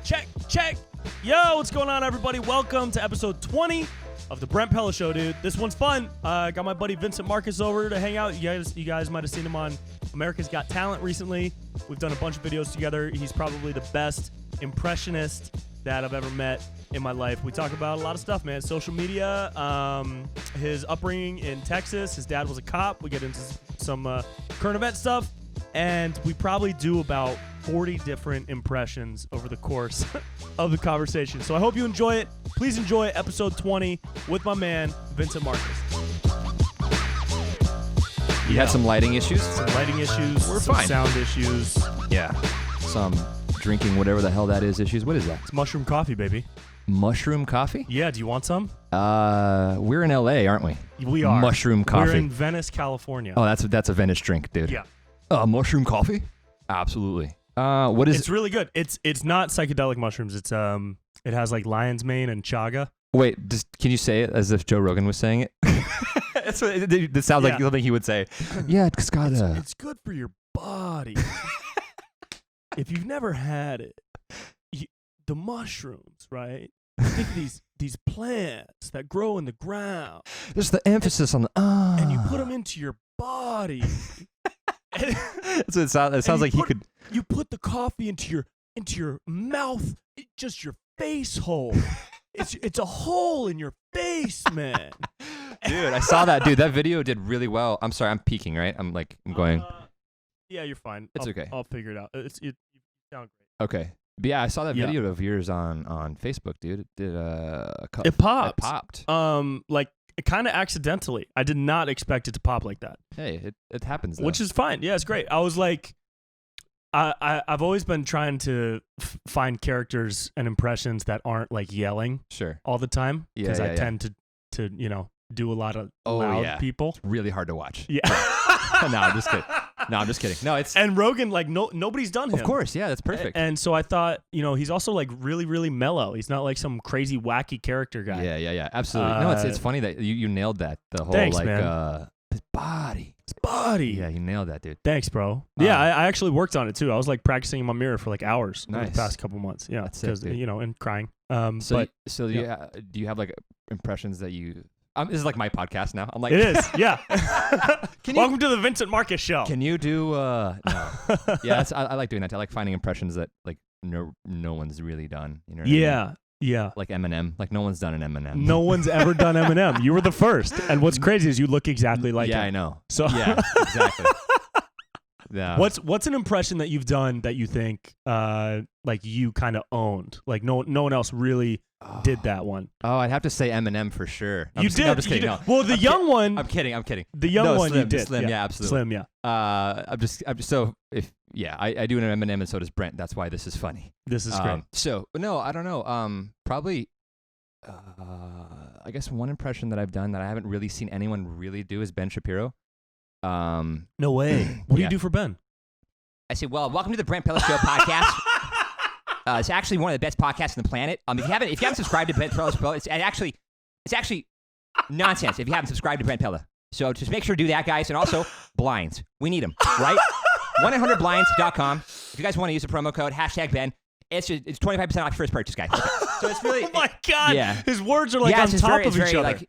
Check. Yo, what's going on, everybody? Welcome to episode 20 of the Brent Pella Show, dude. This one's fun. Got my buddy Vincent Marcus over to hang out. You guys might have seen him on America's Got Talent recently. We've done a bunch of videos together. He's probably the best impressionist that I've ever met in my life. We talk about a lot of stuff, man. Social media, his upbringing in Texas. His dad was a cop. We get into some current event stuff. And we probably do about 40 different impressions over the course of the conversation. So I hope you enjoy it. Please enjoy episode 20 with my man, Vincent Marcus. You had some lighting issues? We're some fine. Sound issues. Yeah. Some drinking whatever the hell that is issues. What is that? It's mushroom coffee, baby. Mushroom coffee? Yeah, do you want some? We're in LA, aren't we? We are. Mushroom coffee. We're in Venice, California. Oh, that's a Venice drink, dude. Yeah. Mushroom coffee? Absolutely. What is It's really good. It's not psychedelic mushrooms. It's it has like lion's mane and chaga. Wait, can you say it as if Joe Rogan was saying it? That's what it sounds like something he would say. Yeah, it's got it's good for your body. If you've never had it, the mushrooms, right? Think of these plants that grow in the ground. There's the emphasis on the and you put them into your body. So it sounds like he could. You put the coffee into your mouth, just your face hole. It's a hole in your face, man. Dude, I saw that. Dude, that video did really well. I'm sorry, I'm peeking, right? I'm going. Yeah, you're fine. It's okay. I'll figure it out. You sound great. Okay. But yeah, I saw that video of yours on Facebook, dude. It did It popped. It popped. Like kind of accidentally. I did not expect it to pop like that. Hey, it happens though. Which is fine. Yeah, it's great. I was like, I've always been trying to find characters and impressions that aren't like yelling all the time. Because I tend to do a lot of loud people. It's really hard to watch. Yeah. No, I'm just kidding. No, it's and Rogan, like nobody's done him. Of course, yeah, that's perfect. And so I thought, he's also like really, really mellow. He's not like some crazy wacky character guy. Yeah, absolutely. No, it's funny that you nailed that. The whole thanks, man. His body. Yeah, you nailed that, dude. Thanks, bro. Yeah, I actually worked on it too. I was like practicing in my mirror for like hours over the Nice. past couple months. Yeah, because and crying. Do you have like impressions that you? This is like my podcast now. I'm like, it is. Yeah. Welcome to the Vincent Marcus Show. Can you do? No. Yeah, I like doing that. I like finding impressions that like no one's really done. You know? What I mean? Yeah. Like Eminem. Like no one's done an Eminem. No one's ever done Eminem. You were the first. And what's crazy is you look exactly like him. Yeah, I know. So yeah, exactly. Yeah. What's an impression that you've done that you think like you kind of owned? Like no one else really did that one. Oh, I'd have to say Eminem for sure. I'm just kidding. No. Well, the young one. I'm kidding. The young one Slim, you did. Slim, yeah, absolutely. Slim, yeah. I'm just so I do an Eminem and so does Brent. That's why this is funny. This is great. So no, I don't know. Probably. I guess one impression that I've done that I haven't really seen anyone really do is Ben Shapiro. No way. What do you do for Ben? I say, well, welcome to the Brent Pella Show podcast. It's actually one of the best podcasts on the planet. If you haven't subscribed to Brent Pella Show, it's actually nonsense if you haven't subscribed to Brent Pella. So just make sure to do that, guys. And also, blinds. We need them, right? 1-800-BLINDS.com. If you guys want to use the promo code, #Ben, it's 25% off your first purchase, guys. Okay. So it's really... Oh, my God. Yeah. His words are like on top of each other.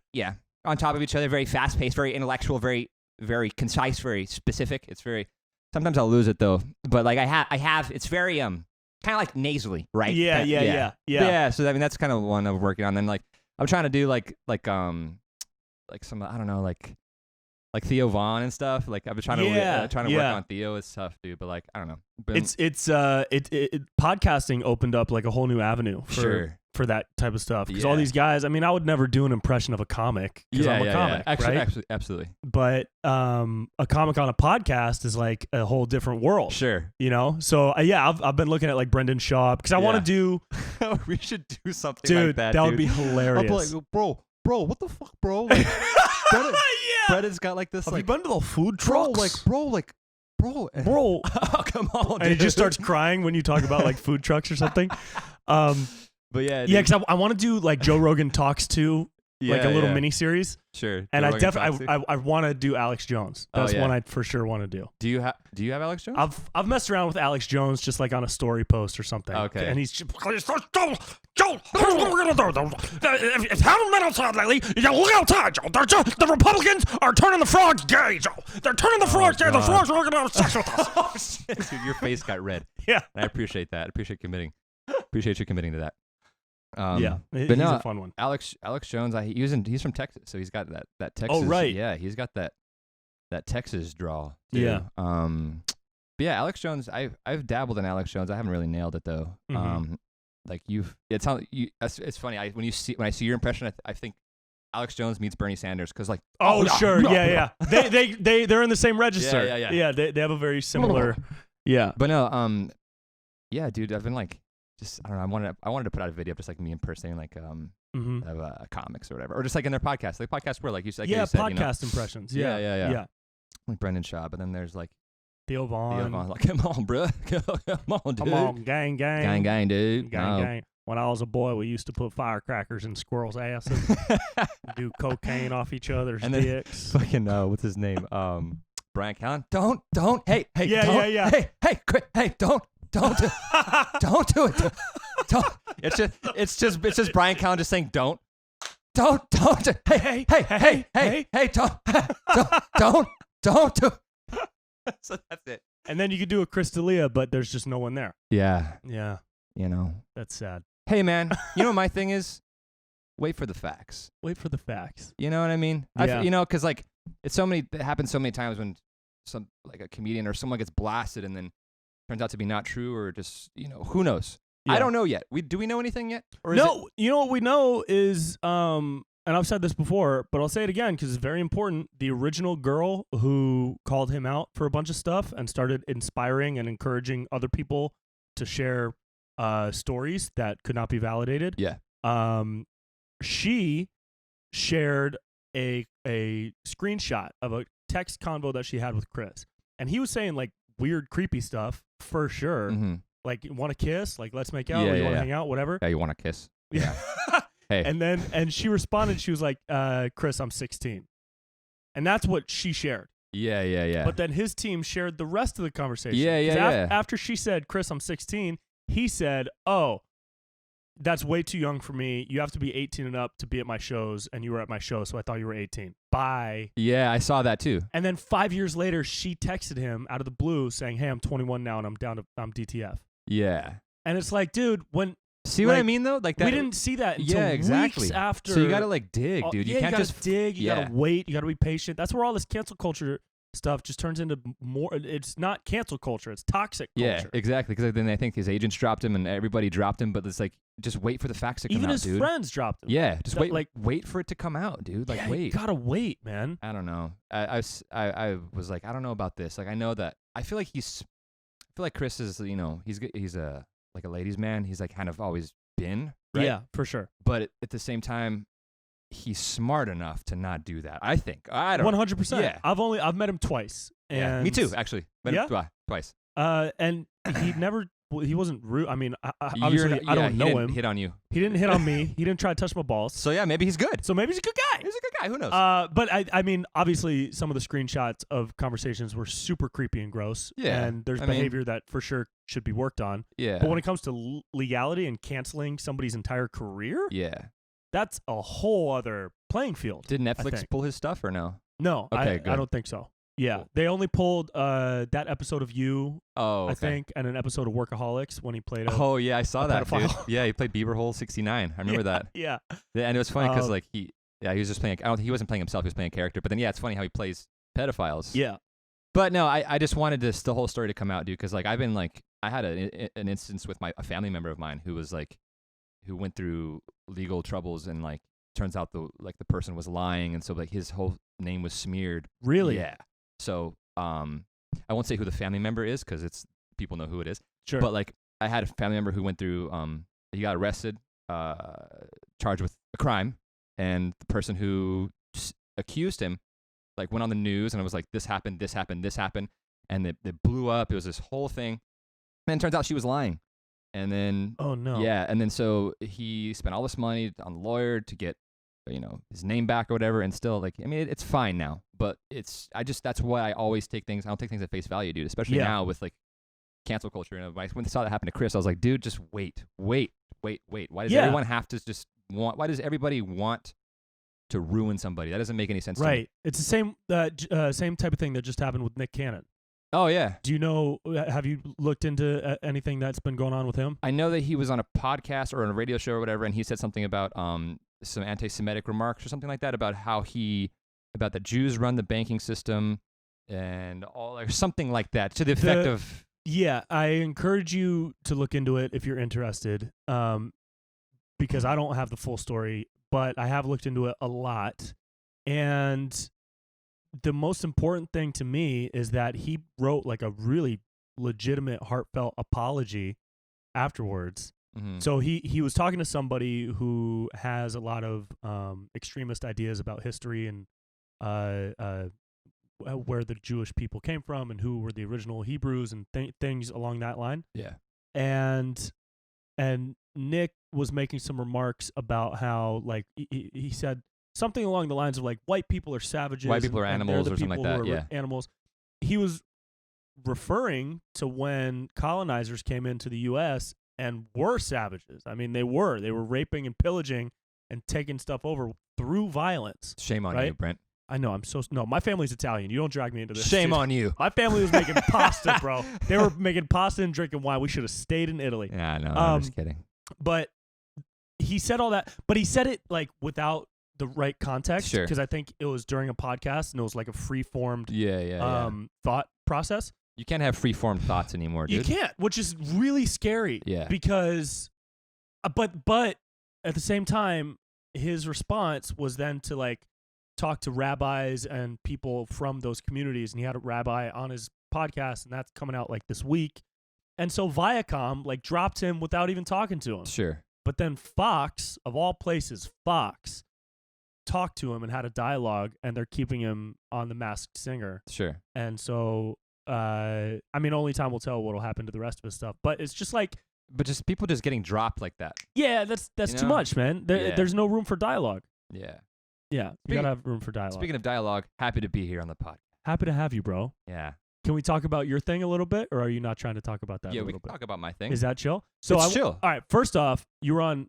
On top of each other, very fast-paced, very intellectual, very, very concise, very specific. It's very... Sometimes I'll lose it, though. But like I have, it's very... kind of like nasally, right? Yeah. So I mean, that's kind of one I'm working on. Then like I'm trying to do like some I don't know like Theo Vaughn and stuff. Like I've been trying to work on Theo and stuff, dude. But like I don't know. It's podcasting opened up like a whole new avenue for that type of stuff because all these guys. I mean, I would never do an impression of a comic because I'm a comic, right? Absolutely. But a comic on a podcast is like a whole different world. Sure. So I've been looking at like Brendan Schaub because I want to do. We should do something dude, like that. That would be hilarious. I'm like, bro, what the fuck, bro? Like, Brendan's got like this. Have like, you been to the food trucks? Bro. Oh, come on, dude. And he just starts crying when you talk about like food trucks or something. But yeah, because I want to do like Joe Rogan talks to like a little mini series. Sure. And I definitely I want to do Alex Jones. That's one I for sure want to do. Do you have Alex Jones? I've messed around with Alex Jones just like on a story post or something. Okay. And he's just, Joe, here's what we're gonna do. If haven't been outside lately, you gotta look outside, Joe. The Republicans are turning the frogs gay, Joe. They're turning the frogs gay. The frogs are gonna have sex with us. Oh, shit. Dude, your face got red. Yeah. And I appreciate that. I appreciate you committing to that. Yeah, but he's no, a fun one. Alex Jones, he's from Texas, so he's got that Texas. Oh, right. Yeah, he's got that Texas draw. Too. Yeah. But yeah, Alex Jones. I've dabbled in Alex Jones. I haven't really nailed it though. Mm-hmm. Like it's funny. When I see your impression, I think Alex Jones meets Bernie Sanders because like. Oh sure, yeah. They're in the same register. Yeah. Yeah, they have a very similar. Yeah. But no, yeah, dude. I've been like. Just I don't know. I wanted to put out a video of just like me impersonating like of comics or whatever, or just like in their podcast. Like podcasts were like you said. Podcast impressions. Yeah. Like Brendan Schaub, but then there's like Theo Vaughn. Like come on, bro, come on, dude. Come on, gang, dude. Gang. When I was a boy, we used to put firecrackers in squirrels' asses, do cocaine off each other's dicks. Fucking what's his name? Brian Callen. Don't. Hey. Yeah. Hey, don't do it. Don't. It's just Brian Callen just saying don't. Hey, don't do. So that's it. And then you could do a Chris D'Elia, but there's just no one there. Yeah. You know. That's sad. Hey man, you know what my thing is? Wait for the facts. You know what I mean? Yeah. Because like it happens so many times when some like a comedian or someone gets blasted and then turns out to be not true or just who knows? Yeah. I don't know yet. Do we know anything yet? Or no, you know what we know is and I've said this before, but I'll say it again because it's very important. The original girl who called him out for a bunch of stuff and started inspiring and encouraging other people to share stories that could not be validated. Yeah. She shared a screenshot of a text convo that she had with Chris, and he was saying like weird, creepy stuff for sure. Mm-hmm. Like, you want to kiss? Like, let's make out. Or you want to hang out? Whatever. Yeah, you want to kiss? Yeah. Hey. And she responded. She was like, Chris, I'm 16. And that's what she shared. Yeah. But then his team shared the rest of the conversation. Yeah. After she said, Chris, I'm 16, he said, oh, that's way too young for me. You have to be 18 and up to be at my shows, and you were at my show, so I thought you were 18. Bye. Yeah, I saw that too. And then 5 years later, she texted him out of the blue saying, hey, I'm 21 now, and I'm DTF. Yeah. And it's like, dude, see what I mean though? Like that. We didn't see that until weeks after. So you gotta like dig, dude. You can't just dig. You gotta wait. You gotta be patient. That's where all this cancel culture stuff just turns into more. It's not cancel culture. It's toxic culture. Yeah, exactly. Because then I think his agents dropped him and everybody dropped him. But it's like just wait for the facts to come Even out, his dude. friends dropped him. Yeah, just wait. Like wait for it to come out, dude. Like wait. You gotta wait, man. I don't know. I was like, I don't know about this. Like I know that I feel like Chris is he's a like a ladies' man. He's like kind of always been, right? Yeah, for sure. But at the same time, he's smart enough to not do that. I think. I don't. 100%. Yeah. I've met him twice. And yeah, me too. Actually, met him twice. And he wasn't rude. I mean, obviously, I don't know him. Hit on you. He didn't hit on me. He didn't try to touch my balls. So yeah, maybe he's good. So maybe he's a good guy. He's a good guy. Who knows? But I mean, obviously, some of the screenshots of conversations were super creepy and gross. Yeah. And there's behavior that for sure should be worked on. Yeah. But when it comes to legality and canceling somebody's entire career, yeah, that's a whole other playing field. Did Netflix pull his stuff or no? No, okay, I don't think so. Yeah, cool. They only pulled that episode of You, I think, and an episode of Workaholics when he played oh, yeah, I saw that, dude. pedophile. Yeah, he played Beaverhole 69. I remember that. Yeah. And it was funny because, like, he was just playing, he wasn't playing himself, he was playing a character. But then, yeah, it's funny how he plays pedophiles. Yeah. But no, I just wanted the whole story to come out, dude, because, like, I've been, like, I had an instance with a family member of mine who was, like, who went through legal troubles and, like, turns out the person was lying. And so, like, his whole name was smeared. Really? Yeah. So, I won't say who the family member is because people know who it is. Sure. But like, I had a family member who went through. He got arrested, charged with a crime, and the person who accused him, like, went on the news and it was like, this happened, and it blew up. It was this whole thing, and it turns out she was lying. And then, oh no, yeah, and then so he spent all this money on a lawyer to get his name back or whatever, and still like I mean it's fine now, but that's why I always take things. I don't take things at face value, dude. Especially now with like cancel culture. When I saw that happen to Chris, I was like, dude, just wait. Why does everyone have to just want? Why does everybody want to ruin somebody? That doesn't make any sense. Right. To me. It's the same type of thing that just happened with Nick Cannon. Oh yeah. Do you know? Have you looked into anything that's been going on with him? I know that he was on a podcast or on a radio show or whatever, and he said something about some anti-Semitic remarks or something like that about about the Jews run the banking system and all or something like that to the effect of. Yeah, I encourage you to look into it if you're interested, because I don't have the full story, but I have looked into it a lot, and the most important thing to me is that he wrote like a really legitimate, heartfelt apology afterwards. Mm-hmm. So he was talking to somebody who has a lot of extremist ideas about history and where the Jewish people came from and who were the original Hebrews and things along that line. Yeah. And Nick was making some remarks about how like he said something along the lines of like white people are savages, white people are animals or something like that. Yeah, animals. He was referring to when colonizers came into the U.S. and were savages. I mean, they were raping and pillaging and taking stuff over through violence. Shame on right? you, Brent. I know. My family's Italian. You don't drag me into this. Shame dude. on you. My family was making pasta, bro. They were making pasta and drinking wine. We should have stayed in Italy. Yeah, no, I'm just kidding. But he said all that, but he said it like without the right context. Sure. Because I think it was during a podcast and it was like a free-formed thought process. You can't have free-formed thoughts anymore, dude. You can't, which is really scary. Yeah. Because, but at the same time, his response was then to like talk to rabbis and people from those communities, and he had a rabbi on his podcast, and that's coming out like this week. And so Viacom like dropped him without even talking to him. Sure. But then Fox, of all places, Fox talked to him and had a dialogue, and they're keeping him on The Masked Singer. Sure. And so, I mean, only time will tell what'll happen to the rest of his stuff. But it's just like, but just people just getting dropped like that. yeah, that's too much, man. There's no room for dialogue. Yeah. Yeah, you gotta have room for dialogue. Speaking of dialogue, happy to be here on the pod. Happy to have you, bro. Yeah. Can we talk about your thing a little bit, or are you not trying to talk about that? Yeah, a we little can bit? talk about my thing. Is that chill? So it's chill. All right. First off, you're on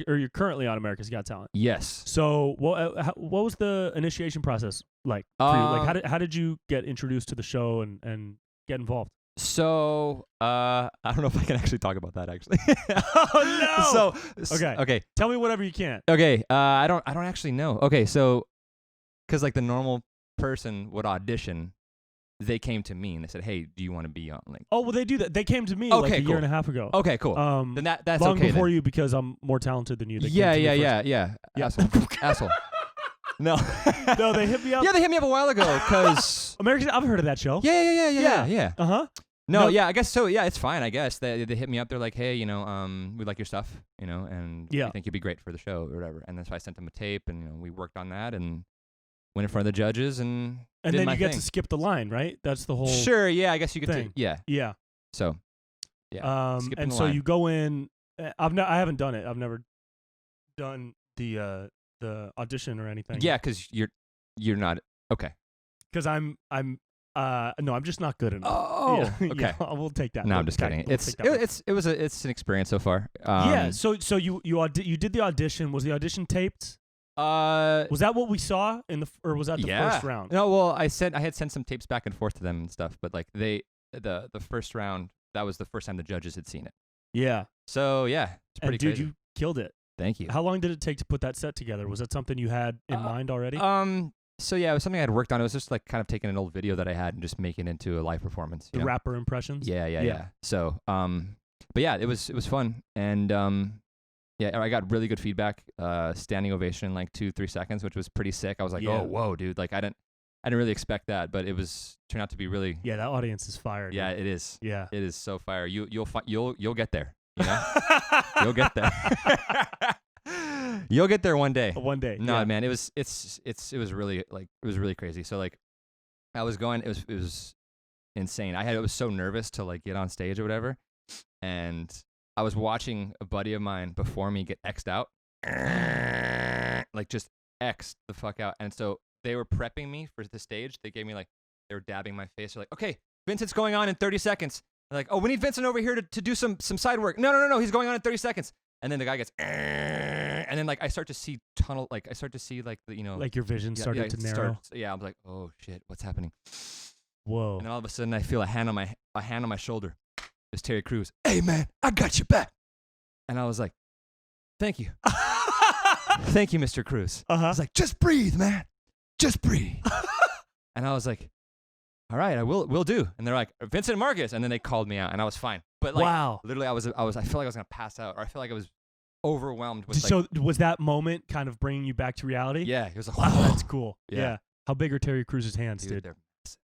you're currently on America's Got Talent. Yes. So what was the initiation process like for you? Like how did you get introduced to the show and get involved? So I don't know if I can actually talk about that actually. Oh no. So okay. Tell me whatever you can. Okay. I don't actually know. Okay. So because like the normal person would audition, they came to me and they said, "Hey, do you want to be on?" Like, oh well, they do that. They came to me like a year and a half ago. Okay, cool. Then that's long okay. before then. you, because I'm more talented than you. They Yeah. came to me first. Asshole. No. No, they hit me up. Yeah, they hit me up a while ago because American. I've heard of that show. Yeah. Uh huh. No, yeah, I guess so. Yeah, it's fine. I guess they hit me up. They're like, "Hey, we like your stuff, and we think you'd be great for the show or whatever." And then so I sent them a tape, and we worked on that and went in front of the judges and did then my you get thing. to skip the line, right? That's the whole. Sure. Yeah, I guess you get thing. to. Yeah. Yeah. So. Yeah. And so you go in. I haven't done it. I've never done the audition or anything. Yeah, because you're not okay. Because I'm just not good enough. Oh, yeah, okay. Yeah, we'll take that. No, I'm just kidding. It's an experience so far. Yeah. So you did the audition. Was the audition taped? Was that what we saw or was that the first round? No, well, I had sent some tapes back and forth to them and stuff, but like the first round, that was the first time the judges had seen it. Yeah. So yeah, it's pretty dude, crazy. you killed it. Thank you. How long did it take to put that set together? Was that something you had in mind already? So yeah, it was something I had worked on. It was just like kind of taking an old video that I had and just making it into a live performance. The rapper impressions? Yeah. So, but yeah, it was fun. And, yeah, I got really good feedback, standing ovation in like 2-3 seconds, which was pretty sick. I was like, oh, whoa, dude. Like I didn't really expect that, but it turned out to be really. Yeah, that audience is fire. Yeah, it is. Yeah. It is so fire. You'll get there. You know? You'll get there. You'll get there one day. One day. No, yeah. man, it was really crazy. So like I was going, it was insane. I was so nervous to like get on stage or whatever. And I was watching a buddy of mine before me get X'd out. Like just X'd the fuck out. And so they were prepping me for the stage. They gave me like, they were dabbing my face. They're like, okay, Vincent's going on in 30 seconds. They're like, oh, we need Vincent over here to do some side work. No, he's going on in 30 seconds. And then the guy gets, and then like I start to see like the, Like your vision started to narrow. I'm like, oh shit, what's happening? Whoa. And then all of a sudden I feel a hand on my shoulder. It's Terry Crews. Hey man, I got your back. And I was like, thank you. Thank you, Mr. Crews. I was like, just breathe, man. Just breathe. And I was like, all right, I will do. And they're like, Vincent Marcus. And then they called me out and I was fine. But like, wow. Literally I felt like I was going to pass out, or I felt like I was overwhelmed with So was that moment kind of bringing you back to reality? Yeah. He was like, wow, that's cool. Yeah. Yeah. How big are Terry Crews' hands, dude? dude?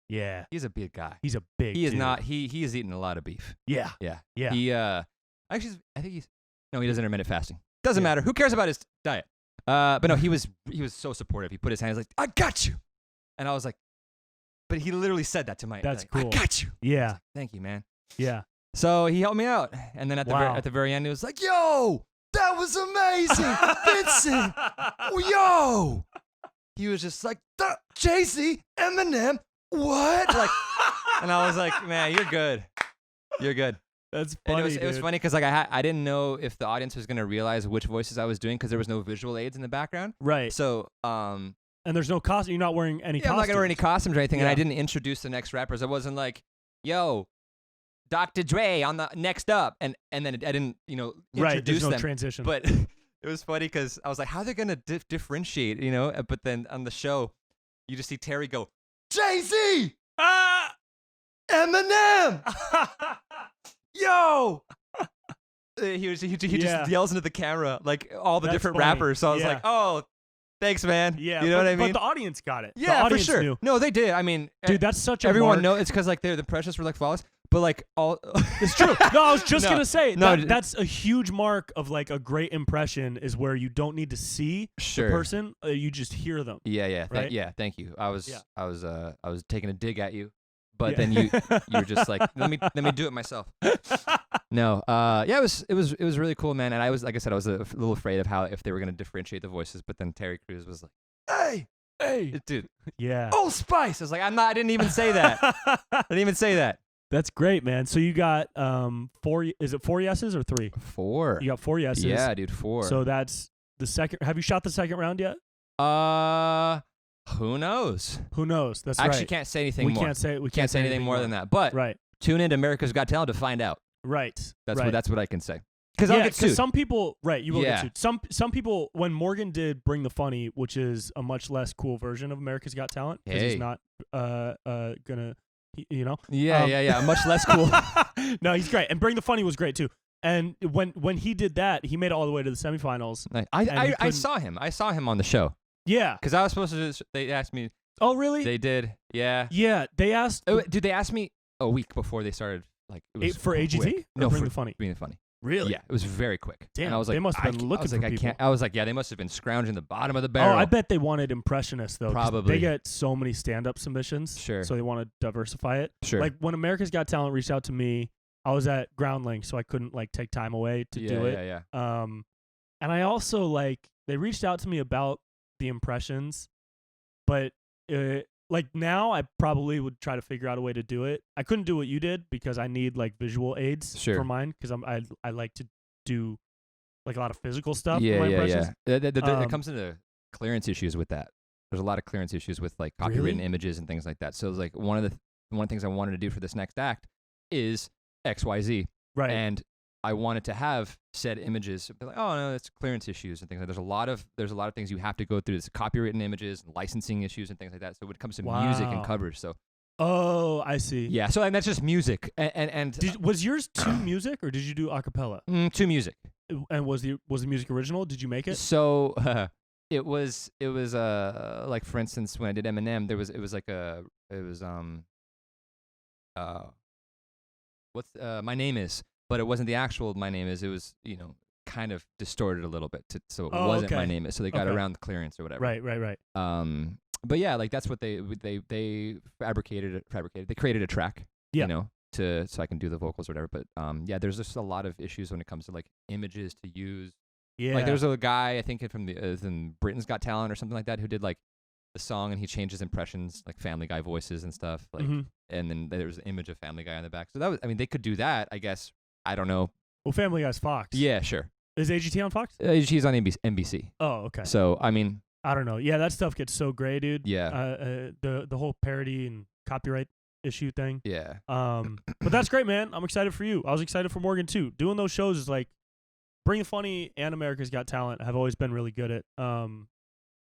Yeah. He's a big guy. He's a big He is dude. not, he is eating a lot of beef. Yeah. Yeah. Yeah. He, I think he does intermittent fasting. Doesn't matter. Who cares about his diet? But no, he was so supportive. He put his hands like, I got you. And I was like, but he literally said that to my, that's like, cool. I got you. Yeah. Like, thank you, man. Yeah. So he helped me out. And then at the very end, he was like, yo, that was amazing. Vincent. Yo. He was just like, Jay-Z, Eminem, what? Like, and I was like, man, you're good. You're good. That's funny. And it was funny because like I didn't know if the audience was gonna realize which voices I was doing because there was no visual aids in the background. Right. So and there's no costume. You're not wearing any. I'm not gonna wear any costumes or anything, Yeah. and I didn't introduce the next rappers. I wasn't like, yo, Dr. Dre on the next up, and then I didn't Right. introduce There's no them. transition. But it was funny because I was like, how are they gonna differentiate? But then on the show, you just see Terry go, Jay-Z, Eminem, yo. He just yells into the camera like all the That's different funny. rappers. So I was Yeah. like, oh, thanks, man. Yeah. You know what I mean? But the audience got it. Yeah, the audience for sure. knew. No, they did. I mean, Dude, that's such a everyone mark. knows it's because like the pressures were like flawless, but like all It's true. No, I was just No, gonna say no, that's a huge mark of like a great impression is where you don't need to see Sure. the person, you just hear them. Yeah. Right? Thank you. I was Yeah. taking a dig at you, but Yeah. then you were just like, let me do it myself. No, it was really cool, man. And I was, like I said, I was a little afraid of if they were gonna differentiate the voices, but then Terry Crews was like, hey, dude, Yeah. Old Spice. I was like, I didn't even say that. I didn't even say that. That's great, man. So you got 4. Is it 4 yeses or 3? 4. You got 4 yeses. Yeah, dude, 4. So that's the second. Have you shot the second round yet? Who knows? Who knows? That's I right. actually can't say anything we more. can't say. We Can't say anything more than that. But Right. tune into America's Got Talent to find out. Right. That's right. what I can say. Because I'll get sued. some people, right? You will Yeah. get sued. Some people, when Morgan did Bring the Funny, which is a much less cool version of America's Got Talent, because he's Hey. not gonna, Yeah. Much less cool. No, he's great, and Bring the Funny was great too. And when he did that, he made it all the way to the semifinals. I saw him. I saw him on the show. Yeah. Because I was supposed to. They asked me. Oh, really? They did. Yeah. Yeah. They asked Did they ask me a week before they started? Like it was for AGT. quick. Or No, Bring for the Funny. Being funny. Really? Yeah, it was very quick. Damn, and I was like, they must have been looking for people. I was like, yeah, they must have been scrounging the bottom of the barrel. Oh, I bet they wanted impressionists though. 'cause Probably. They get so many stand-up submissions. Sure. So they want to diversify it. Sure. Like when America's Got Talent reached out to me, I was at Groundlink, so I couldn't like take time away to do it. Yeah. And I also they reached out to me about the impressions, but like now I probably would try to figure out a way to do it. I couldn't do what you did because I need like visual aids Sure. for mine because I like to do like a lot of physical stuff. Yeah, for my yeah. impressions. It comes into clearance issues with that. There's a lot of clearance issues with like copywritten Really? images and things like that. So it's like one of the things I wanted to do for this next act is XYZ. Right. And I wanted to have said images. Like, oh no, it's clearance issues and things like that. There's a lot of things you have to go through. There's copywritten images and licensing issues and things like that. So when it comes to music and Wow. coverage, so Oh, I see. yeah. So and that's just music and Was yours to music or did you do a cappella? to music. And was the music original? Did you make it? So it was like for instance when I did Eminem, what's my name is, but it wasn't the actual my name is. It was kind of distorted a little bit, so it wasn't my okay. name is. So they got Okay. around the clearance or whatever. Right. But yeah, like that's what they fabricated. They created a track, Yeah. so I can do the vocals or whatever. But yeah, there's just a lot of issues when it comes to like images to use Yeah. Like there's a guy I think from in Britain's Got Talent or something like that who did like the song and he changed his impressions like Family Guy voices and stuff like, and then there was an image of Family Guy on the back. So that was, I mean, they could do that. I guess I don't know. Well, Family Guy's Fox. Yeah, sure. Is AGT on Fox? She's on NBC. Oh, okay. So I mean, I don't know. Yeah, that stuff gets so gray, dude. Yeah. The whole parody and copyright issue thing. Yeah. But that's great, man. I'm excited for you. I was excited for Morgan too. Doing those shows is like Bring the Funny and America's Got Talent have always been really good at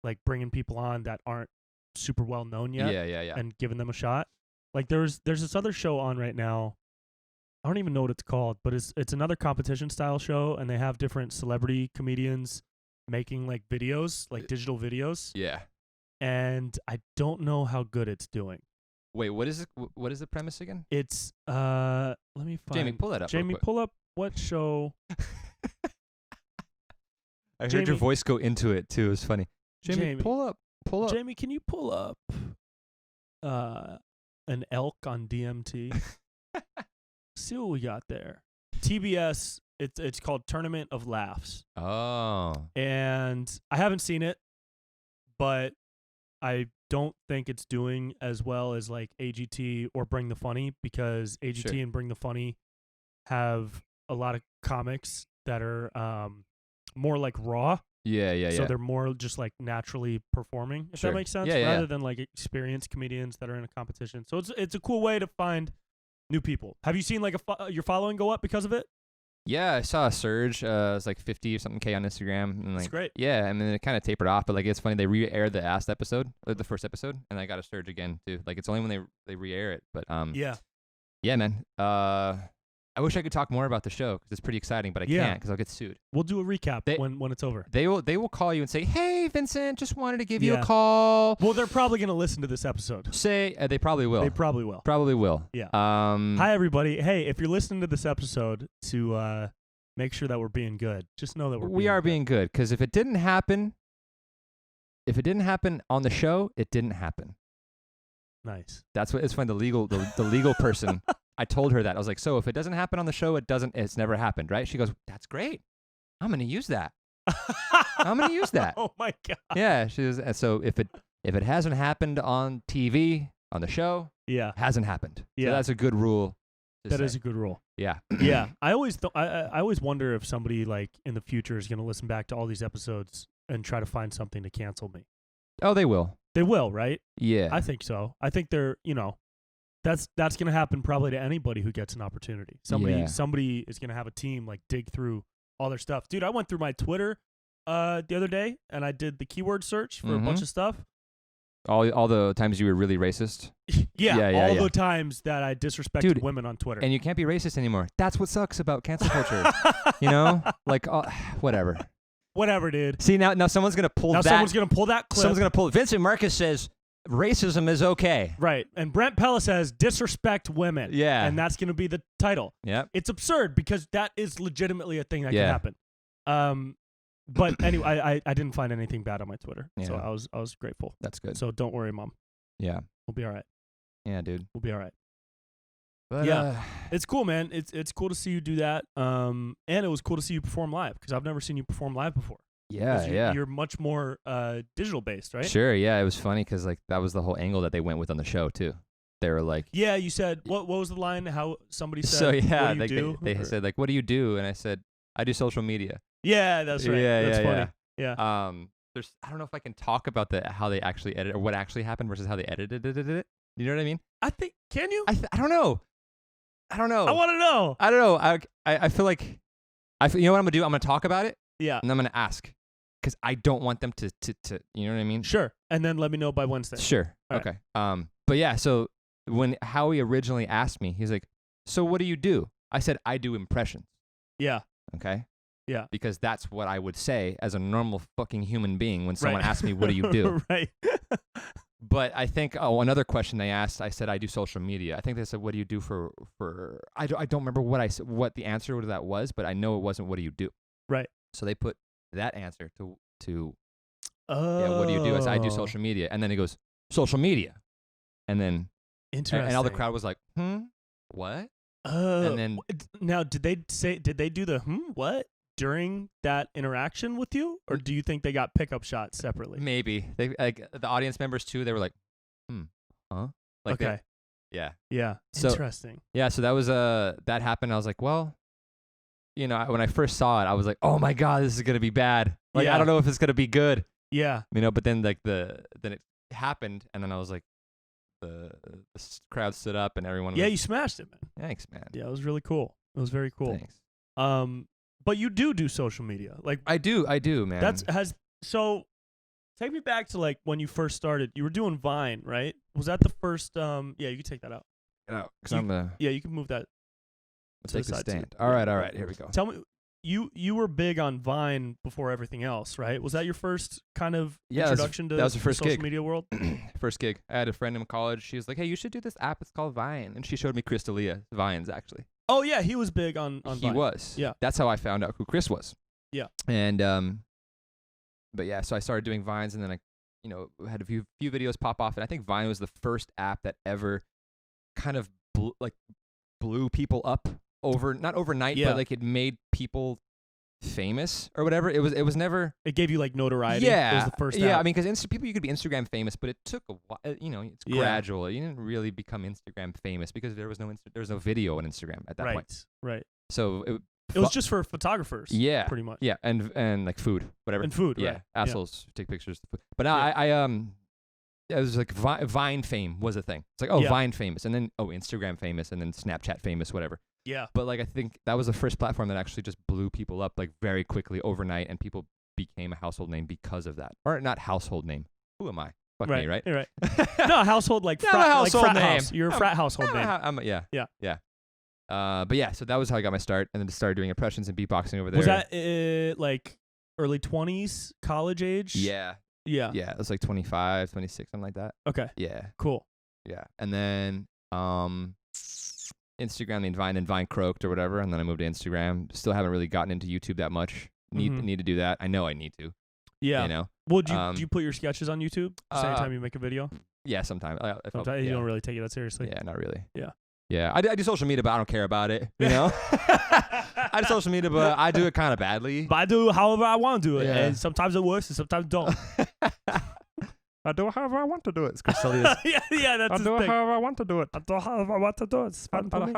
like bringing people on that aren't super well known yet. Yeah. And giving them a shot. Like there's this other show on right now. I don't even know what it's called, but it's another competition style show, and they have different celebrity comedians making like videos, like digital videos. Yeah. And I don't know how good it's doing. Wait, what is it? What is the premise again? It's let me find. Jamie, pull that up. Jamie, pull up what show. I heard your voice go into it too. It was funny. Jamie, pull up. Jamie, can you pull up an elk on DMT? See what we got there. TBS. It's called Tournament of Laughs. Oh. And I haven't seen it, but I don't think it's doing as well as like AGT or Bring the Funny, because AGT and Bring the Funny have a lot of comics that are more like raw. Yeah. So they're more just like naturally performing, if that makes sense, rather than like experienced comedians that are in a competition. So it's a cool way to find new people. Have you seen like your following go up because of it? Yeah, I saw a surge. It was like 50 or something K on Instagram. And like, that's great. Yeah, and then it kind of tapered off. But like, it's funny, they re-aired the last episode, or the first episode, and I got a surge again too. Like, it's only when they re-air it. But yeah, man. I wish I could talk more about the show because it's pretty exciting, but I can't because I'll get sued. We'll do a recap when it's over. They will call you and say, "Hey, Vincent, just wanted to give you a call." Well, they're probably gonna listen to this episode. They probably will. They probably will. Probably will. Yeah. Hi, everybody. Hey, if you're listening to this episode, to make sure that we're being good, just know that we are being good. Because if it didn't happen on the show, it didn't happen. Nice. That's what it's funny. The legal person. I told her that. I was like, so if it doesn't happen on the show, it's never happened, right? She goes, that's great. I'm going to use that. I'm going to use that. Oh my God. Yeah. She was, so if it hasn't happened on TV, on the show, it hasn't happened. Yeah. So that's a good rule. That is a good rule. Yeah. Yeah. I always wonder if somebody like in the future is going to listen back to all these episodes and try to find something to cancel me. Oh, they will. They will, right? Yeah. I think so. I think they're, that's going to happen probably to anybody who gets an opportunity. Somebody is going to have a team like dig through all their stuff. Dude, I went through my Twitter the other day and I did the keyword search for a bunch of stuff. All the times you were really racist? All the times that I disrespected women on Twitter. And you can't be racist anymore. That's what sucks about cancel culture. Like, whatever. Whatever, dude. See, now someone's going to pull that. Someone's going to pull that clip. Someone's going to pull it. Vincent Marcus says racism is okay. Right. And Brent Pella says disrespect women. Yeah. And that's going to be the title. Yeah. It's absurd because that is legitimately a thing that can happen. But anyway, I didn't find anything bad on my Twitter. Yeah. So I was grateful. That's good. So don't worry, Mom. Yeah. We'll be all right. Yeah, dude. We'll be all right. But, it's cool, man. It's cool to see you do that. And it was cool to see you perform live because I've never seen you perform live before. Yeah, You're much more digital based, right? Sure, yeah. It was funny because like that was the whole angle that they went with on the show too. They were like, yeah, you said what was the line? How somebody said, so yeah, what do you do? They said like, what do you do? And I said, I do social media. Yeah, that's right. That's funny. Yeah. I don't know if I can talk about how they actually edited or what actually happened versus how they edited it. You know what I mean? I think. Can you? I don't know. I want to know. I don't know. I feel like you know what I'm gonna do? I'm gonna talk about it. Yeah. And I'm gonna ask because I don't want them to you know what I mean? Sure. And then let me know by Wednesday. Sure. All okay. Right. But yeah. So when Howie originally asked me, he's like, "So what do you do?" I said, "I do impressions." Yeah. Okay. Yeah. Because that's what I would say as a normal fucking human being when someone asks me, "What do you do?" Right. But I think another question they asked, I said I do social media. I think they said, "What do you do for?" I don't remember what the answer to that was, but I know it wasn't "What do you do?" Right. So they put that answer to what do you do? I said I do social media, and then he goes social media, and then and all the crowd was like, what? And then now did they do the what? during that interaction with you, or do you think they got pickup shots separately? Maybe they like the audience members too. They were like, huh? Like Okay. yeah. Yeah. So- Interesting. Yeah, so that was that happened. I was like, well, you know, when I first saw it, I was like, oh my god, this is gonna be bad. Like Yeah. I don't know if it's gonna be good. Yeah. You know, but then like then it happened, and then I was like, the crowd stood up, and everyone. Yeah, was, you smashed it, man. thanks, man. Yeah, it was really cool. It was very cool. Thanks. But you do social media. Like I do, man. So take me back to like when you first started. You were doing Vine, right? Was that the first yeah, you can take that out. because I'm a Yeah, you can move that. to take the a side too. stand. All right, here we go. Tell me, you were big on Vine before everything else, right? Was that your first kind of Yeah, introduction to that was the first social gig. media world? First gig. I had a friend in college. She was like, hey, you should do this app. It's called Vine, and she showed me Chris D'Elia Vines actually. Oh yeah, he was big on He Vine. was. Yeah. That's how I found out who Chris was. Yeah. And but yeah, so I started doing Vines, and then I, you know, had a few videos pop off, and I think Vine was the first app that ever kind of blew people up not overnight, Yeah. but like it made people famous or whatever. It was never. It gave you like notoriety. Yeah. It was the first. Yeah, app. I mean, because people, you could be Instagram famous, but it took a while. You know, it's Yeah. gradual. You didn't really become Instagram famous because there was no video on Instagram at that point. Right. So It was just for photographers. yeah, Pretty much. yeah, and like food, whatever. And food. Yeah, Right. assholes take pictures. But now Yeah. it was like Vine fame was a thing. It's like, oh, Yeah. Vine famous, and then Instagram famous, and then Snapchat famous, whatever. Yeah. But like I think that was the first platform that actually just blew people up like very quickly overnight, and people became a household name because of that. Or not household name. Who am I? Fuck me, right? You're right. No, a household like Yeah, frat, I'm a household like frat name. house. You're a frat household name. Yeah. But yeah, so that was how I got my start, and then just started doing impressions and beatboxing over there. Was that like early 20s, college age? Yeah. Yeah. Yeah, it was like 25, 26, something like that. Okay. Yeah. Cool. Yeah. And then Instagram, then Vine croaked or whatever, and then I moved to Instagram. Still haven't really gotten into YouTube that much. Need to do that. I know I need to. Yeah. You know? Well, do you put your sketches on YouTube? Just anytime you make a video? Yeah, sometimes. Sometimes you don't really take it that seriously. Yeah, not really. Yeah. Yeah, I do social media, but I don't care about it. You know, I do social media, but I do it kind of badly. But I do however I want to do it, Yeah. and sometimes it works and sometimes it don't. I do it however I want to do it. It's Chris D'Elia's. yeah, that's his thing. however I want to do it. I do however I want to do it. It's fun for me.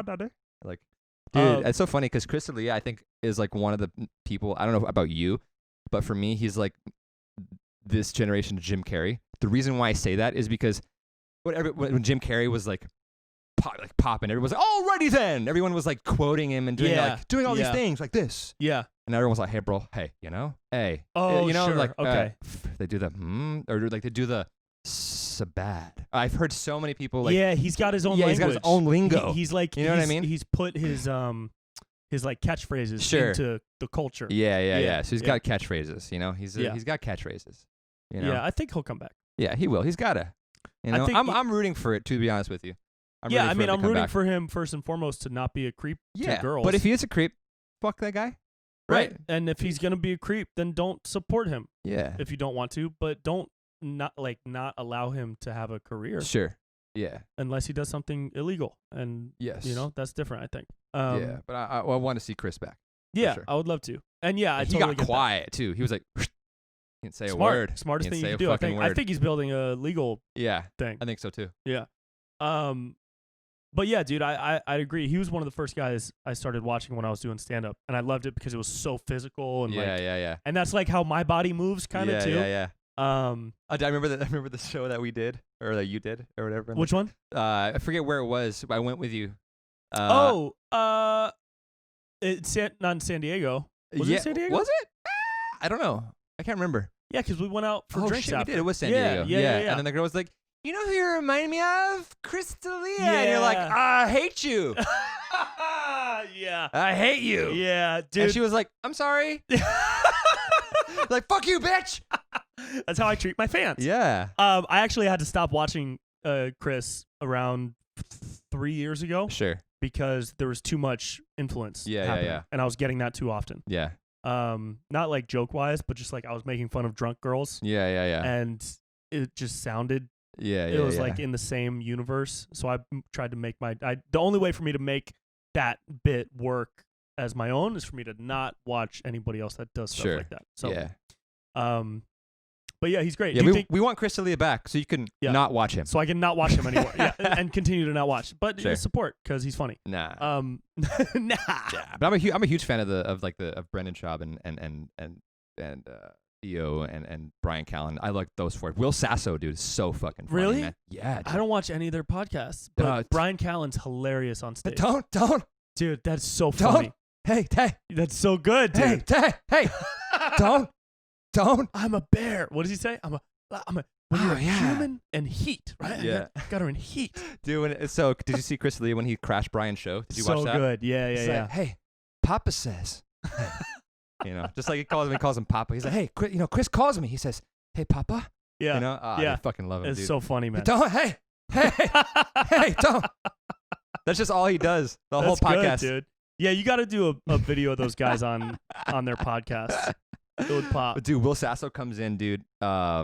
Like, dude, it's so funny because Chris D'Elia, I think, is like one of the people. I don't know about you, but for me, he's like this generation of Jim Carrey. The reason why I say that is because when Jim Carrey was like popping, everyone was like, "Alrighty then." Everyone was like quoting him and doing all these things like this. Yeah. And everyone was like, "Hey, bro, hey, hey." Oh, you know, sure. like Okay. they do the or like they do the sabad. I've heard so many people like yeah, he's got his own language. he's got his own lingo. He's like, you know what I mean? He's put his like catchphrases Sure. into the culture. Yeah. So he's yeah. got catchphrases. You know, he's got catchphrases. You know? Yeah, I think he'll come back. Yeah, he will. He's gotta. You I know, think I'm rooting for it, to be honest with you. I'm rooting for him first and foremost to not be a creep to girls. But if he is a creep, fuck that guy. Right. And if he's gonna be a creep, then don't support him Yeah. if you don't want to. But don't not allow him to have a career Sure. Yeah. unless he does something illegal. And Yes. that's different. I think. Yeah. But I want to see Chris back. Yeah, sure. I would love to. And yeah, I he totally got get quiet too. He was like, he didn't say that. a word. Smartest He thing didn't you say can a do. I fucking think word. he's building a legal Yeah. thing. I think so too. But yeah, dude, I agree. He was one of the first guys I started watching when I was doing stand up, and I loved it because it was so physical and Yeah. and that's like how my body moves kind of too. Yeah. I remember I remember the show that we did or that you did or whatever. Which one? I forget where it was. I went with you. It's not in San Diego. Was it San Diego? Was it? I don't know. I can't remember. Yeah, because we went out for drinks shit, after. we did. It was San Yeah, Diego. yeah. And then the girl was like, "You know who you remind me of? Chris D'Elia." And you're like, Yeah. "I hate you. Yeah. I hate you." Yeah, dude. And she was like, "I'm sorry." Like, "Fuck you, bitch." That's how I treat my fans. Yeah. I actually had to stop watching Chris around 3 years ago Sure. because there was too much influence. Yeah, happening, yeah. And I was getting that too often. Yeah. Not like joke wise, but just like I was making fun of drunk girls. Yeah. And it just sounded. Yeah. It was like in the same universe. So I tried to make the only way for me to make that bit work as my own is for me to not watch anybody else that does stuff like that. So, but yeah, he's great. Yeah, we want Chris D'Elia back so you can not watch him. So I can not watch him anymore. and continue to not watch. But support because he's funny. Nah. Nah. Yeah, but I'm a huge fan of Brendan Schaub and Theo and Brian Callen. I like those four. Will Sasso, dude, is so fucking funny. Really? Man. Yeah. Dude. I don't watch any of their podcasts, but Brian Callen's hilarious on stage. Don't. Dude, that's so funny. Hey. That's so good, dude. Hey. Don't. I'm a bear. What does he say? I'm a when you're a human and heat, right? Yeah. Got her in heat. Dude, so did you see Chris D'Elia when he crashed Brian's show? Did you watch that? So good. Yeah. Like, hey, Papa says. Just like he calls him Papa. He's like, hey, Chris calls me. He says, hey, Papa. Yeah. I fucking love him, It's dude. so funny, man. Don't, hey, don't. That's just all he does. The whole podcast. Good, dude. Yeah, you got to do a video of those guys on their podcast. It would pop. But dude, Will Sasso comes in, dude. I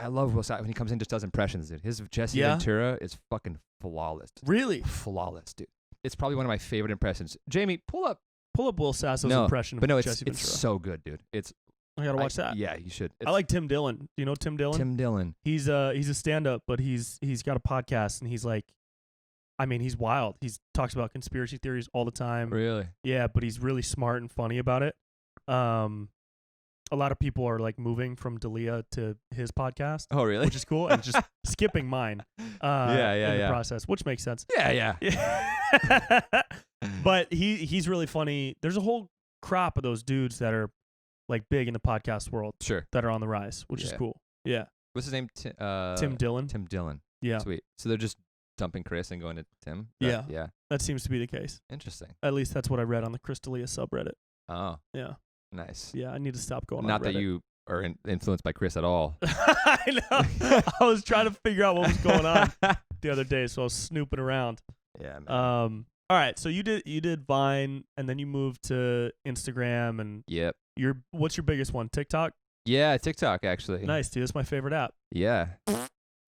love Will Sasso when he comes in, just does impressions, dude. His Jesse Ventura is fucking flawless. Really? Flawless, dude. It's probably one of my favorite impressions. Jamie, pull up Will Sasso's impression of Jesse Ventura. It's so good, dude. I gotta watch that. Yeah, you should. I like Tim Dillon. Do you know Tim Dillon? Tim Dillon. He's a stand-up, but he's got a podcast, and he's like, he's wild. He talks about conspiracy theories all the time. Really? Yeah, but he's really smart and funny about it. A lot of people are like moving from D'Elia to his podcast. Oh, really? Which is cool, and just skipping mine. In the process, which makes sense. Yeah. But he's really funny. There's a whole crop of those dudes that are like big in the podcast world. Sure. That are on the rise, which is cool. Yeah. What's his name? Tim Dillon. Tim Dillon. Yeah. Sweet. So they're just dumping Chris and going to Tim? Yeah. Yeah. That seems to be the case. Interesting. At least that's what I read on the Chris D'Elia subreddit. Oh. Yeah. Nice. Yeah, I need to stop going Not on Reddit. that you are influenced by Chris at all. I know. I was trying to figure out what was going on the other day, so I was snooping around. Yeah, man. All right, so you did Vine, and then you moved to Instagram, and yep. What's your biggest one? TikTok? Yeah, TikTok actually. Nice, dude. It's my favorite app. Yeah.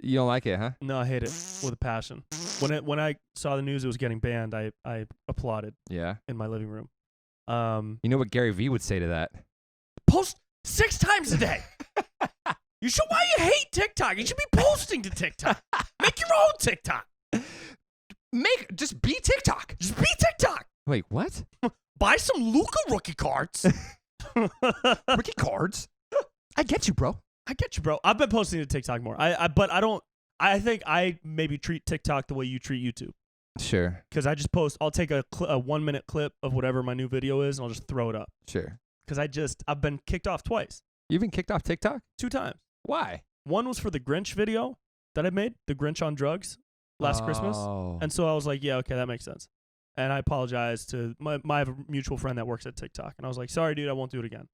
You don't like it, huh? No, I hate it with a passion. When I saw the news it was getting banned, I applauded. Yeah. In my living room. You know what Gary Vee would say to that? Post 6 times a day. You should. Why you hate TikTok? You should be posting to TikTok. Make your own TikTok. Just be TikTok. Just be TikTok. Wait, what? Buy some Luca rookie cards. Rookie cards? I get you, bro. I've been posting to TikTok more. But I don't. I think I maybe treat TikTok the way you treat YouTube. Sure. Because I just post. I'll take a 1-minute clip of whatever my new video is, and I'll just throw it up. Sure. Because I've been kicked off twice. You've been kicked off TikTok? 2 times. Why? One was for the Grinch video that I made, the Grinch on drugs, last Christmas. And so I was like, yeah, okay, that makes sense. And I apologized to my mutual friend that works at TikTok. And I was like, sorry, dude, I won't do it again.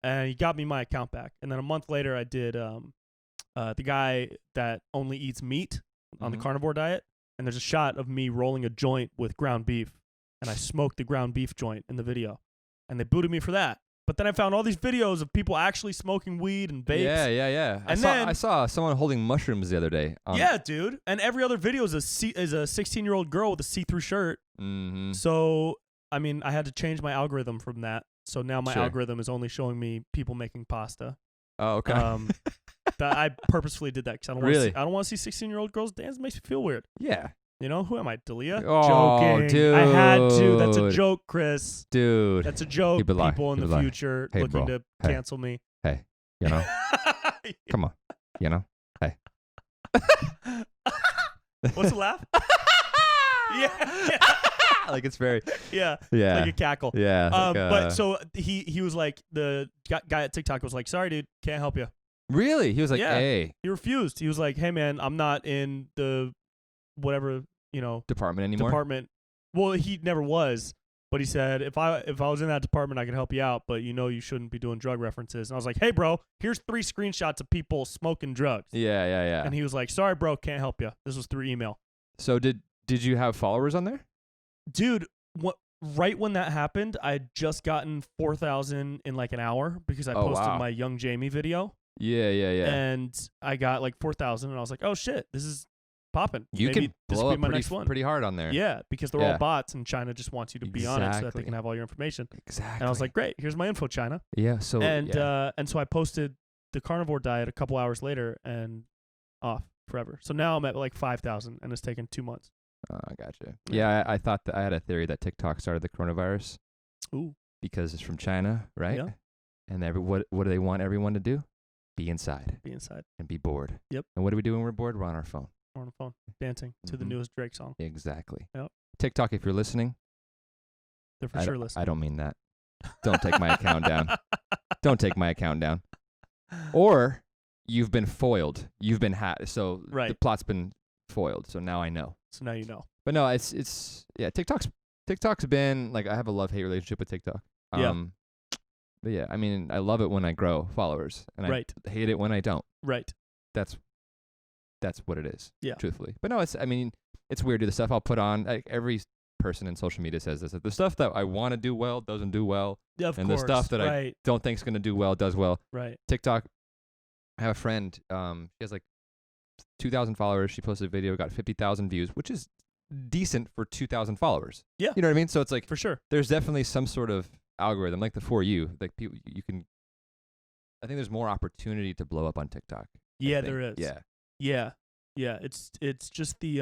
And he got me my account back. And then a month later, I did the guy that only eats meat on the carnivore diet. And there's a shot of me rolling a joint with ground beef. And I smoked the ground beef joint in the video. And they booted me for that. But then I found all these videos of people actually smoking weed and vapes. Yeah. And I saw someone holding mushrooms the other day. Yeah, dude. And every other video is a 16-year-old girl with a see-through shirt. Mm-hmm. So, I had to change my algorithm from that. So now my algorithm is only showing me people making pasta. Oh, okay. That I purposefully did that because I don't want to see 16-year-old girls dance. It makes me feel weird. Yeah. You know, who am I, D'Elia? Oh, joking. dude. I had to. That's a joke, Chris. Dude. That's a joke. People in the future looking to cancel me. Hey, you know. Come on. You know. Hey. What's the laugh? Yeah. Like it's very. Yeah. Like a cackle. Yeah. But so he was like, the guy at TikTok was like, sorry, dude, can't help you. Really? He was like, hey. He refused. He was like, hey, man, I'm not in the whatever, department anymore. Well, he never was, but he said if I was in that department, I could help you out, but you shouldn't be doing drug references. And I was like, hey, bro, here's 3 screenshots of people smoking drugs. Yeah. And he was like, sorry, bro, can't help you. This was through email. So did you have followers on there? Dude, right when that happened, I had just gotten 4,000 in like an hour because I posted my Young Jamie video. Yeah. And I got like 4,000, and I was like, oh shit, this is popping. You Maybe can this blow will up be my next one. pretty hard on there. Yeah, because they're Yeah. all bots, and China just wants you to be on it so that they Exactly. can have all your information. Exactly. And I was like, great, here's my info, China. yeah. So And so I posted the carnivore diet a couple hours later and off forever. So now I'm at like 5,000, and it's taken 2 months. I gotcha. Yeah, I thought that I had a theory that TikTok started the coronavirus. Ooh. Because it's from China, right? Yeah. And what do they want everyone to do? Be inside Be inside. and be bored. Yep. And what do we do when we're bored? We're on our phone. On the phone, dancing to the Mhm. newest Drake song. Exactly. Yep. TikTok, if you're listening, They're for I sure don't- listening. I don't mean that. Don't take my account down. Don't take my account down. Or you've been foiled. You've been hacked. So the Right. plot's been foiled. So now I know. So now you know. But no, it's TikTok's been like I have a love-hate relationship with TikTok. Yeah. But yeah, I mean, I love it when I grow followers, and Right. I hate it when I don't. Right. That's what it is. Yeah. Truthfully. But no, it's weird. The stuff I'll put on, like every person in social media says this. That the stuff that I want to do well doesn't do well. Yeah, of And course. the stuff that I right. Don't think's gonna do well does well. Right. TikTok. I have a friend. She has like 2,000 followers. She posted a video, got 50,000 views, which is decent for 2,000 followers. Yeah. You know what I mean? So it's like For sure. there's definitely some sort of algorithm, like the For You. Like people, you can. I think there's more opportunity to blow up on TikTok. I Yeah, think. there is. Yeah. Yeah. Yeah. It's just the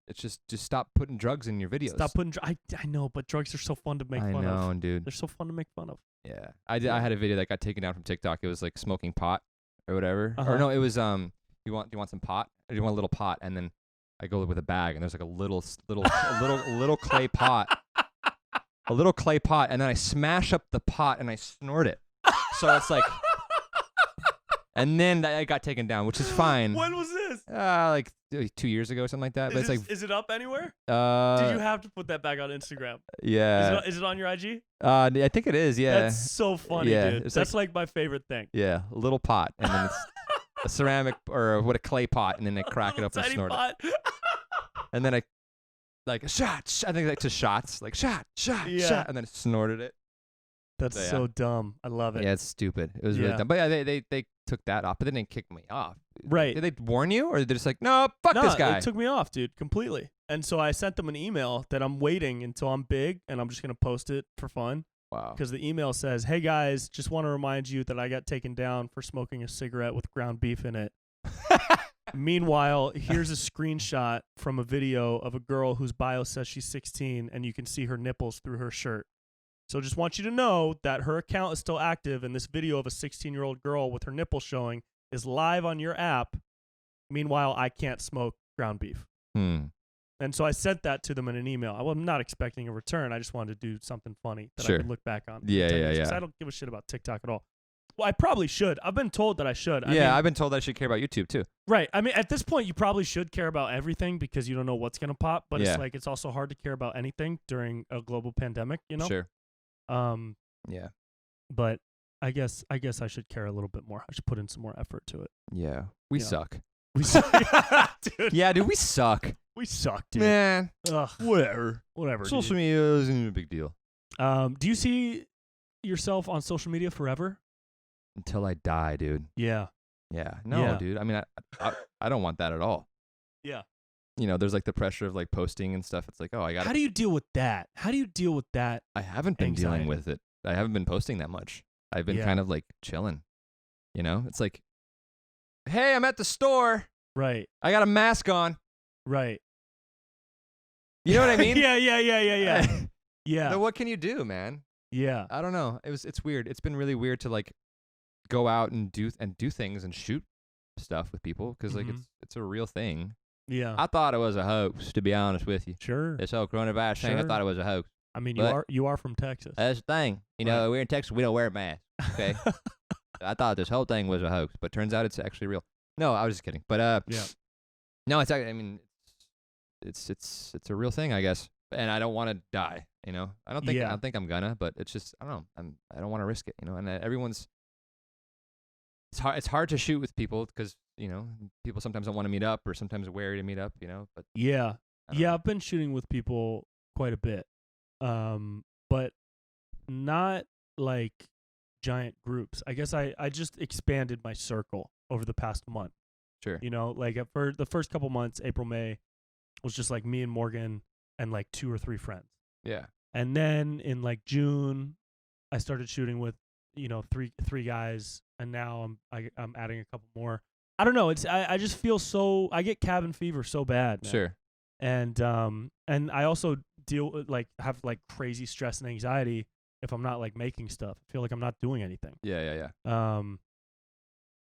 It's just stop putting drugs in your videos. stop putting. I know, but drugs are so fun to make I fun know, of. dude. They're so fun to make fun of. Yeah. I had a video that got taken down from TikTok. It was like smoking pot or whatever. Uh-huh. Or no, it was you want some pot? Or you want a little pot? And then I go with a bag, and there's like a little clay pot. A little clay pot, and then I smash up the pot and I snort it. So it's like, and then I got taken down, which is fine. When was this? Like 2 years ago or something like that. But it's like, Is it up anywhere? Did you have to put that back on Instagram? yeah. Is it on your IG? I think it is. Yeah. That's so funny, Yeah, dude. it's That's like my favorite thing. Yeah, a little pot, and then it's a ceramic or a clay pot, and then I crack it up and Tiny snort it. pot. And then I like shot. I think like to shots, like shot, Yeah. shot, and then I snorted it. That's So, yeah. so dumb. I love it. Yeah, it's stupid. It was really Yeah. dumb. But yeah, they took that off, but they didn't kick me off. Right. Did they warn you, or they're just like, no, fuck No, this guy? it took me off, dude, completely. And so I sent them an email that I'm waiting until I'm big, and I'm just gonna post it for fun. Wow. Because the email says, "Hey guys, just want to remind you that I got taken down for smoking a cigarette with ground beef in it." Meanwhile, here's a screenshot from a video of a girl whose bio says she's 16, and you can see her nipples through her shirt. So just want you to know that her account is still active, and this video of a 16-year-old girl with her nipples showing is live on your app. Meanwhile, I can't smoke ground beef. And so I sent that to them in an email. I'm not expecting a return. I just wanted to do something funny that Sure. I could look back on. Yeah, 10 yeah, years, yeah. 'cause I don't give a shit about TikTok at all. Well, I probably should. I've been told that I should. I Yeah, mean, I've been told I should care about YouTube too. right. I mean, at this point, you probably should care about everything because you don't know what's going to pop. But Yeah. it's like it's also hard to care about anything during a global pandemic, you know? Sure. Um, Yeah. but I guess I should care a little bit more. I should put in some more effort to it. Yeah. We Yeah. suck. We suck, dude. Yeah, dude, we suck. We suck, dude. Man. Ugh. Whatever. Social dude. media isn't even a big deal. Do you see yourself on social media forever? Until I die, dude. Yeah. Yeah. No, Yeah. dude. I mean, I don't want that at all. Yeah. You know, there's like the pressure of like posting and stuff. It's like, oh, I got How do you deal with that? How do you deal with that? I haven't been dealing anxiety? with it. I haven't been posting that much. I've been Yeah. kind of like chilling. You know, it's like, hey, I'm at the store. Right. I got a mask on. Right. You know what I mean? yeah. Yeah. So what can you do, man? Yeah. I don't know. It's weird. It's been really weird to like go out and do things and shoot stuff with people because like Mhm. it's a real thing. Yeah. I thought it was a hoax, to be honest with you. Sure. This whole coronavirus thing, I Sure. thought it was a hoax. I mean, but- you are from Texas. That's the thing. You know, we're in Texas. We don't wear masks. Okay. I thought this whole thing was a hoax, but turns out it's actually real. No, I was just kidding. But Yeah. no, it's actually. I mean, it's a real thing, I guess. And I don't want to die. You know, I don't Yeah. think I'm gonna. But it's just I don't know. I don't want to risk it. You know, and everyone's. It's hard to shoot with people because you know people sometimes don't want to meet up or sometimes are wary to meet up. You know, but Yeah. I don't Yeah, know. I've been shooting with people quite a bit. But not like giant groups. I guess I just expanded my circle over the past month. Sure. You know, like for the first couple months, April, May, was just like me and Morgan and like 2 or 3 friends. Yeah. And then in like June, I started shooting with, three guys, and now I'm adding a couple more. I don't know. I just feel I get cabin fever so bad, man. Sure. And I also deal with, have like crazy stress and anxiety if I'm not like making stuff. I feel like I'm not doing anything. Yeah.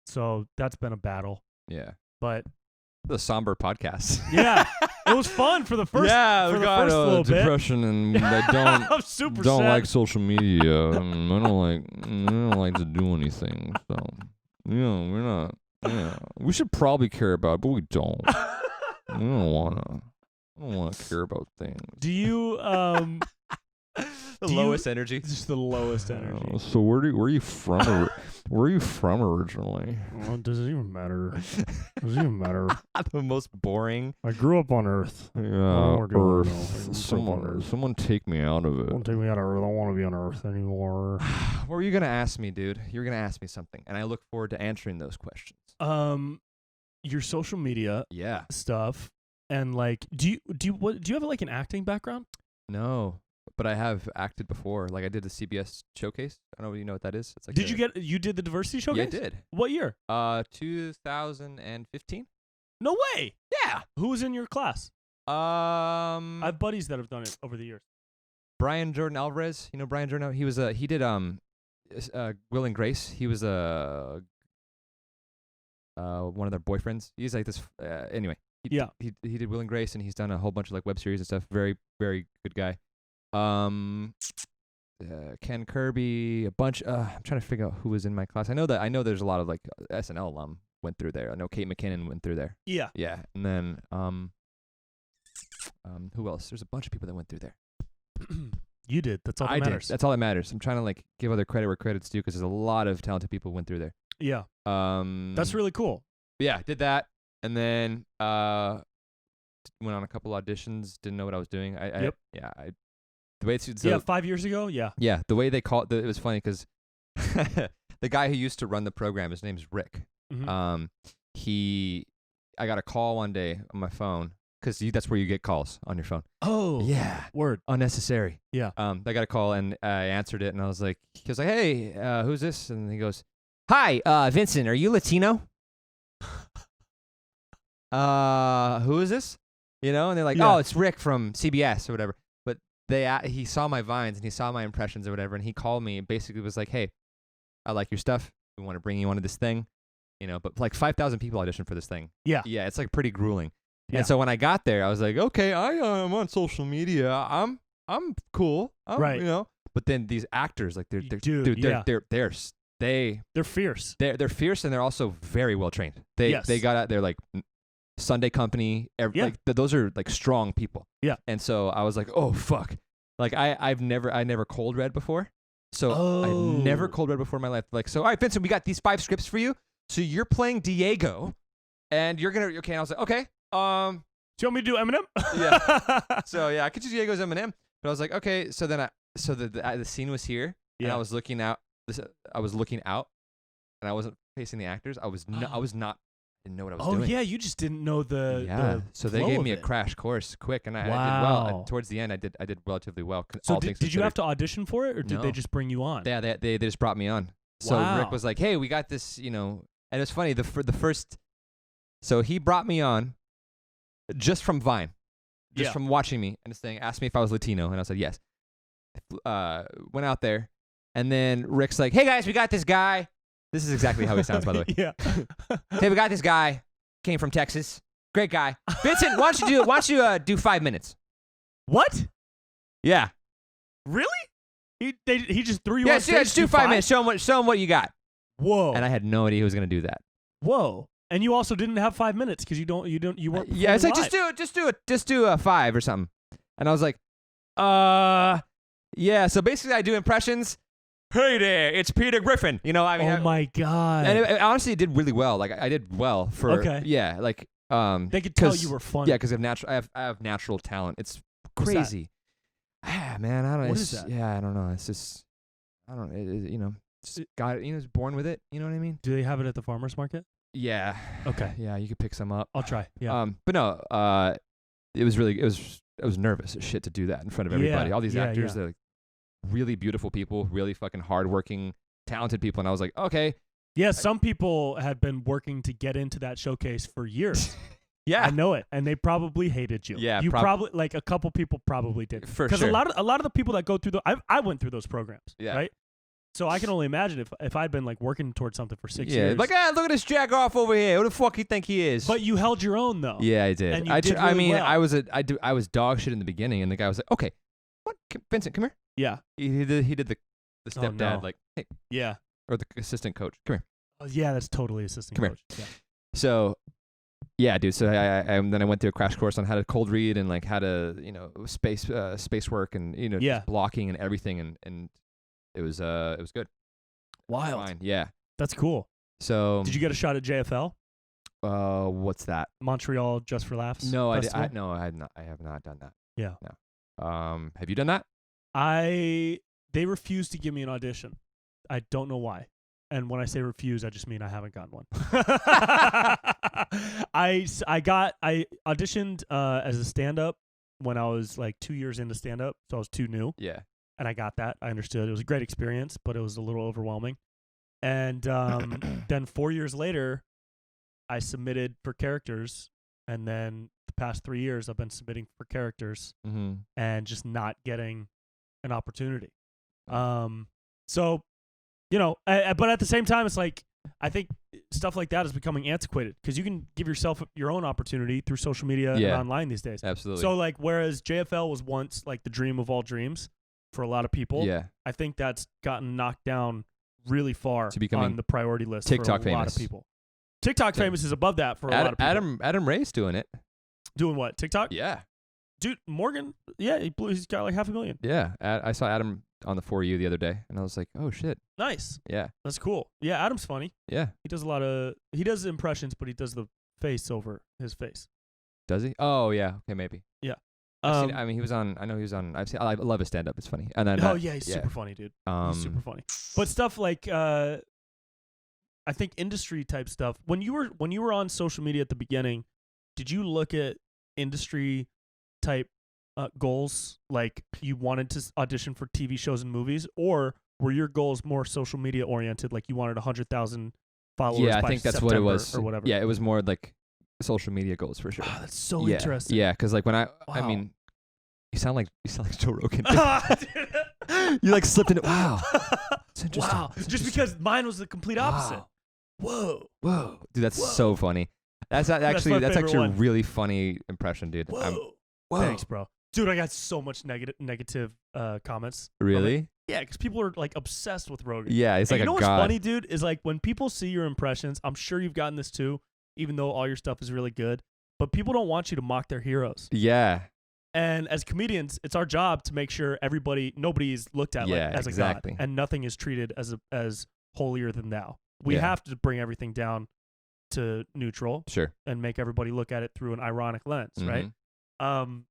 So that's been a battle. Yeah. But The somber podcast. yeah, it was fun for the first. Yeah, for we the got first little bit. depression, and I don't I'm super don't sad. like social media. I don't like to do anything. So we're not. Yeah, we should probably care about it, but we don't. We don't wanna care about things. Do you The Do lowest energy. just the lowest energy? So where are you from? Where are you from originally? Well, does it even matter? Does it even matter? The most boring. I grew up on Earth. Yeah, more do I know? Earth. Someone take me out of it. Don't take me out of Earth. I don't want to be on Earth anymore. What were you gonna ask me, dude? You were gonna ask me something, and I look forward to answering those questions. Your social media Yeah. stuff, and like, do you have like an acting background? No, but I have acted before. Like I did the CBS showcase. I don't know if you know what that is. It's like You did the diversity showcase? Yeah, I did. What year? 2015. No way. Yeah. Who was in your class? I have buddies that have done it over the years. Brian Jordan Alvarez. You know Brian Jordan? He did Will and Grace. He was one of their boyfriends. He's like this. Anyway. He did Will and Grace, and he's done a whole bunch of like web series and stuff. Very, very good guy. Ken Kirby, a bunch. I'm trying to figure out who was in my class. I know there's a lot of like SNL alum went through there. I know Kate McKinnon went through there. Yeah. Yeah, and then who else? There's a bunch of people that went through there. You did. That's all that matters. That's all that matters. I'm trying to like give other credit where credit's due because there's a lot of talented people who went through there. Yeah. That's really cool. Yeah, did that, and then went on a couple auditions. Didn't know what I was doing. The way it's 5 years ago. Yeah. Yeah, the way they call it, it was funny because the guy who used to run the program, his name's Rick. Mm-hmm. I got a call one day on my phone because that's where you get calls on your phone. Oh, yeah, word, unnecessary. Yeah. I got a call and I answered it and I was like, he was like, hey, who's this? And he goes, hi, Vincent, are you Latino? Who is this? You know, and they're like, Yeah. oh, it's Rick from CBS or whatever. But he saw my vines and he saw my impressions or whatever, and he called me and basically was like, hey, I like your stuff. We want to bring you onto this thing. You know, but like 5,000 people auditioned for this thing. Yeah. Yeah, it's like pretty grueling. Yeah. And so when I got there, I was like, okay, I'm on social media. I'm cool. Right. You know. But then these actors, like they're fierce. They're fierce and they're also very well trained. They got out. They're like Sunday Company. Like those are like strong people. Yeah. And so I was like, oh fuck. Like I never cold read before. So I never cold read before in my life. Like, so all right, Vincent, we got these 5 scripts for you. So you're playing Diego, and you're gonna okay. And I was like, okay. Do you want me to do Eminem? Yeah. So yeah, I could do Diego's Eminem, but I was like, okay. So then the scene was here, and I was looking out. I was looking out, and I wasn't facing the actors. I didn't know what I was doing. Oh yeah, you just didn't know the so they gave me a crash course quick, and I did well. Towards the end, I did relatively well. So did you have to audition for it, or did they just bring you on? Yeah, they just brought me on. So Rick was like, hey, we got this, you know. And it's funny, the first, so he brought me on just from Vine, from watching me and this thing, asked me if I was Latino, and I said yes. Went out there, and then Rick's like, hey guys, we got this guy. This is exactly how he sounds, by the way. Yeah. Hey, we got this guy, came from Texas, great guy. Vincent, why don't you do 5 minutes? What? Yeah. Really? He just threw you on stage. Yeah, just do 5 minutes. Show him what you got. Whoa. And I had no idea he was going to do that. Whoa. And you also didn't have 5 minutes because you weren't. Yeah, it's like just do a 5 or something. And I was like, yeah. So basically, I do impressions. Hey there, it's Peter Griffin. You know, I mean. Oh my god. And it honestly did really well. Like I did well for. Okay. Yeah, like they could tell you were funny. Yeah, because I have natural talent. It's crazy. Man, I don't know. What is that? Yeah, I don't know. It's just you know. Just got it, you know, was born with it. You know what I mean? Do they have it at the farmer's market? Yeah. Okay. Yeah, you could pick some up. I'll try. Yeah. But no, it was really, I was nervous as shit to do that in front of everybody. Yeah, All these yeah, actors, yeah. they're like really beautiful people, really fucking hardworking, talented people. And I was like, okay. Yeah, some people had been working to get into that showcase for years. Yeah. I know it, and they probably hated you. Yeah, you probably like a couple people probably did. For Because sure. a lot of the people that go through I went through those programs. Yeah. Right. So I can only imagine if I'd been like working towards something for 6 Yeah. years. Like, look at this jack off over here. Who the fuck you think he is? But you held your own though. yeah, I did. And you I did I really mean, well. I was dog shit in the beginning, and the guy was like, okay, what? Vincent, come here. Yeah. He did the stepdad, no. like, hey, Yeah. or the assistant coach, come here. Oh, yeah, that's totally assistant Come coach. Yeah. So, yeah, dude. So then I went through a crash course on how to cold read and like how to, space work and just Yeah. blocking and everything, and it was good. Wild. Fine. Yeah. That's cool. So Did you get a shot at JFL? what's that? Montreal Just for Laughs? No, Festival? no, I have not done that. Yeah. No. Have you done that? They refused to give me an audition. I don't know why. And when I say refuse, I just mean I haven't gotten one. I auditioned as a stand-up when I was like 2 years into stand-up, so I was too new, Yeah. and I got that. I understood. It was a great experience, but it was a little overwhelming. And then 4 years later, I submitted for characters, and then the past 3 years, I've been submitting for characters Mm-hmm. and just not getting an opportunity. So, but at the same time, it's like, I think stuff like that is becoming antiquated because you can give yourself your own opportunity through social media Yeah. and online these days. Absolutely. So like, whereas JFL was once like the dream of all dreams for a lot of people, yeah. I think that's gotten knocked down really far To becoming on the priority list TikTok for a lot famous. of people. TikTok famous is above that for a lot of people. Adam Ray's doing it. Doing what? TikTok? Yeah. Dude, Morgan, yeah, he's got like 500,000. Yeah. I saw Adam on the For You the other day, and I was like, oh shit. Nice. Yeah. That's cool. Yeah, Adam's funny. Yeah. He does impressions, but he does the face over his face. Does he? Oh yeah. Okay, maybe. Yeah. I've seen, he was on. I know he was on. I love his stand up. It's funny. And then. He's super funny, dude. He's super funny. Um, But stuff like I think industry type stuff. When you were on social media at the beginning, did you look at industry type goals, like you wanted to audition for TV shows and movies, or were your goals more social media oriented, like you wanted 100,000 followers? Yeah, I by think that's September what it was. or whatever. Yeah, it was more like social media goals for sure. Oh, that's so yeah. interesting. Yeah, because like when I Wow. mean, you sound like Joe Rogan. Dude. You like slipped into wow. It's interesting. Wow. It's Just interesting. because mine was the complete opposite. Wow. Whoa. Dude, that's Whoa. so funny. That's my actually favorite a one. really funny impression, dude. Whoa. Whoa. Thanks, bro. Dude, I got so much negative comments. from it. Really? Yeah, because people are like obsessed with Rogan. Yeah, he's And like you know a what's god. funny, dude, is like when people see your impressions, I'm sure you've gotten this too, even though all your stuff is really good, but people don't want you to mock their heroes. Yeah. And as comedians, it's our job to make sure nobody is looked at Yeah, like, as exactly. a god, and nothing is treated as holier than thou. We Yeah. have to bring everything down to neutral Sure. and make everybody look at it through an ironic lens, right? Mhm.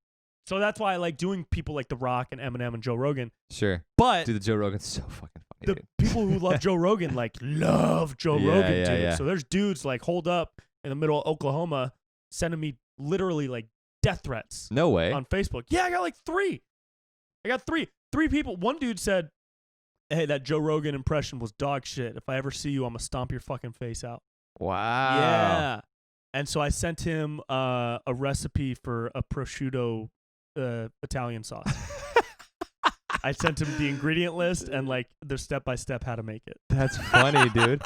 So that's why I like doing people like The Rock and Eminem and Joe Rogan. Sure. But Dude, the Joe Rogan's so fucking funny, the dude. people who love Joe Rogan like love Joe Yeah, Rogan, yeah, dude. yeah. So there's dudes like holed up in the middle of Oklahoma sending me literally like death threats No way. on Facebook. Yeah, I got like three. Three people. One dude said, "Hey, that Joe Rogan impression was dog shit. If I ever see you, I'm gonna stomp your fucking face out." Wow. Yeah. And so I sent him a recipe for a prosciutto Italian sauce. I sent him the ingredient list and like the step-by-step how to make it. That's funny, dude.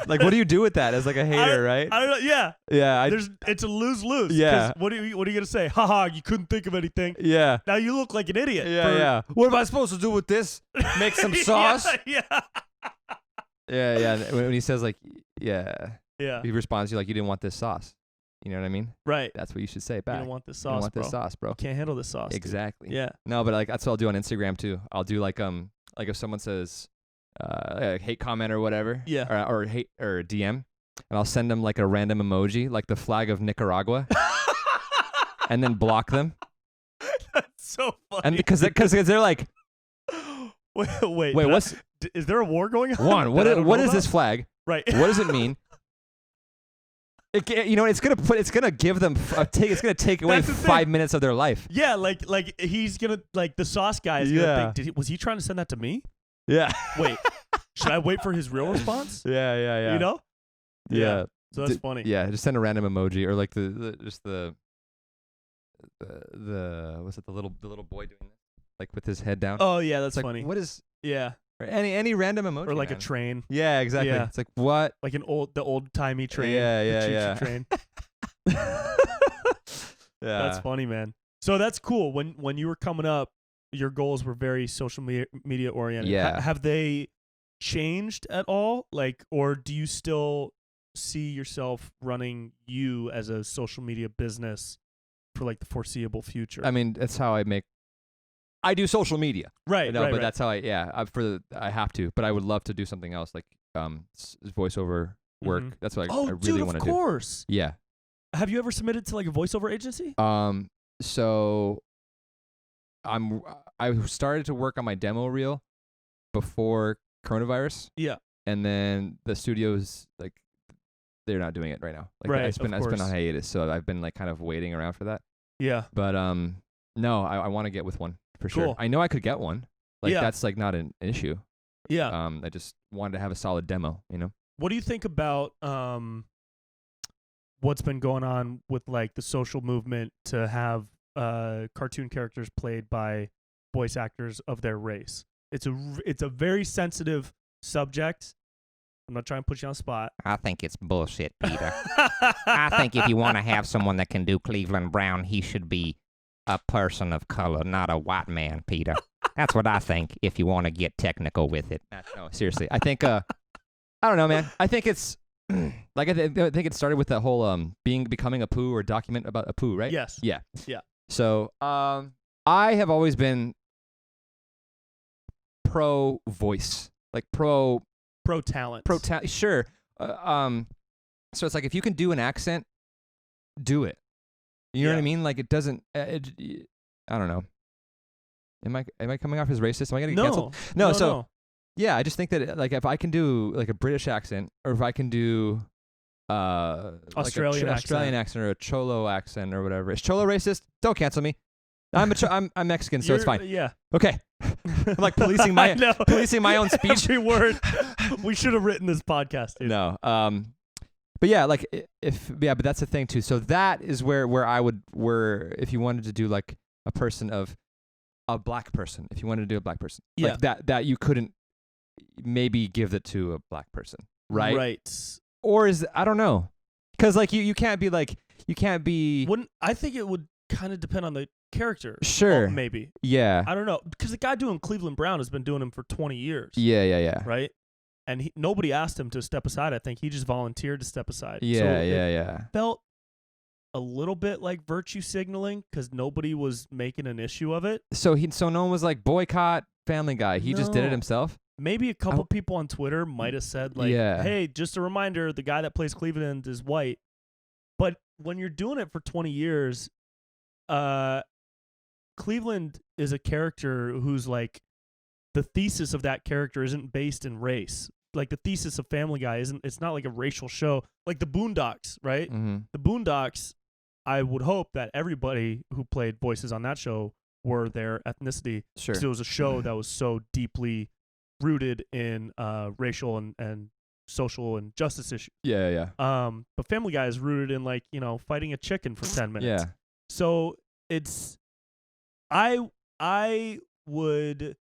Like, what do you do with that as like a hater, right? I don't know. Yeah. Yeah. It's a lose-lose. 'Cause Yeah. What are you gonna say? Haha, you couldn't think of anything. Yeah. Now you look like an idiot. Yeah. What am I supposed to do with this? Make some sauce? Yeah. Yeah. When he says like, yeah, Yeah. he responds to you like, you didn't want this sauce. You know what I mean? Right. That's what you should say You back. don't want this You don't sauce, want bro. this sauce, bro. Can't handle this sauce. dude. Exactly. Yeah. No, but like that's what I'll do on Instagram too. I'll do like if someone says like hate comment or whatever, Yeah. or hate or DM, and I'll send them like a random emoji, like the flag of Nicaragua, and then block them. That's so funny. And because they're like, wait, wait, what's is there a war going on? one? that I don't What know is this about? flag? Right. What does it mean? It's gonna give them it's gonna take away That's the 5 thing. minutes of their life. Yeah, like he's gonna the sauce guy is gonna think, was he trying to send that to me? Yeah. Wait, should I wait for his real response? Yeah. You know? Yeah. So that's funny. Yeah, just send a random emoji or like the what's it, the little boy doing this, like with his head down. Oh yeah, that's It's like, funny. what is Yeah, or any random emoji or like man. a train, Yeah, exactly. Yeah. It's like what? like the old timey train. Yeah, the yeah, choo-choo yeah. train. Yeah. That's funny, man. So that's cool. When you were coming up, your goals were very social media oriented. Yeah. Have they changed at all? Like, or do you still see yourself running you as a social media business for like the foreseeable future? I mean, that's how I do social media. Right, You know, right, but right. that's how I have to, but I would love to do something else like voiceover work. Mhm. That's what I Oh, really dude, want of to do. course. Yeah. Have you ever submitted to like a voiceover agency? So I started to work on my demo reel before coronavirus, Yeah. and then the studios like they're not doing it right now. Like Right, it's been of on course. hiatus, so I've been like kind of waiting around for that. Yeah. But no, I want to get with one for sure. Cool. I know I could get one. Like Yeah. that's like not an issue. Yeah. I just wanted to have a solid demo, you know. What do you think about what's been going on with like the social movement to have cartoon characters played by voice actors of their race? It's a very sensitive subject. I'm not trying to put you on the spot. I think it's bullshit, Peter. I think if you want to have someone that can do Cleveland Brown, he should be a person of color, not a white man, Peter. That's what I think, if you want to get technical with it. No, seriously. I think I don't know, man. I think it's like I think it started with that whole becoming a poo or document about a poo, right? Yes. Yeah. Yeah. So I have always been pro voice, like pro talent. sure. So it's like if you can do an accent, do it. You know what I Yeah. mean? Like it doesn't. I don't know. Am I coming off as racist? Am I gonna get canceled? No. So yeah, I just think that like if I can do like a British accent, or if I can do Australian like Australian accent or a Cholo accent or whatever. Is Cholo racist? Don't cancel me. I'm Mexican, so it's fine. Yeah. Okay. I'm like policing I know. policing my own speech. Every word. We should have written this podcast, dude. No. But yeah, like but that's the thing too. So that is where I would if you wanted to do like a black person, if you wanted to do a black person, Yeah. like that you couldn't maybe give it to a black person, right? Right. Or I don't know, because like you can't be Wouldn't I think it would kind of depend on the character. Sure. Well, maybe. yeah I don't know, because the guy doing Cleveland Brown has been doing him for 20 years. yeah Right. And nobody asked him to step aside. I think he just volunteered to step aside. So yeah. felt a little bit like virtue signaling because nobody was making an issue of it. So no one was like boycott Family Guy. He just did it No. himself. Maybe a couple people on Twitter might have said like, Yeah. hey, just a reminder, the guy that plays Cleveland is white. But when you're doing it for 20 years, Cleveland is a character who's like, the thesis of that character isn't based in race. Like the thesis of Family Guy it's not like a racial show. Like the Boondocks, right? Mm-hmm. The Boondocks, I would hope that everybody who played voices on that show were their ethnicity. Sure. So it was a show that was so deeply rooted in racial and social and justice issues. Yeah. But Family Guy is rooted in like, fighting a chicken for 10 minutes. Yeah. So it's I would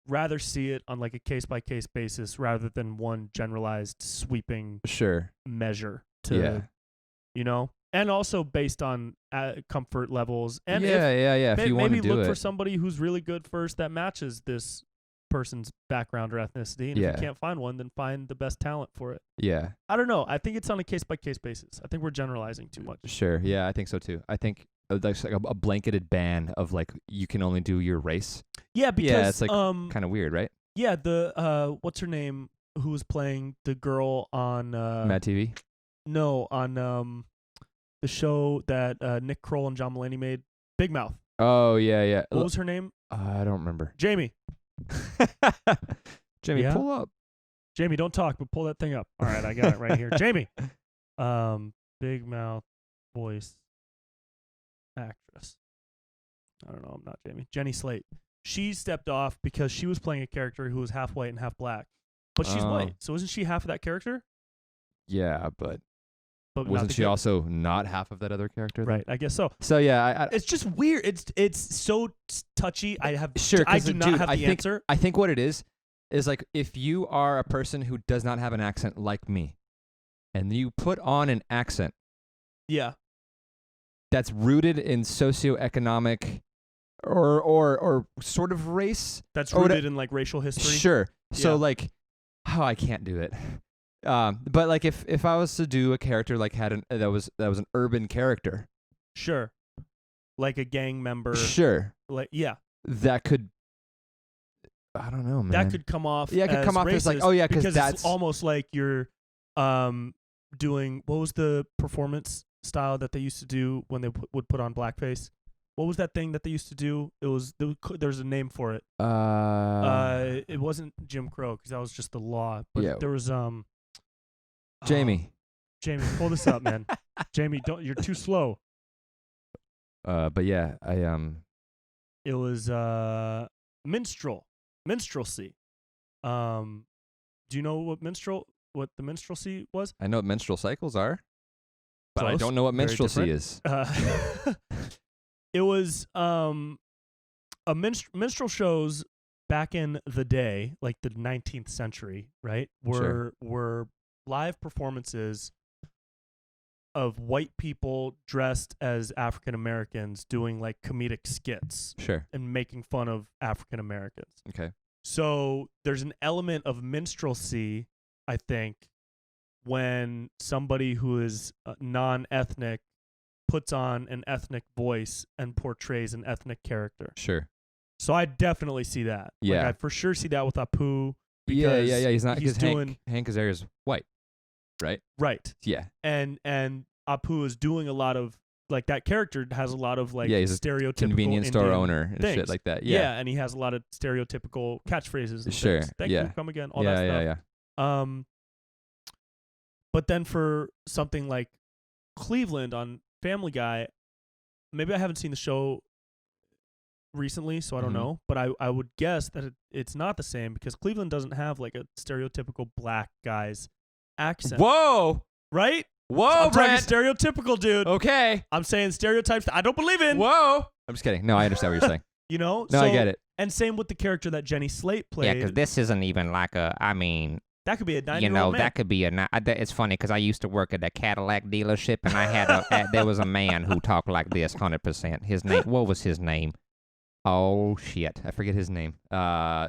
rather see it on like a case by case basis rather than one generalized sweeping Sure. measure to and also based on comfort levels and yeah. If you want to maybe do look it for somebody who's really good first that matches this person's background or ethnicity, and if Yeah. you can't find one, then find the best talent for it. Yeah. I don't know. I think it's on a case by case basis. I think we're generalizing too much. Sure. Yeah, I think so too. I think there's like a blanketed ban of like you can only do your race. Yeah, because it's like kind of weird, right? yeah, the what's her name who was playing the girl on Mad TV. No, on the show that Nick Kroll and John Mulaney made, Big Mouth. Oh yeah. What was her name? I don't remember. Jamie. Jimmy, Yeah? pull up. Jamie, don't talk, but pull that thing up. All right, I got it right here. Jamie. Big mouth voice actress. I don't know. I'm not Jamie. Jenny Slate. She stepped off because she was playing a character who was half white and half black, but she's white. So isn't she half of that character? Yeah, but But wasn't she also not half of that other character? Right. I guess so. So yeah, It's just weird. It's so touchy. I do not have the answer. I think what it is like if you are a person who does not have an accent like me, and you put on an accent, Yeah. that's rooted in socioeconomic or sort of race. That's rooted in like racial history. Sure. So Yeah. like, I can't do it. But like if I was to do a character like that was an urban character. Sure. Like a gang member. Sure. Like yeah. That could. I don't know, man. That could come off. Yeah, it could come off as like, oh yeah, because that's it's almost like you're doing. What was the performance style that they used to do when they would put on blackface? What was that thing that they used to do? There's a name for it. It wasn't Jim Crow because that was just the law. But Yeah. there was Jamie. Jamie, pull this up, man. Jamie, you're too slow. But yeah, It was minstrelsy. Do you know what the minstrelsy was? I know what menstrual cycles are, but I Close. don't know what Very minstrelsy different. is. It was a minstrel shows back in the day, like the 19th century, right? Were live performances of white people dressed as African Americans doing like comedic skits Sure. and making fun of African Americans. Okay. So there's an element of minstrelsy, I think, when somebody who is non-ethnic puts on an ethnic voice and portrays an ethnic character. Sure. So I definitely see that. Yeah. Like I for sure see that with Apu. Yeah. He's not. He's because Hank Azaria's white, right? Right. Yeah. And Apu is doing a lot of like that character has a lot of like he's a stereotypical convenience store Indian owner and things. shit like that. Yeah. Yeah. And he has a lot of stereotypical catchphrases and Sure. things. Thank Yeah. you, come again, all that stuff. Yeah. But then for something like Cleveland on Family Guy, maybe I haven't seen the show recently, so I don't Mhm. know. But I would guess that it's not the same because Cleveland doesn't have like a stereotypical black guy's accent. Whoa. Right? Whoa, I'm talking Brent. stereotypical, dude. Okay. I'm saying stereotypes that I don't believe in. Whoa. I'm just kidding. No, I understand what you're saying. You know? No, I get it. And same with the character that Jenny Slate played. Yeah, because this isn't even like that could be a 9-year-old man. that could be it's funny because I used to work at a Cadillac dealership and I had there was a man who talked like this 100%. His name, what was his name? Oh, shit. I forget his name.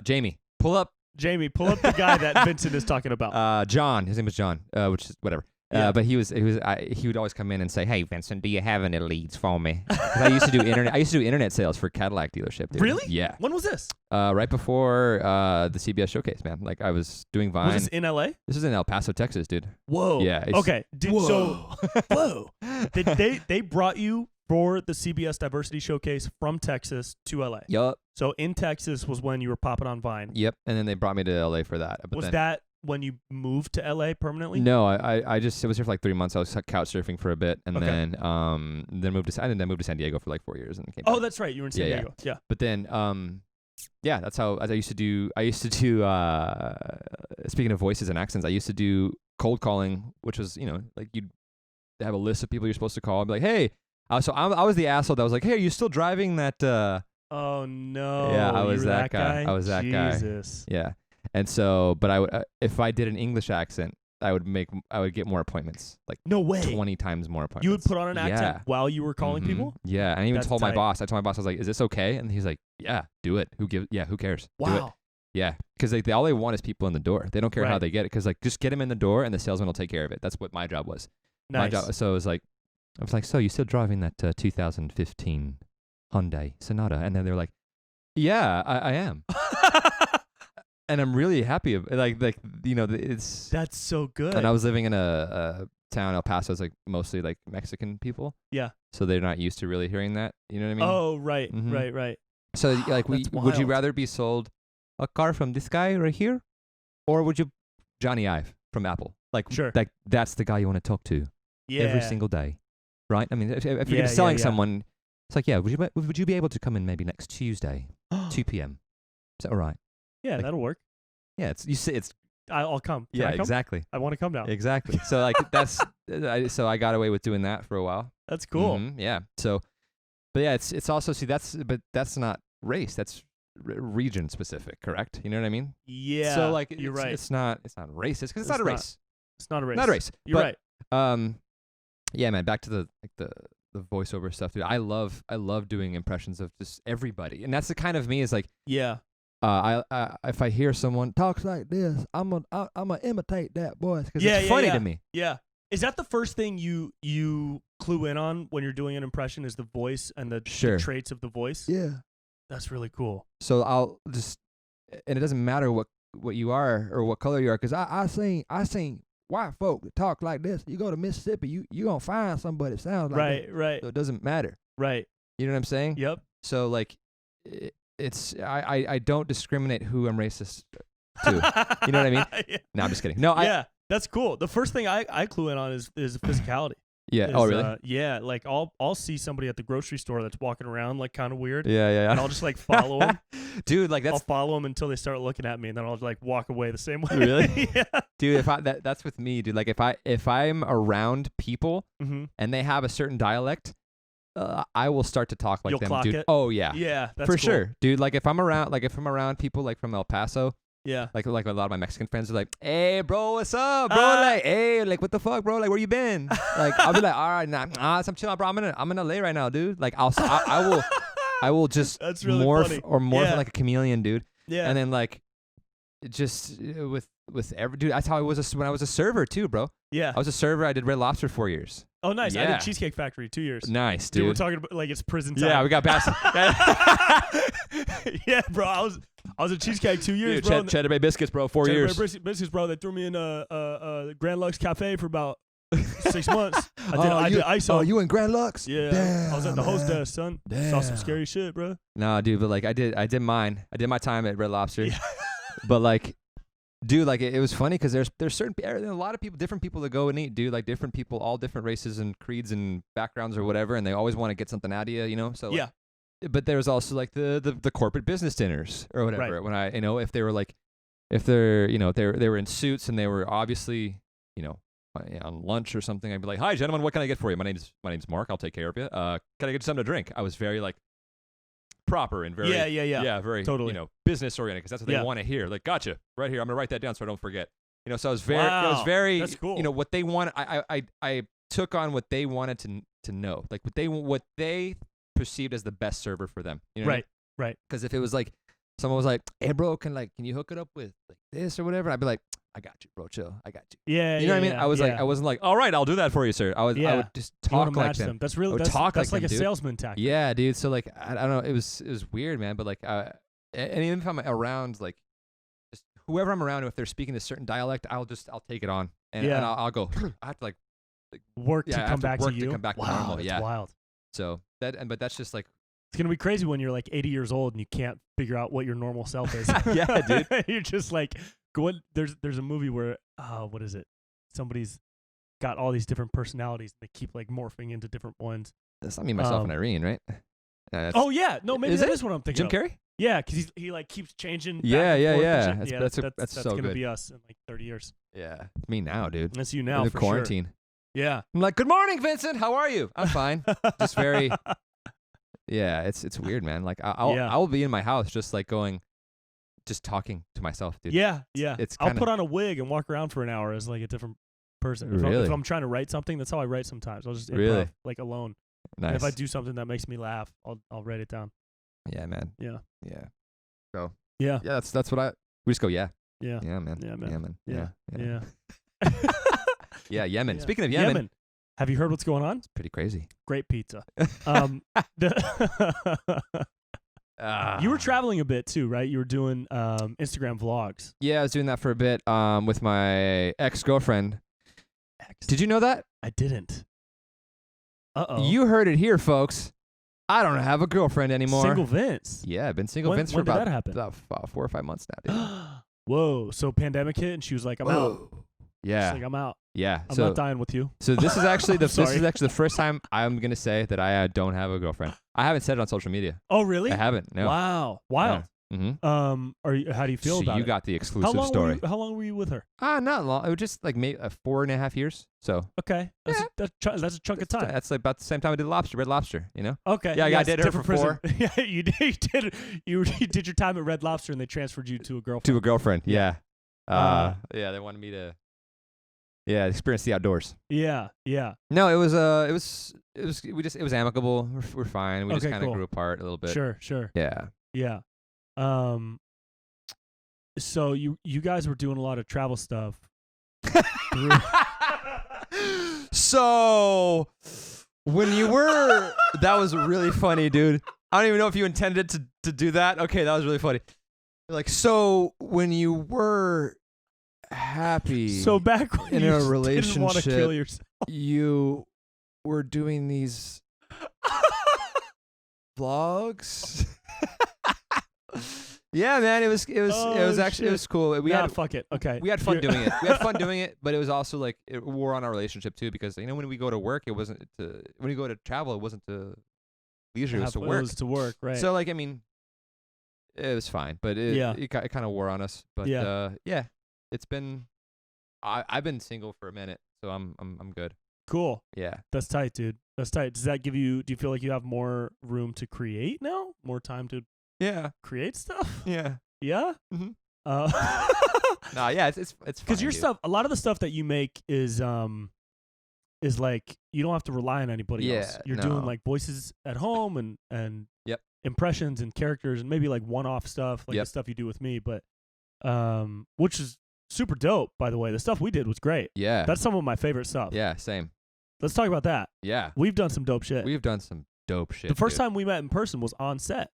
Jamie, pull up. Jamie, pull up the guy that Vincent is talking about. John. His name was John, which is whatever. Yeah. But he would always come in and say, "Hey, Vincent, do you have any leads for me?" 'Cause I used to do internet sales for Cadillac dealership. Dude. Really? Yeah. When was this? Right before the CBS showcase, man. Like I was doing Vine. Was this in LA? This is in El Paso, Texas, dude. Whoa. Yeah. Okay. Whoa. Whoa. They brought you for the CBS Diversity Showcase from Texas to LA. Yup. So in Texas was when you were popping on Vine. Yep. And then they brought me to LA for that. But Was then, that when you moved to LA permanently? No, I was here for like 3 months. I was couch surfing for a bit, and Okay. then moved to San Diego for like 4 years, and came Oh, back. that's right. You were in San Yeah, Diego. Yeah. But then, yeah, that's how I used to do. Speaking of voices and accents, I used to do cold calling, which was like you'd have a list of people you're supposed to call and be like, hey. So I was the asshole that was like, hey, are you still driving that? Oh no. Yeah, I was You were that guy. I was that guy. Jesus. Yeah, and so, but I would if I did an English accent, I would get more appointments, like No way. 20 times more appointments. You would put on an accent Yeah. while you were calling Mhm. people? Yeah, and I even That's told my tight. boss. I told my boss, I was like, "Is this okay?" And he's like, "Yeah, do it. Who cares? Do it." Wow. Yeah, because all they want is people in the door. They don't care how Right. they get it. Because like, just get them in the door, and the salesman will take care of it. That's what my job was. Nice. My job. So it was like, I was like, "So you still driving that 2015 Hyundai Sonata?" And then they're like, "Yeah, I am." And I'm really happy. It's. That's so good. And I was living in a town, El Paso, is like mostly like Mexican people. Yeah. So they're not used to really hearing that. You know what I mean? Oh, right, Mhm. right. So Wow, like, that's would you wild. rather be sold a car from this guy right here, or would you Johnny Ive from Apple? Like, Sure. like that's the guy you want to talk to. every single day, right? I mean, if you're selling someone, it's like, yeah, would you be able to come in maybe next Tuesday, 2 p.m.? Is that all right? Yeah, Like, that'll work. Yeah, it's. I'll come. Can Yeah, I come? exactly. I want to come now. Exactly. So like so I got away with doing that for a while. That's cool. Yeah. So, but yeah, it's also that's not race. That's region specific, correct? You know what I mean? Yeah. So like, you're right. It's not racist because it's not a race. It's not a race. Not a race. You're right. Yeah, man. Back to the voiceover stuff, dude. I love doing impressions of just everybody, and that's the kind of me is like, yeah. If I hear someone talks like this, I'm gonna imitate that voice because it's funny to me. Yeah. Is that the first thing you clue in on when you're doing an impression? Is the voice and the traits of the voice? Yeah. That's really cool. So I'll just, and it doesn't matter what you are or what color you are, because I seen white folk that talk like this. You go to Mississippi, you gonna find somebody that sounds like that. Right. So it doesn't matter. Right. You know what I'm saying? Yep. So like, it's I don't discriminate who I'm racist to. You know what I mean? Yeah. No, I'm just kidding. No, that's cool. The first thing I clue in on is physicality. Yeah. Oh, really? Yeah. Like I'll see somebody at the grocery store that's walking around like kind of weird. Yeah. And I'll just like follow them. Dude, like I'll follow them until they start looking at me, and then I'll like walk away the same way. Really? Yeah. Dude, that's with me, dude. Like if I'm around people and they have a certain dialect, I will start to talk like You'll them, clock dude. it? Oh yeah. Yeah, that's for cool. sure, dude. Like if I'm around people like from El Paso, yeah, like a lot of my Mexican friends are like, "Hey, bro, what's up, bro? Like, hey, like what the fuck, bro? Like, where you been?" Like, I'll be like, "All right, nah, I'm chilling, bro. I'm in LA right now, dude. Like, I will just That's really morph funny. or morph like a chameleon, dude. Yeah, And then like, just with every dude. That's how I was when I was a server too, bro. Yeah, I was a server. I did Red Lobster 4 years. Oh, nice. I Yeah. did Cheesecake Factory 2 years. Nice, dude. We're talking about like it's prison time. Yeah, we got past. Yeah, bro. I was at Cheesecake 2 years, Dude, bro. Cheddar Bay biscuits, bro. 4 years. Cheddar Bay biscuits, bro. They threw me in a Grand Lux Cafe for about 6 months. I did ISO. Oh, you in Grand Lux? Yeah, Damn, I was at the host desk, son. Saw some Damn. scary shit, bro. No, dude, but like I did mine. I did my time at Red Lobster. Yeah. But like, dude, like it was funny because there's a lot of people, different people that go and eat, dude. Like different people, all different races and creeds and backgrounds or whatever, and they always want to get something out of you, you know. So like, Yeah. But there's also like the corporate business dinners or whatever. Right. When I, if they were like, if they're, they were in suits and they were obviously, on lunch or something, I'd be like, "Hi, gentlemen, what can I get for you? My name's Mark. I'll take care of you. Can I get you something to drink?" I was very like proper and very yeah, very totally. business oriented because that's what Yeah. they want to hear. Like, gotcha, right here. I'm gonna write that down so I don't forget. So I was very, That's cool. what they want. I took on what they wanted to know, like what they perceived as the best server for them. You know what I mean? Right. Because if it was like someone was like, "Hey, bro, can you hook it up with like this or whatever?" I'd be like, "I got you, bro. Chill. I got you." Yeah. You know what I mean? Yeah, I was yeah. like, I wasn't like, "All right, I'll do that for you, sir." I would just You wanna talk like match them. That's really would that's talk like like a them, dude. salesman tactic. Yeah, dude. So like, I don't know. It was weird, man. But like, and even if I'm around like, just whoever I'm around, if they're speaking a certain dialect, I'll take it on, and I'll go. I have to like Work to I have come back to work you. to come back to Wow, normal. that's Yeah. wild. So but that's just like, It's gonna be crazy when you're like 80 years old and you can't figure out what your normal self is. Yeah, dude. You're just like going. There's a movie where what is it? Somebody's got all these different personalities. And they keep like morphing into different ones. that's not me, myself, and Irene, right? Oh yeah, no, maybe Is that it? is what I'm thinking. Jim of. Carrey? Yeah, because he like keeps changing. Back Yeah, and yeah, forth yeah. and shit. That's that's so gonna good. be us in like 30 years. Yeah, it's me now, dude. That's you now In the for quarantine. sure. Yeah. I'm like, "Good morning, Vincent. How are you?" I'm fine. Just very. Yeah, it's weird, man. Like I will be in my house just like just talking to myself, dude. Yeah. I'll kinda- put on a wig and walk around for an hour as like a different person. Really? If I'm trying to write something, that's how I write sometimes. I'll just improv, Really? like alone. Nice. And if I do something that makes me laugh, I'll write it down. Yeah, man. Yeah. Yeah. So. Yeah. Yeah, that's what we just go. Yeah. Yeah. Yeah, man. Yeah, man. Yeah, man. Yeah. Yeah. Yeah. Yeah, Yemen. Yeah. Speaking of Yemen, Have you heard what's going on? it's pretty crazy. Great pizza. You were traveling a bit too, right? You were doing Instagram vlogs. Yeah, I was doing that for a bit with my ex-girlfriend. Did you know that? I didn't. Uh-oh. You heard it here, folks. I don't have a girlfriend anymore. Single Vince. Yeah, I've been single When- Vince for when did about, that happen? about 4 or 5 months now, dude. Whoa. So pandemic hit and she was like, I'm out. Yeah. She's like, I'm out. Yeah. I'm so not dying with you. so this is actually the Sorry. first time I'm gonna say that I don't have a girlfriend. I haven't said it on social media. Oh, really? I haven't. No. Wow. Wild. Mm-hmm. How do you feel So about you it? got the exclusive story. How long were you with her? Not long. It was just like maybe 4.5 years. So Okay. That's a chunk of time. that's like about the same time I did Red Lobster. You know. Okay. Yeah, I yes, did her different for prison. Yeah, you did. You did your time at Red Lobster, and they transferred you to a girlfriend. To a girlfriend. Yeah. Uh, yeah, they wanted me to. Yeah, experience the outdoors. Yeah. Yeah. No, it was it was amicable. We're fine. We just Okay, kind of cool. grew apart a little bit. Sure. Sure. Yeah. Yeah. So you guys were doing a lot of travel stuff. So when you were, that was really funny, dude. I don't even know if you intended to do that. Okay, that was really funny. Like, so when you were happy, So back when in you a didn't want to relationship, kill yourself. you were doing these vlogs. Yeah, man, it was actually, it was cool. Fuck it. Okay. We had fun doing it. We had fun doing it, but it was also like it wore on our relationship too, because you know when we go to work, it wasn't to when you go to travel, it wasn't to leisure, it was to work. It was to work, right? So like I mean, it was fine, but it kind of wore on us. But yeah, it's been I've been single for a minute, so I'm good. Cool. Yeah, That's tight, dude. That's tight. Does that give you? Do you feel like you have more room to create now? More time to yeah, create stuff? yeah. Yeah. Mm-hmm. Nah, yeah, it's because your stuff. A lot of the stuff that you make is like you don't have to rely on anybody else. You're doing like voices at home and Yep. impressions and characters and maybe like one-off stuff like the stuff you do with me, but which is super dope. By the way, the stuff we did was great. Yeah, That's some of my favorite stuff. yeah, same. Let's talk about that. Yeah, We've done some dope shit. we've done some dope shit. The first dude. time we met in person was on set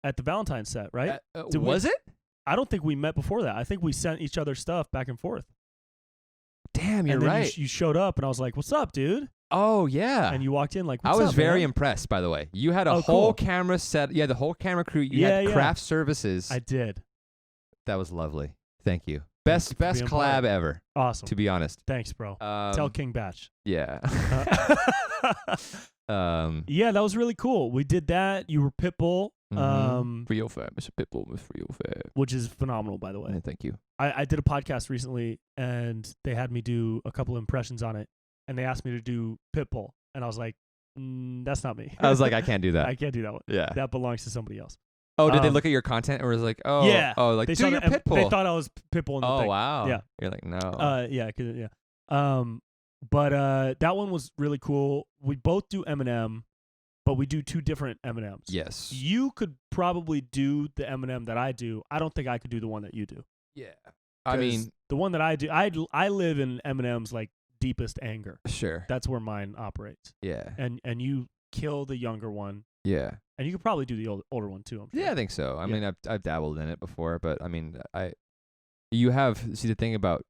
at the Valentine's set, right? Was it? I don't think we met before that. I think we sent each other stuff back and forth. Damn, you're and then right. You showed up, and I was like, "What's up, dude?" Oh yeah. And you walked in like, I What's was up, very man?" impressed, by the way. You had a cool. whole camera set. You had the whole camera crew. You had craft services. I did. That was lovely. Thank you. Best being collab part. ever, Awesome. to be honest. Thanks, bro. Tell King Batch. Yeah. Yeah, that was really cool. We did that. You were Pitbull, Real fair, Mr. Pitbull, Mr. Real fair. which is phenomenal, by the way. Thank you. I did a podcast recently, and they had me do a couple impressions on it, and they asked me to do Pitbull, and I was like, that's not me. I was like, I can't do that. I can't do that one. Yeah. That belongs to somebody else. Oh, did they look at your content and was like, oh, Yeah. oh, like They do saw your the- Pitbull? They thought I was Pitbull in the Oh thing. wow. Yeah. You're like no. But that one was really cool. We both do Eminem, but we do two different Eminems. Yes. You could probably do the Eminem that I do. I don't think I could do the one that you do. Yeah. I 'Cause mean, the one that I do, I live in Eminem's like deepest anger. sure. That's where mine operates. Yeah. And you kill the younger one, Yeah. and you could probably do the older one too. I'm sure. Yeah, I think so. I Yeah. mean, I've dabbled in it before, but I mean, you have the thing about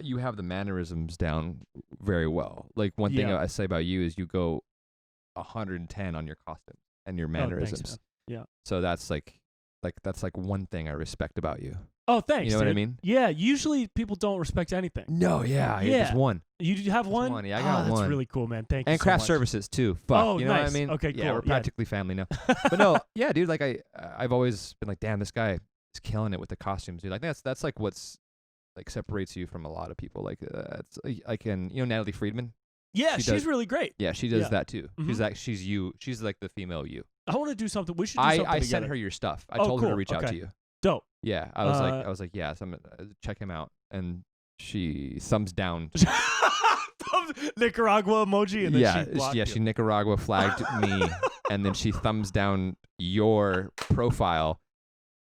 you have the mannerisms down very well. Like one thing Yeah. I say about you is you go 110 on your costume and your Oh, mannerisms. thanks, man. Yeah. So that's like one thing I respect about you. Oh, thanks. You know what I dude. mean? Yeah. Usually people don't respect anything. No, yeah, Yeah. just one. You have one? one. Yeah, I got that's one. really cool, man. Thank you. And so craft much. services too. Fuck, Oh, you know nice. what I mean? Okay, Yeah, cool. we're Yeah. practically family now. But no, yeah, dude. Like I've always been like, damn, this guy is killing it with the costumes, dude. Like that's like what's like separates you from a lot of people. Like it's I can Natalie Friedman. Yeah, She she's does- really great. Yeah, she does Yeah. that too. Mhm. She's like she's you. She's like the female you. I want to do something. We should do something I together. sent her your stuff. I Oh, told her to cool. reach out Okay. to you. Dope. Yeah, I was like, yeah, so I'm gonna check him out, and she thumbs down. Nicaragua emoji, and then Yeah, she blocked you. she Nicaragua flagged me, and then she thumbs down your profile,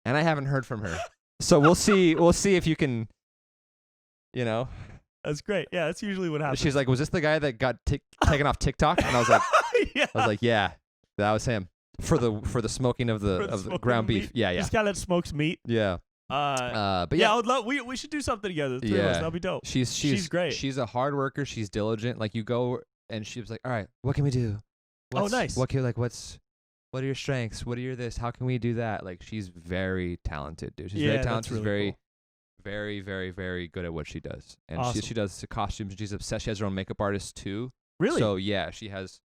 and I haven't heard from her. So we'll see. We'll see if you can. That's great. Yeah, that's usually what happens. She's like, "Was this the guy that got taken off TikTok?" And I was like, "Yeah, that was him for the smoking of the smoking ground meat. beef." Yeah, yeah, This guy that smokes meat. yeah. But But yeah, yeah, I would love. We should do something together. The three of us. Yeah. That'd be dope. she's great. She's a hard worker. She's diligent. Like you go, and she was like, "All right, what can we do? Nice. What are your strengths? What are your this? How can we do that?" Like she's very talented, dude. She's Yeah, very that's talented. She's really very, cool. very, very, very good at what she does, and Awesome. she does the costumes. She's obsessed. She has her own makeup artist too. Really? So yeah, she has.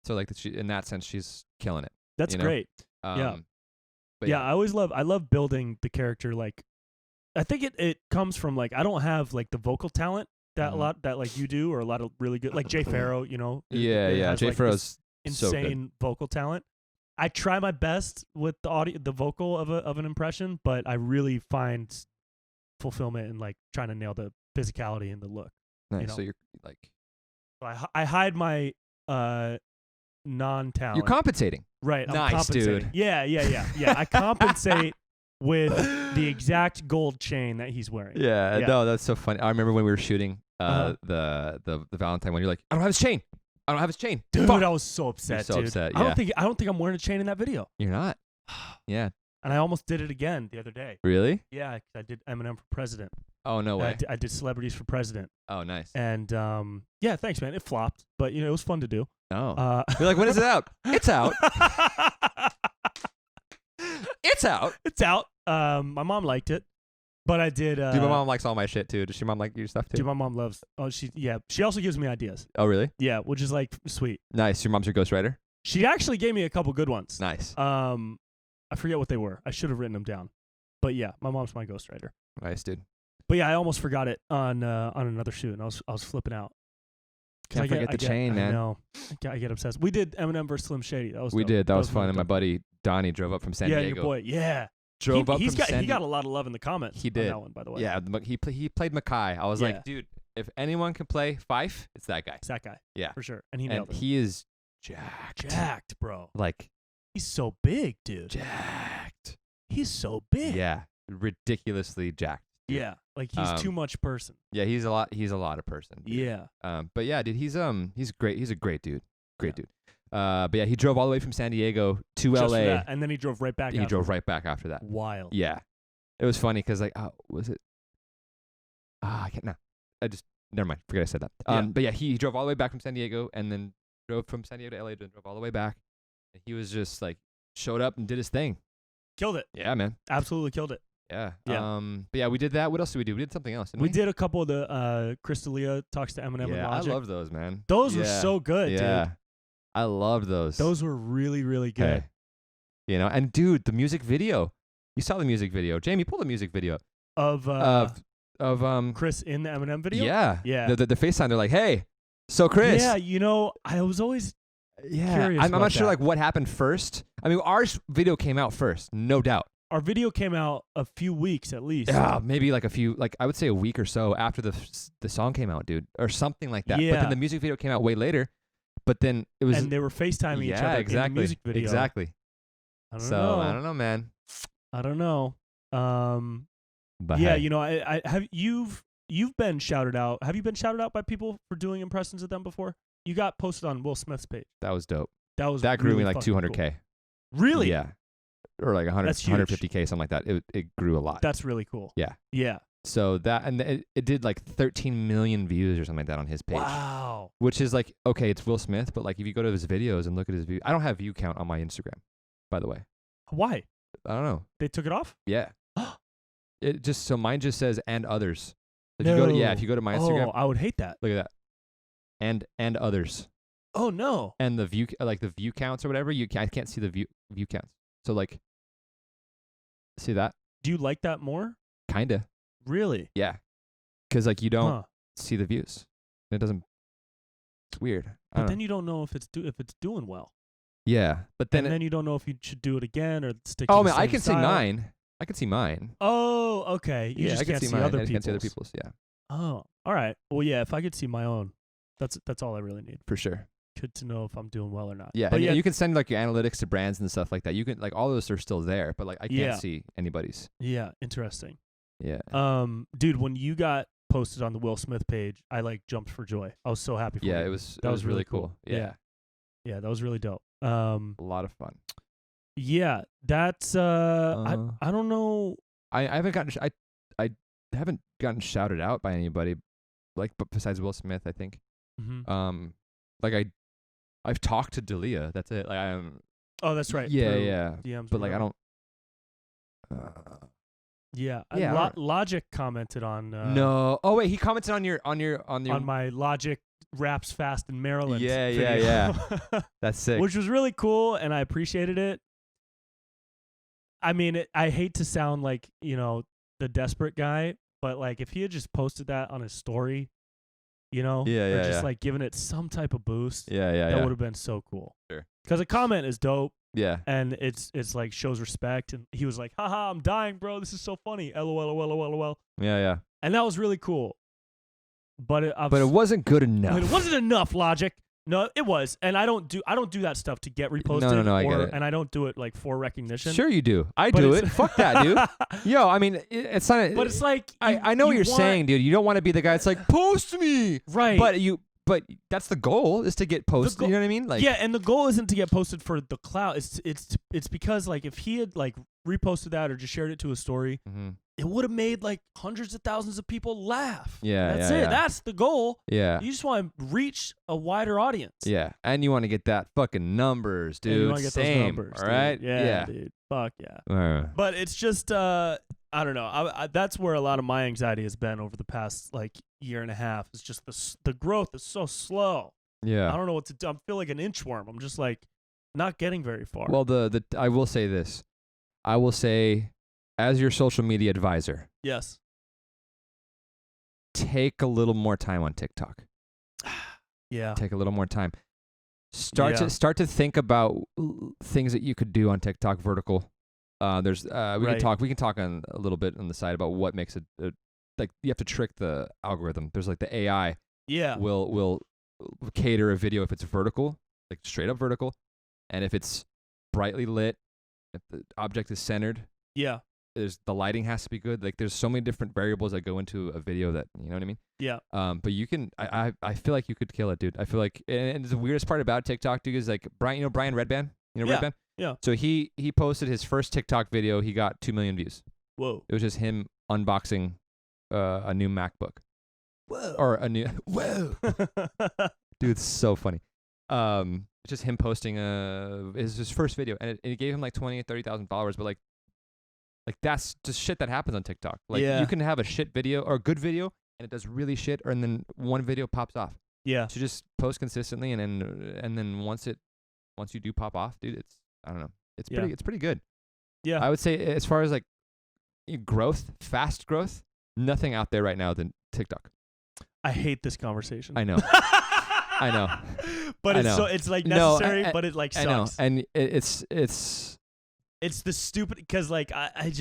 So like in that sense, she's killing it. That's you know? great. Yeah. But Yeah, I love building the character. Like, I think it comes from like I don't have like the vocal talent that a Mhm. lot that like you do, or a lot of really good like Jay Farrow. You know. Yeah, it yeah. has, Jay like, this Farrow's so good. insane vocal talent. I try my best with the vocal of an impression, but I really find fulfillment in like trying to nail the physicality and the look. Nice. know. So you're like So I hide my non-talent. you're compensating. Right. I'm Nice, compensating. dude. Yeah. I compensate with the exact gold chain that he's wearing. Yeah. Yeah. No, that's so funny. I remember when we were shooting Uh-huh. the Valentine one. You're like, I don't have his chain. I don't have his chain. Dude, Fuck. I was so upset, so dude. upset, I yeah. don't think I'm wearing a chain in that video. You're not. Yeah. And I almost did it again the other day. Really? Yeah, 'cause I did Eminem for president. Oh no way. I did celebrities for president. Oh nice. And yeah, thanks, man. It flopped, but it was fun to do. Oh. You're like, when is it out? It's out. It's out. It's out. My mom liked it, but I did. Dude, my mom likes all my shit too. Does your mom like your stuff too? Dude, my mom loves. Oh, she also gives me ideas. Oh really? Yeah, which is like sweet. Nice. Your mom's your ghostwriter? She actually gave me a couple good ones. Nice. I forget what they were. I should have written them down. But yeah, my mom's my ghostwriter. Nice, dude. But yeah, I almost forgot it on another shoot, and I was flipping out. 'Cause Can't forget the chain, man. I know. I get obsessed. We did Eminem versus Slim Shady. That was We dope. did. That was fun. really And my dope. buddy Donnie drove up from San Diego. Yeah, your boy. Yeah. Drove up He from San got a lot of love in the comments. He did. On that one, by the way. Yeah, he played Mackay. I was Yeah. like, dude, if anyone can play Fife, it's that guy. It's that guy. Yeah. For sure. And he And nailed it. he is jacked. Jacked, bro. Like He's so big, dude. jacked. He's so big. Yeah, ridiculously jacked. Yeah. Like he's too much person. Yeah, he's a lot of person. Dude. Yeah. But yeah, dude, he's great. He's a great dude. Great Yeah. dude. But yeah, he drove all the way from San Diego to Just for LA. that. And then he drove right back. He after. drove right back after that. Wild. Yeah. It was funny because like, was it? I can't. No, never mind. Forget I said that. Yeah. But yeah, he drove all the way back from San Diego and then drove from San Diego to LA, then drove all the way back. And he was just like showed up and did his thing. Killed it. Yeah, man. Absolutely killed it. Yeah. Yeah. But yeah, we did that. What else did we do? We did something else, didn't We we? did a couple of the Crystalia talks to Eminem and Yeah, I Logic. love those, man. Those were Yeah. so good, Yeah. dude. I love those. Those were really, really good. Hey. And dude, the music video. You saw the music video. Jamie, pull the music video up. Of Chris in the Eminem video? Yeah. Yeah. The FaceTime, they're like, hey, so Chris. Yeah, I was always curious I'm about not sure that. like what happened first. I mean, our video came out first, no doubt. our video came out a few weeks at least. Yeah, maybe like I would say a week or so after the song came out, dude, or something like that. But Yeah. then the music video came out way later. But then it was And they were FaceTiming each other exactly, in the music video. Exactly. I don't So know. I don't know, man. I don't know. But Yeah, hey, I have you've been shouted out. Have you been shouted out by people for doing impressions of them before? You got posted on Will Smith's page. that was dope. That Grew really me like fucking 200K. cool. Really? Yeah. Or like 100, That's huge. 150K, something like that. It grew a lot. That's really cool. Yeah. Yeah. So that, and it did like 13 million views or something like that on his page. Wow. Which is like, okay, it's Will Smith, but like if you go to his videos and look at his view, I don't have view count on my Instagram, by the way. Why? I don't know. They took it off? Yeah. So mine just says and others. If No. you go to my Instagram, Oh, I would hate that. look at that. And others. Oh no. And the view counts or whatever, I can't see the view counts. So like, see that? Do you like that more? Kinda. Really? Yeah. Because like you don't Huh. see the views. It doesn't. It's weird. I But don't then know. you don't know if it's doing well. Yeah, but then. And then you don't know if you should do it again or stick to Oh the man, I same can see style. mine. I can see mine. Oh, okay. You yeah, just I can can't see see mine. other I can't see other people's. people's. Yeah, Oh, all right. Well, yeah, if I could see my own, that's all I really need. for sure. Good to know if I'm doing well or not. Yeah, But and yeah, you can send like your analytics to brands and stuff like that. You can like all those are still there, but like I can't Yeah. see anybody's. yeah, interesting. Yeah. Dude, when you got posted on the Will Smith page, I like jumped for joy. I was so happy for you. Yeah, it was. That It was was really really cool. cool. Yeah. Yeah, that was really dope. A lot of fun. Yeah, that's I don't know. I haven't gotten. I haven't gotten shouted out by anybody, like but besides Will Smith, I think. Mhm. Like I've talked to Dalia. That's it. Like I'm. Oh, that's right. Yeah, through yeah. DMs, But like I whatever. don't. Yeah. Yeah, alright. Logic commented on. No. Oh wait, he commented on your On my Logic raps fast in Maryland. Yeah, video. yeah. That's sick. Which was really cool, and I appreciated it. I mean, I hate to sound like the desperate guy, but like if he had just posted that on his story, or just like giving it some type of boost, that would have been so cool. Sure. Because a comment is dope. Yeah. And it's like shows respect, and he was like, haha, I'm dying, bro. This is so funny. LOL. Yeah. And that was really cool. But it wasn't good enough. It wasn't enough, Logic. No, it was. And I don't do that stuff to get reposted. No, I get it. And I don't do it like for recognition. Sure you do. I do it. Fuck that, dude. Yo, I mean, it's not. But it's like I know what you're saying, dude. You don't want to be the guy that's like, post me. Right. But that's the goal, is to get posted. You know what I mean? Like, yeah, and the goal isn't to get posted for the clout. It's because like if he had like reposted that or just shared it to a story, it would have made like hundreds of thousands of people laugh. Yeah, that's it. Yeah. That's the goal. Yeah. You just want to reach a wider audience. Yeah, and you want to get that fucking numbers, dude. And you want to get those numbers, all right? Dude. Yeah, dude. Fuck yeah. But it's just I don't know. That's where a lot of my anxiety has been over the past like year and a half. It's just the growth is so slow. Yeah. I don't know what to do. I feel like an inchworm. I'm just like not getting very far. Well, I will say this. I will say, as your social media advisor, yes, take a little more time on TikTok. Yeah. Take a little more time. Start to think about things that you could do on TikTok vertical. We can talk on a little bit on the side about what makes it like you have to trick the algorithm. There's like the AI. Yeah. Will cater a video if it's vertical, like straight up vertical, and if it's brightly lit, if the object is centered. Yeah. The lighting has to be good. Like there's so many different variables that go into a video that, you know what I mean? Yeah. But you can, I feel like you could kill it, dude. I feel like, and the weirdest part about TikTok, dude, is like Brian Redband? Redband? Yeah. So he posted his first TikTok video. He got 2 million views. Whoa. It was just him unboxing a new MacBook. Whoa. Or a new, whoa. Dude, it's so funny. Just him posting his first video, and it gave him like 20,000 or 30,000 followers, but like that's just shit that happens on TikTok. Like you can have a shit video or a good video and it does really shit, and then one video pops off. Yeah. So just post consistently, and then once you do pop off, dude, I don't know. It's pretty good. Yeah. I would say as far as like growth, fast growth, nothing out there right now than TikTok. I hate this conversation. I know. I know. But it's like necessary, but it like sucks. I know. And it's the stupid, because like I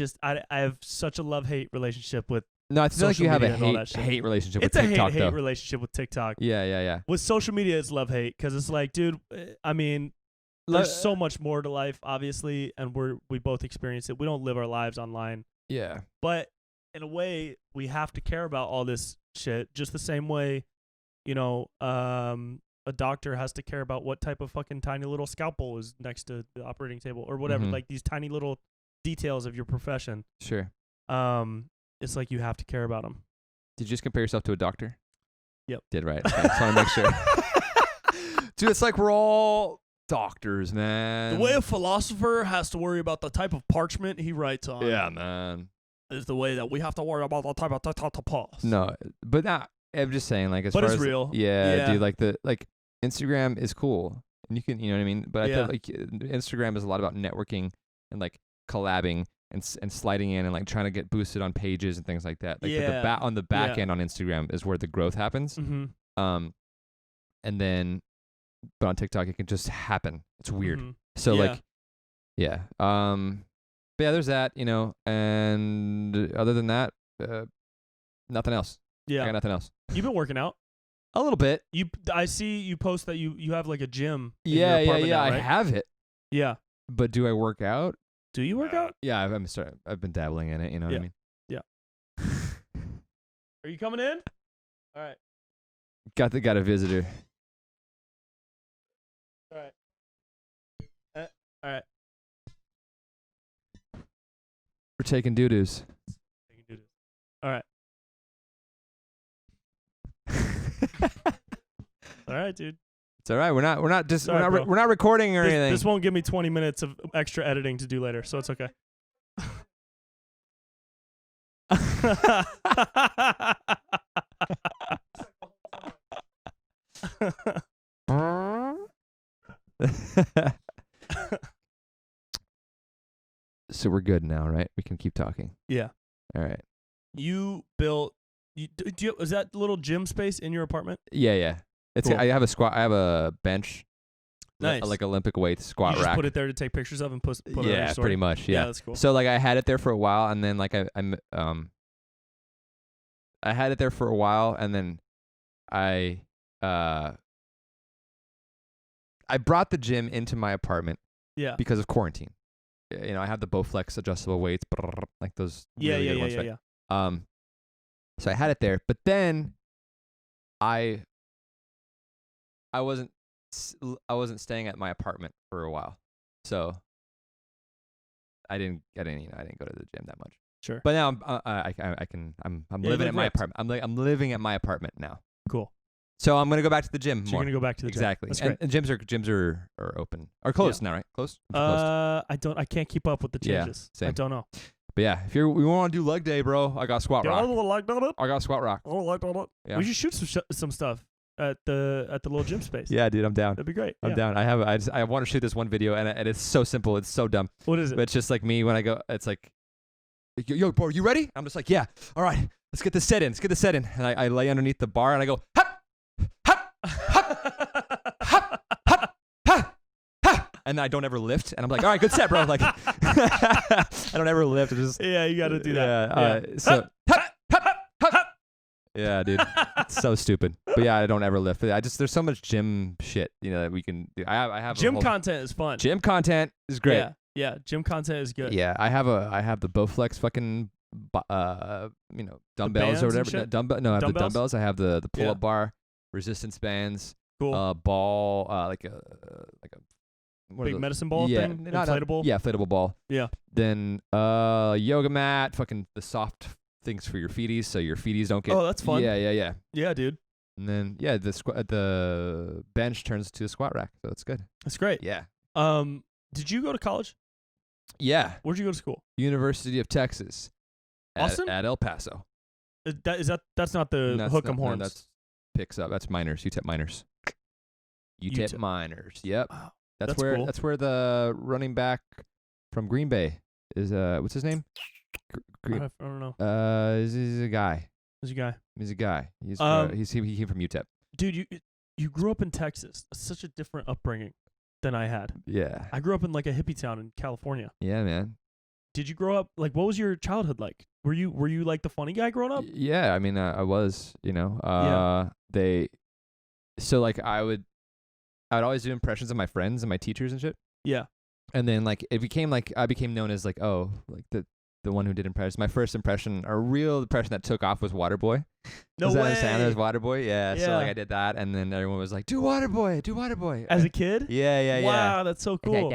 have such a love-hate relationship with. No, I feel like you have a hate relationship with TikTok. It's a hate relationship with TikTok. Yeah. With social media, it's love-hate, because it's like, dude, I mean, there's so much more to life, obviously, and we both experience it. We don't live our lives online. Yeah. But in a way, we have to care about all this shit just the same way, a doctor has to care about what type of fucking tiny little scalpel is next to the operating table or whatever, like these tiny little details of your profession. Sure. It's like you have to care about them. Did you just compare yourself to a doctor? Yep. Did, right. Okay. Just want to make sure. Dude, it's like we're all doctors, man. The way a philosopher has to worry about the type of parchment he writes on. Yeah, man. Is the way that we have to worry about the type of pulse. No, but I'm just saying, like, but it's real. Yeah, dude, Instagram is cool, and you can, you know what I mean. But I feel like Instagram is a lot about networking and like collabing and sliding in and like trying to get boosted on pages and things like that. Like on the back end on Instagram is where the growth happens. Mm-hmm. And then, but on TikTok it can just happen. It's weird. Mm-hmm. So but yeah, there's that, and other than that, nothing else. Yeah, I got nothing else. You've been working out a little bit. I see you post that you have like a gym. Yeah. Now, right? I have it. Yeah, but do I work out? Do you work out? Yeah, I've been dabbling in it. You know what I mean? Yeah. Are you coming in? All right. Got a visitor. All right. All right. We're taking doo-doos. All right. All right, dude. It's all right. We're not recording or anything. This won't give me 20 minutes of extra editing to do later, so it's okay. So we're good now, right? We can keep talking. Yeah. All right. You built. Is that little gym space in your apartment? Yeah. It's Cool. I have a squat. I have a bench. Nice. Like Olympic weights squat You just rack. put it there to take pictures of and put it on your Yeah, story? pretty much. Yeah. That's cool. So like I had it there for a while, and then like I had it there for a while, and then I brought the gym into my apartment Yeah. because of quarantine. You know, I have the Bowflex adjustable weights, like those. Really good ones, right? Yeah. So I had it there, but then I wasn't staying at my apartment for a while, so I didn't go to the gym that much. Sure. But now I'm living at my ripped. apartment. I'm living at my apartment now. Cool. So I'm gonna go back to the gym So more. you're gonna go back to the gym. Exactly. That's And, great. gyms are open or closed now, right? Closed. I can't keep up with the Yeah, changes. I same. don't know. But yeah, if we want to do leg day, bro, I got squat rock. I got squat rock. Yeah. We should shoot some stuff at the little gym space. Yeah, dude, I'm down. That'd be great. I'm Yeah. down. I want to shoot this one video, and it's so simple. It's so dumb. What is it? But it's just like me when I go. It's like, yo, bro, you ready? I'm just like, yeah. All right, let's get this set in. And I lay underneath the bar and I go, hop, hop, hop, hop, hop, hop, hop. And I don't ever lift. And I'm like, all right, good set, bro. Like, I don't ever lift. It's just, Yeah, you got to do that. Yeah. So, hop, hop, hop, hop. Yeah, dude. It's so stupid. But yeah, I don't ever lift. There's so much gym shit, that we can do. I have Gym content is fun. Gym content is great. Yeah. Gym content is good. Yeah, I have the Bowflex fucking dumbbells bands or and whatever. shit? No, I have the Dumbbells? dumbbells. I have the pull-up Yeah. bar, resistance bands, Cool. ball, like a what are Big those? medicine ball Yeah, thing? not Inflatable? Yeah, inflatable ball. Yeah. Then yoga mat, fucking the soft things for your feeties, so your feeties don't get. Oh, that's fun. Yeah. Yeah, dude. And then the bench turns to a squat rack, so it's good. That's great. Yeah. Did you go to college? Yeah. Where'd you go to school? University of Texas. Austin? At El Paso. That's not the That's hook 'em not- no, horns. that's picks up. That's minors. UTEP minors. UTEP UTEP. minors. Yep. Wow. That's That's where cool. that's where the running back from Green Bay is. What's his name? I don't know. He's a guy. Who's your guy? He's a guy. He came from UTEP. Dude, you grew up in Texas. That's such a different upbringing than I had. Yeah. I grew up in like a hippie town in California. Yeah, man. Did you grow up like what was your childhood like? Were you like the funny guy growing up? Yeah, I mean, I was. So like I would always do impressions of my friends and my teachers and shit. Yeah. And then like it became like I became known as like the one who did impressions. My first impression, a real impression that took off was Waterboy. No Was way. that Sandler's Waterboy? Yeah. So like Yeah. I did that, and then everyone was like, "Do Waterboy." As a kid? Yeah. Wow, that's so cool.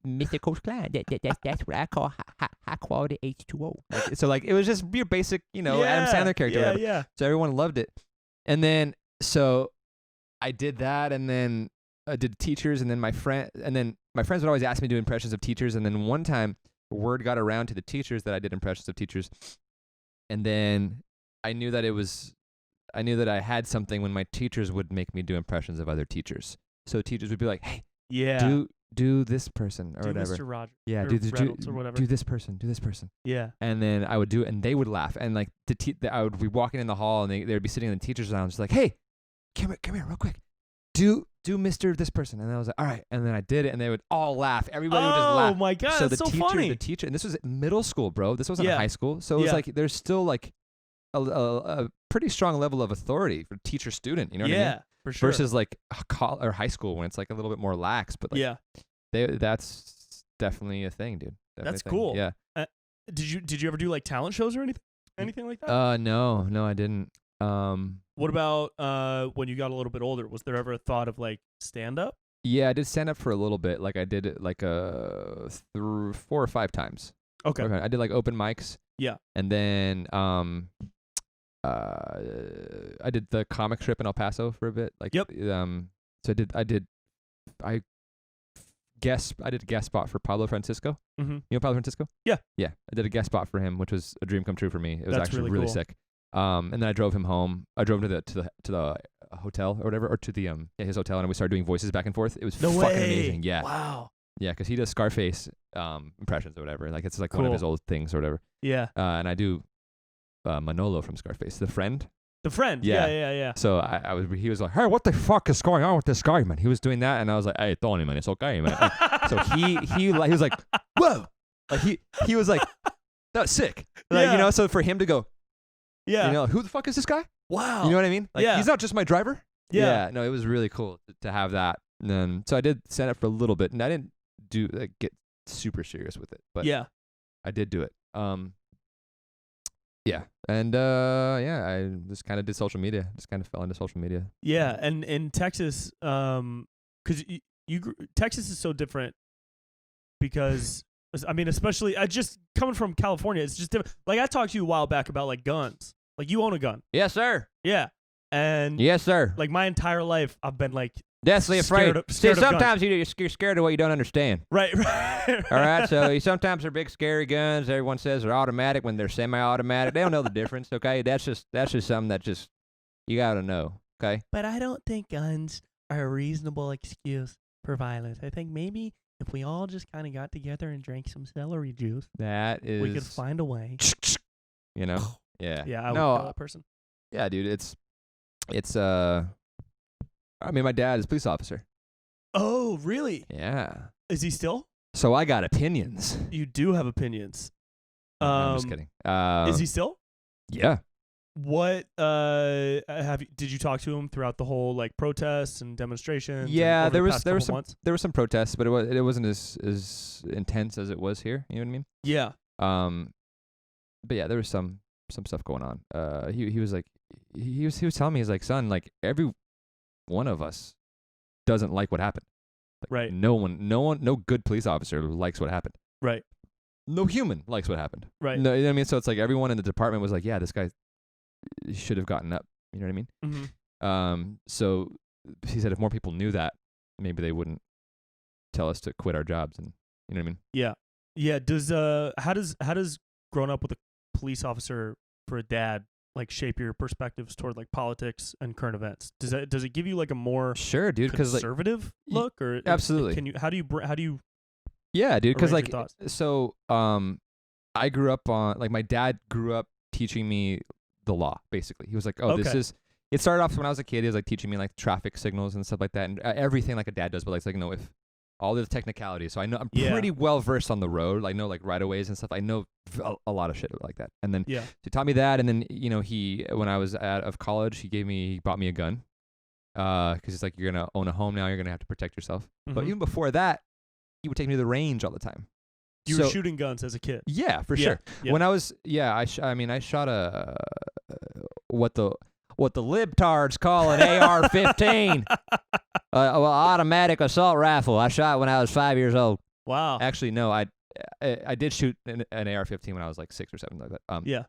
Mr. Coach Klein. That's what I call high quality H2O. So like it was just your basic, Adam Sandler character. Yeah, whatever. yeah. So everyone loved it. And then so I did that, and then I did teachers, and then my friends would always ask me to do impressions of teachers, and then one time word got around to the teachers that I did impressions of teachers, and then I knew that I had something when my teachers would make me do impressions of other teachers. So teachers would be like, "Hey, Yeah. do this person or Do whatever." Mr. Rogers. Yeah, or do Reynolds or whatever. do this person. Yeah. And then I would do it, and they would laugh. And like I would be walking in the hall, and they would be sitting in the teacher's lounge, like, "Hey, come here, real quick. Do Mr. this person." And I was like, "All right." And then I did it, and they would all laugh. Everybody would just laugh. Oh my god, So that's the so teacher, funny. the teacher, and this was middle school, bro. This wasn't Yeah. high school, so it was Yeah. like there's still like a pretty strong level of authority for teacher student. You know what I mean? Yeah, for sure. Versus like or high school when it's like a little bit more lax. But like, yeah. that's definitely a thing, dude. Definitely That's a thing. cool. Yeah. Did you ever do like talent shows or anything like that? No, I didn't. What about when you got a little bit older? Was there ever a thought of like stand up? Yeah, I did stand up for a little bit. Like I did it like 4 or 5 times. Okay. I did like open mics. Yeah. And then I did the comic strip in El Paso for a bit. Like Yep. so I I did a guest spot for Pablo Francisco. Mm-hmm. You know Pablo Francisco? Yeah. Yeah. I did a guest spot for him, which was a dream come true for me. It was That's actually really really cool. sick. And then I drove him home. I drove him to the hotel or whatever, or to the his hotel, and we started doing voices back and forth. It was No fucking way. amazing. Yeah. Wow. Yeah, because he does Scarface impressions or whatever. Like it's like one of Cool. his old things or whatever. Yeah. And I do Manolo from Scarface, the friend. The friend. Yeah. Yeah. So he was like, hey, what the fuck is going on with this guy, man? He was doing that, and I was like, hey, Tony, man, it's okay, man. So he was like, whoa, like he was like, that was sick, like Yeah. So for him to go, Yeah. who the fuck is this guy? Wow. You know what I mean? Like Yeah. he's not just my driver. Yeah. No, it was really cool to have that. And then so I did stand up for a little bit, and I didn't get super serious with it, but Yeah. I did do it. Yeah. And I just kind of did social media. Just kind of fell into social media. Yeah. And in Texas, because Texas is so different because, I mean, especially just coming from California, it's just different. Like I talked to you a while back about like guns. Like you own a gun. Yes, sir. Yeah. And Yes, sir. like my entire life, I've been like, Deathly scared afraid. of- See, scared of sometimes you're scared of what you don't understand. right. All right, so sometimes they're big, scary guns. Everyone says they're automatic when they're semi-automatic. They don't know the difference. Okay, that's just something that just you gotta know. Okay. But I don't think guns are a reasonable excuse for violence. I think maybe if we all just kind of got together and drank some celery juice, That is. we could find a way. You know. Yeah. Yeah, I would no. kill that person. Yeah, dude. It's I mean, my dad is a police officer. Oh, really? Yeah. Is he still? So I got opinions. You do have opinions. No, I'm just kidding. Is he still? Yeah. What did you talk to him throughout the whole like protests and demonstrations? Yeah, and there over the was past there were couple some months? there were some protests, but it wasn't as intense as it was here. You know what I mean? Yeah. But yeah, there was some stuff going on. He was like, he was telling me, he's like, son, like every one of us doesn't like what happened. Like, Right. No good police officer likes what happened. Right. No human likes what happened. Right. No, you know what I mean? So it's like everyone in the department was like, yeah, this guy should have gotten up. You know what I mean? Mm-hmm. So he said if more people knew that, maybe they wouldn't tell us to quit our jobs. And you know what I mean? Yeah. Yeah. How does growing up with a police officer for a dad like shape your perspectives toward like politics and current events? Does it give you like a more Sure, dude. Because like, conservative look, or absolutely. how do you yeah, dude. Because arrange like, your thoughts? so I grew up on like my dad grew up teaching me the law. Basically, he was like, oh, this Okay. is. It started off when I was a kid. He was like teaching me like traffic signals and stuff like that, and everything like a dad does. But like if all the technicalities. So I know I'm Yeah. pretty well versed on the road. I know like right of ways and stuff. I know a lot of shit like that. And then Yeah. he taught me that. And then when I was out of college, he bought me a gun. Because it's like you're gonna own a home now. You're gonna have to protect yourself. But Mhm. even before that, he would take me to the range all the time. You So- were shooting guns as a kid. Yeah, for Yeah, sure. yeah. When I was, I shot a what the libtards call an AR-15, automatic assault rifle. I shot when I was 5 years old. Wow. Actually, no, I did shoot an AR-15 when I was like 6 or 7, like that. Yeah.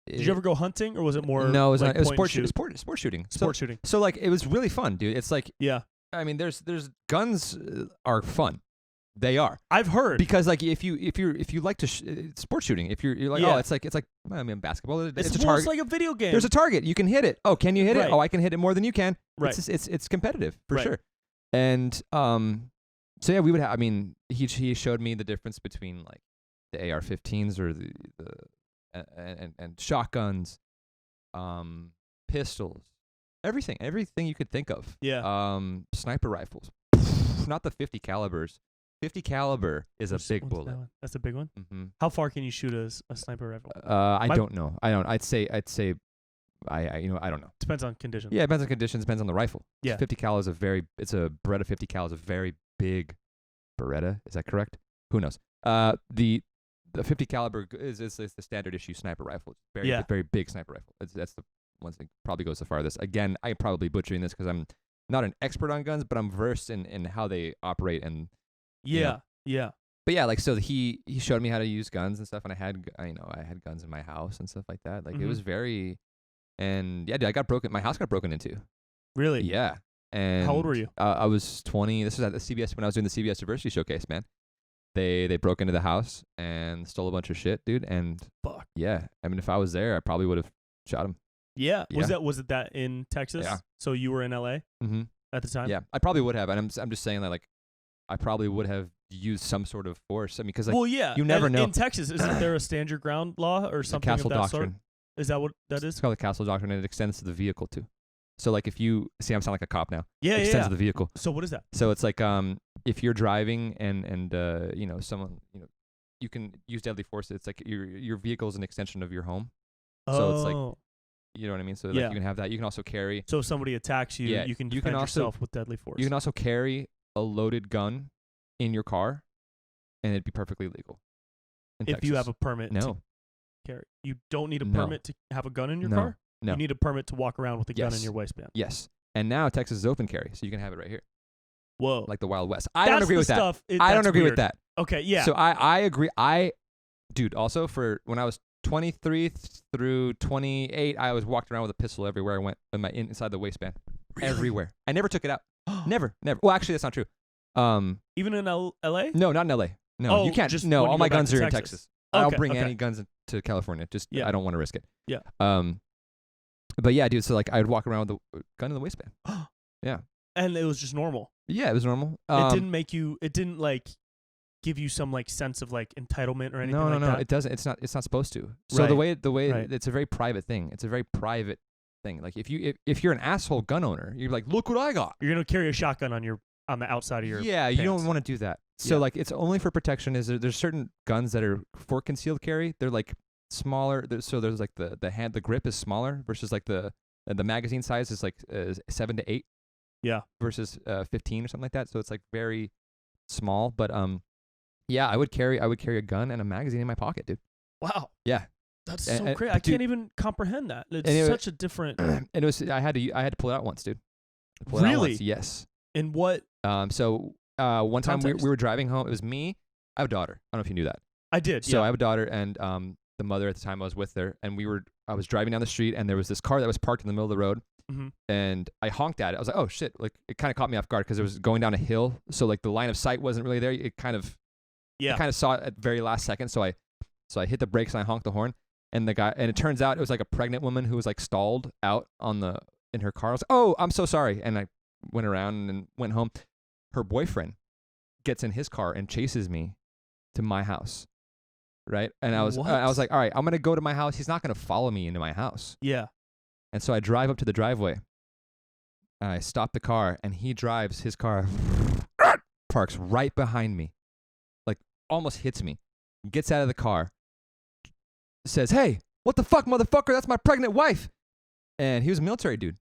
Did you ever go hunting, or was it more? No, it was like it was point and sport shoot? sport shooting. Sport shooting. So like it was really fun, dude. It's like Yeah. I mean, there's guns are fun. They are. I've heard. Because like if you like to sport shooting, if you're like Yeah. it's like I mean basketball. It's a it's target. like a video game. There's a target. You can hit it. Oh, can you hit Right. it? Oh, I can hit it more than you can. Right. It's competitive for Right. sure. And so yeah, we would have. I mean, he showed me the difference between like the AR-15s or the and shotguns, pistols, everything you could think of. Yeah. Sniper rifles, not the 50 calibers. 50 caliber is a Which big one's that bullet. one? That's a big one. Mm-hmm. How far can you shoot a sniper rifle? I My- don't know. I don't. I'd say. I don't know. Depends on conditions. Yeah, it depends on conditions. Depends on the rifle. Yeah. 50 cal is it's a Beretta 50 cal is a very big Beretta. Is that correct? Who knows? The 50 caliber is the standard issue sniper rifle. It's Yeah. very big sniper rifle. That's the one that probably goes the farthest. Again, I'm probably butchering this because I'm not an expert on guns, but I'm versed in how they operate and. Yeah. Yeah. But yeah, like so he showed me how to use guns and stuff, and I had guns in my house and stuff like that. Like it Mhm. was very, and yeah, dude, my house got broken into. Really? Yeah, And How old were you? I was 20. This was at the CBS when I was doing the CBS Diversity Showcase, man. They broke into the house and stole a bunch of shit, dude. And Fuck. yeah, I mean, if I was there, I probably would have shot him. Yeah. Yeah. Was it that in Texas? Yeah. So you were in LA Mm-hmm. at the time? Yeah, I probably would have. And I'm just saying that, like, I probably would have used some sort of force. I mean, because like, well, yeah. you never know. In Texas, isn't there a stand your ground law or the something of castle that doctrine. sort? Is that what that It's is? called the castle doctrine, and it extends to the vehicle too. So like, if you see, I'm sounding like a cop now. Yeah, It yeah. extends yeah. to the vehicle. So what is that? So it's like if you're driving and you know, someone, you know, you can use deadly force. It's like your vehicle is an extension of your home. So it's like, you know what I mean? So like, Yeah. you can have that. You can also carry. So if somebody attacks you, Yeah, you can you defend can also- yourself with deadly force. You can also carry a loaded gun in your car, and it'd be perfectly legal. in if you have Texas. a permit to No, carry. You don't need a No. permit to have a gun in your No. car? No. You need a permit to walk around with a gun in Yes. your waistband. yes. And now Texas is open carry, so you can have it right here, Whoa. like the Wild West. I don't That's agree the with that. stuff, I don't that's agree weird. with that. Okay, yeah. So I agree. Dude, also for when I was 23 through 28, I was walked around with a pistol everywhere I went in inside the waistband. Really? Everywhere. I never took it out. Never. Well, actually, that's not true. Even in LA? No, not in LA. No, Oh, you can't. just No, when you all go my back guns to are in Texas. Texas. I don't Okay, bring okay. any guns to California. Just Yeah. I don't want to risk it. Yeah. But yeah, dude. So like, I'd walk around with a gun in the waistband. Yeah. And it was just normal. Yeah, it was normal. It didn't make you. It didn't like give you some like sense of like entitlement or anything no, like no, that. it doesn't. It's not supposed to. So the way Right. it's a very private thing. It's a very private thing. Like if you're an asshole gun owner, you're like, look what I got. You're gonna carry a shotgun on the outside of your. Yeah, you don't pants. want to do that. So Yeah. like, it's only for protection. There's certain guns that are for concealed carry. They're like smaller. So there's like the grip is smaller versus like the magazine size is like 7 to 8. Yeah. Versus 15 or something like that. So it's like very small. But yeah, I would carry a gun and a magazine in my pocket, dude. Wow. Yeah. That's And- so and- crazy. I dude- can't even comprehend that. It's Anyway- such a different. And it was I had to pull it out once, dude. Pull it out Really? once, yes. In what So one time Context? we were driving home. It was me. I have a daughter. I don't know if you knew that. I did. So yeah. I have a daughter, and the mother at the time I was with her, and I was driving down the street, and there was this car that was parked in the middle of the road, Mhm. and I honked at it. I was like, oh shit! Like, it kind of caught me off guard because it was going down a hill, so like the line of sight wasn't really there. I kind of saw it at the very last second, so I hit the brakes and I honked the horn, and it turns out it was like a pregnant woman who was like stalled out in her car. I was like, oh, I'm so sorry, and I went around and went home. Her boyfriend gets in his car and chases me to my house. Right? And I was What? like, all right, I'm going to go to my house. He's not going to follow me into my house. Yeah. And so I drive up to the driveway. I stop the car, and he drives his car, parks right behind me, like almost hits me, gets out of the car, says, hey, what the fuck, motherfucker? That's my pregnant wife. And he was a military dude.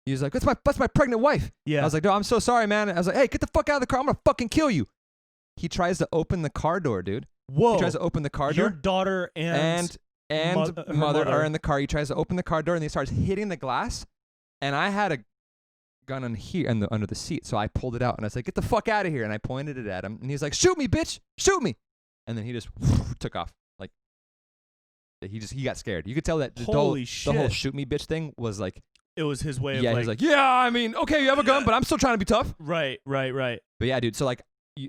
He was like, that's my pregnant wife. Yeah. I was like, no, I'm so sorry, man. I was like, hey, get the fuck out of the car. I'm going to fucking kill you. He tries to open the car door, dude. Whoa. He tries to open the car Your door. daughter and And her mother are mother. in the car. He tries to open the car door, and he starts hitting the glass. And I had a gun on here under the seat, so I pulled it out, and I was like, get the fuck out of here. And I pointed it at him, and he was like, shoot me, bitch. Shoot me. And then he just took off. Like, he got scared. You could tell that the whole shit. shoot me, bitch thing was like, It was his way of yeah, like, he's like, yeah, I mean, okay, you have a gun, but I'm still trying to be tough. right. But yeah, dude, so like, you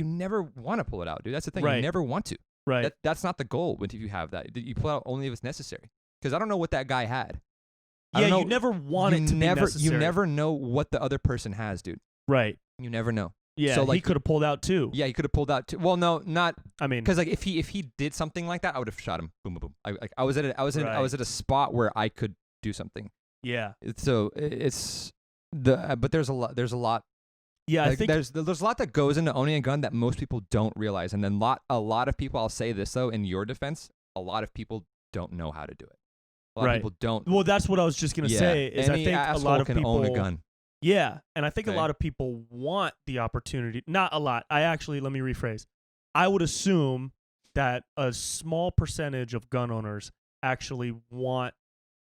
never want to pull it out, dude. That's the thing. Right. You never want to. Right. That's not the goal if you have that. You pull it out only if it's necessary. Because I don't know what that guy had. I Yeah, don't you know- never want it to never, be necessary. You never know what the other person has, dude. Right. You never know. Yeah, So, he like, could have pulled out too. Yeah, he could have pulled out too. Well, no, not I mean, because like if he did something like that, I would have shot him. Boom, boom, boom. I was at a spot where I could do something. yeah. So it's but there's a lot. Yeah, I Like, think there's a lot that goes into owning a gun that most people don't realize, and then a lot of people. I'll say this though, in your defense, a lot of people don't know how to do it. A lot Right. of people don't. well, that's what I was just going to Yeah. say is Any I think a asshole lot of can people own a gun. Yeah, and I think a Okay. lot of people want the opportunity. Not a lot. Let me rephrase. I would assume that a small percentage of gun owners actually want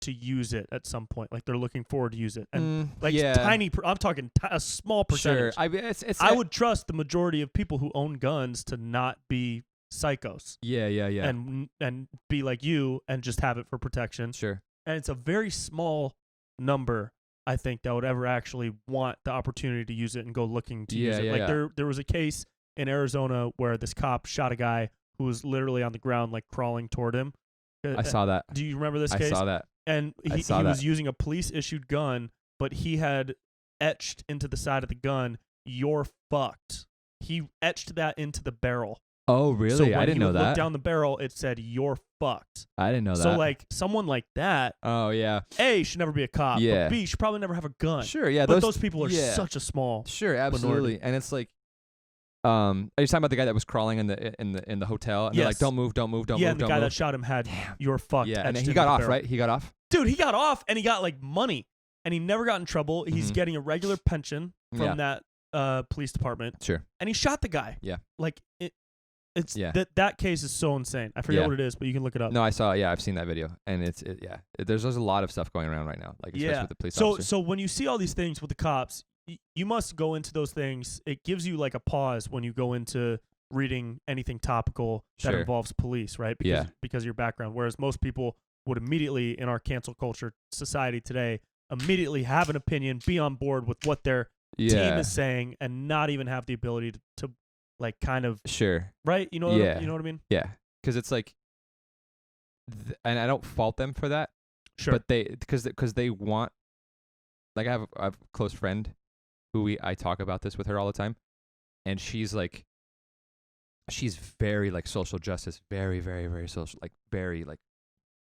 to use it at some point. Like they're looking forward to use it. And like yeah. tiny, I'm talking a small percentage. Sure. I would trust the majority of people who own guns to not be psychos Yeah. and be like you and just have it for protection. Sure. And it's a very small number I think, that would ever actually want the opportunity to use it and go looking to use it. Yeah, Like yeah. there was a case in Arizona where this cop shot a guy who was literally on the ground, like crawling toward him. I saw that. Do you remember this I case? saw that. And he saw was that. using a police issued gun, but he had etched into the side of the gun, "You're fucked." He etched that into the barrel. Oh, really? So when I didn't he know would that. look down the barrel, it said, "You're fucked." I didn't know that. So like someone like that, oh yeah. A, should never be a cop. Yeah. But B, should probably never have a gun. Sure. Yeah. But those people are yeah. such a small. Sure. Absolutely. And it's like, are you talking about the guy that was crawling in the hotel? And they're like, Yes. don't move, don't move, don't Yeah, move, and the don't guy move. that shot him had, Damn. "You're fucked." Yeah, and etched he into got the off, barrel. right? He got off. Dude, he got off and he got like money, and he never got in trouble. He's Mhm. getting a regular pension from Yeah. that police department, Sure. and he shot the guy. Yeah. Like it's Yeah. that case is so insane. I forget Yeah. what it is, but you can look it up. No, I saw. Yeah, I've seen that video, and there's a lot of stuff going around right now, like especially with the police officer. So when you see all these things with the cops, you must go into those things. It gives you like a pause when you go into reading anything topical that Sure. involves police, right? Because of your background. Whereas most people would immediately, in our cancel culture society today, immediately have an opinion, be on board with what their team yeah. is saying, and not even have the ability to like kind of Sure. right. You know. Yeah. You know what I mean? Yeah. Because it's like, and I don't fault them for that. Sure. But because they want, like I have a close friend who I talk about this with her all the time, and she's very like social justice, very very very social, like very like,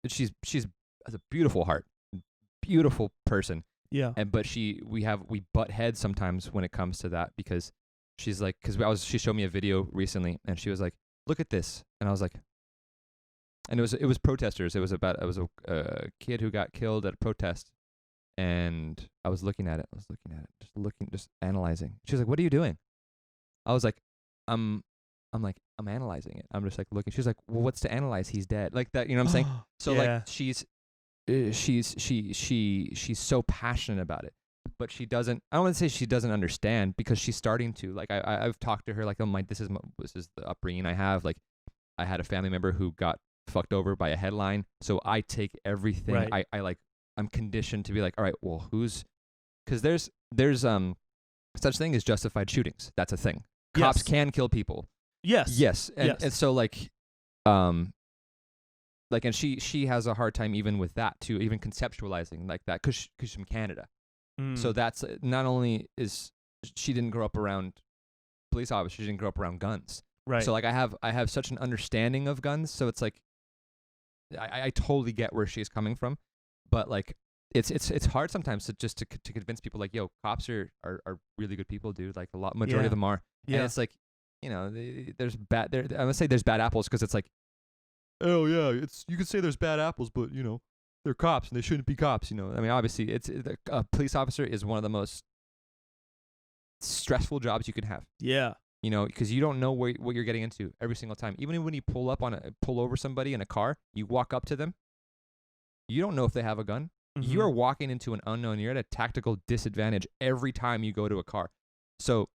she's has a beautiful heart, beautiful person, yeah. but we butt heads sometimes when it comes to that, because she's like, she showed me a video recently and she was like, look at this, and I was like, and it was protesters. It was a kid who got killed at a protest, and I was looking at it, just analyzing. She was like, what are you doing? I was like, I'm analyzing it. I'm just like looking. She's like, well, what's to analyze? He's dead. Like that, you know what I'm saying? So Yeah. like she's so passionate about it, but she doesn't. I don't want to say she doesn't understand, because she's starting to. Like I've talked to her like, oh this is the upbringing I have. Like I had a family member who got fucked over by a headline, so I take everything. Right. I'm conditioned to be like, all right, well, because there's such thing as justified shootings. That's a thing. Cops Yes. can kill people. Yes. Yes. And, Yes. and so like and she has a hard time even with that too, even conceptualizing like that, because she's from Canada. So Mm. that's not only is she didn't grow up around police officers, she didn't grow up around guns. Right. So like I have such an understanding of guns, so it's like I totally get where she's coming from, but like it's hard sometimes to convince people like, yo, cops are really good people, dude. Like majority Yeah. of them are. Yeah. And it's like, you know, there's bad. I'm gonna say there's bad apples, because it's like, oh yeah, you could say there's bad apples, but you know, they're cops and they shouldn't be cops. You know, I mean, obviously, a police officer is one of the most stressful jobs you can have. Yeah. You know, because you don't know what you're getting into every single time. Even when you pull over somebody in a car, you walk up to them. You don't know if they have a gun. Mhm. You are walking into an unknown. You're at a tactical disadvantage every time you go to a car. So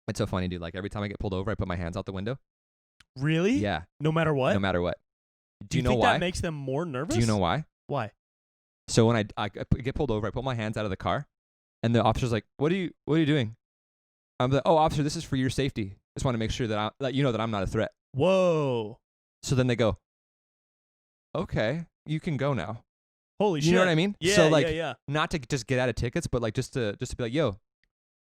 it's so funny, dude. Like every time I get pulled over, I put my hands out the window. Really? Yeah. No matter what. No matter what. Do you know think why? that makes them more nervous? Do you know why? Why? So when I get pulled over, I put my hands out of the car, and the officer's like, "What are you doing?" I'm like, "Oh, officer, this is for your safety. Just want to make sure that you know that I'm not a threat." Whoa. So then they go, "Okay, you can go now." Holy shit. You know what I mean? Yeah. So like, yeah. not to just get out of tickets, but like just to be like, "Yo,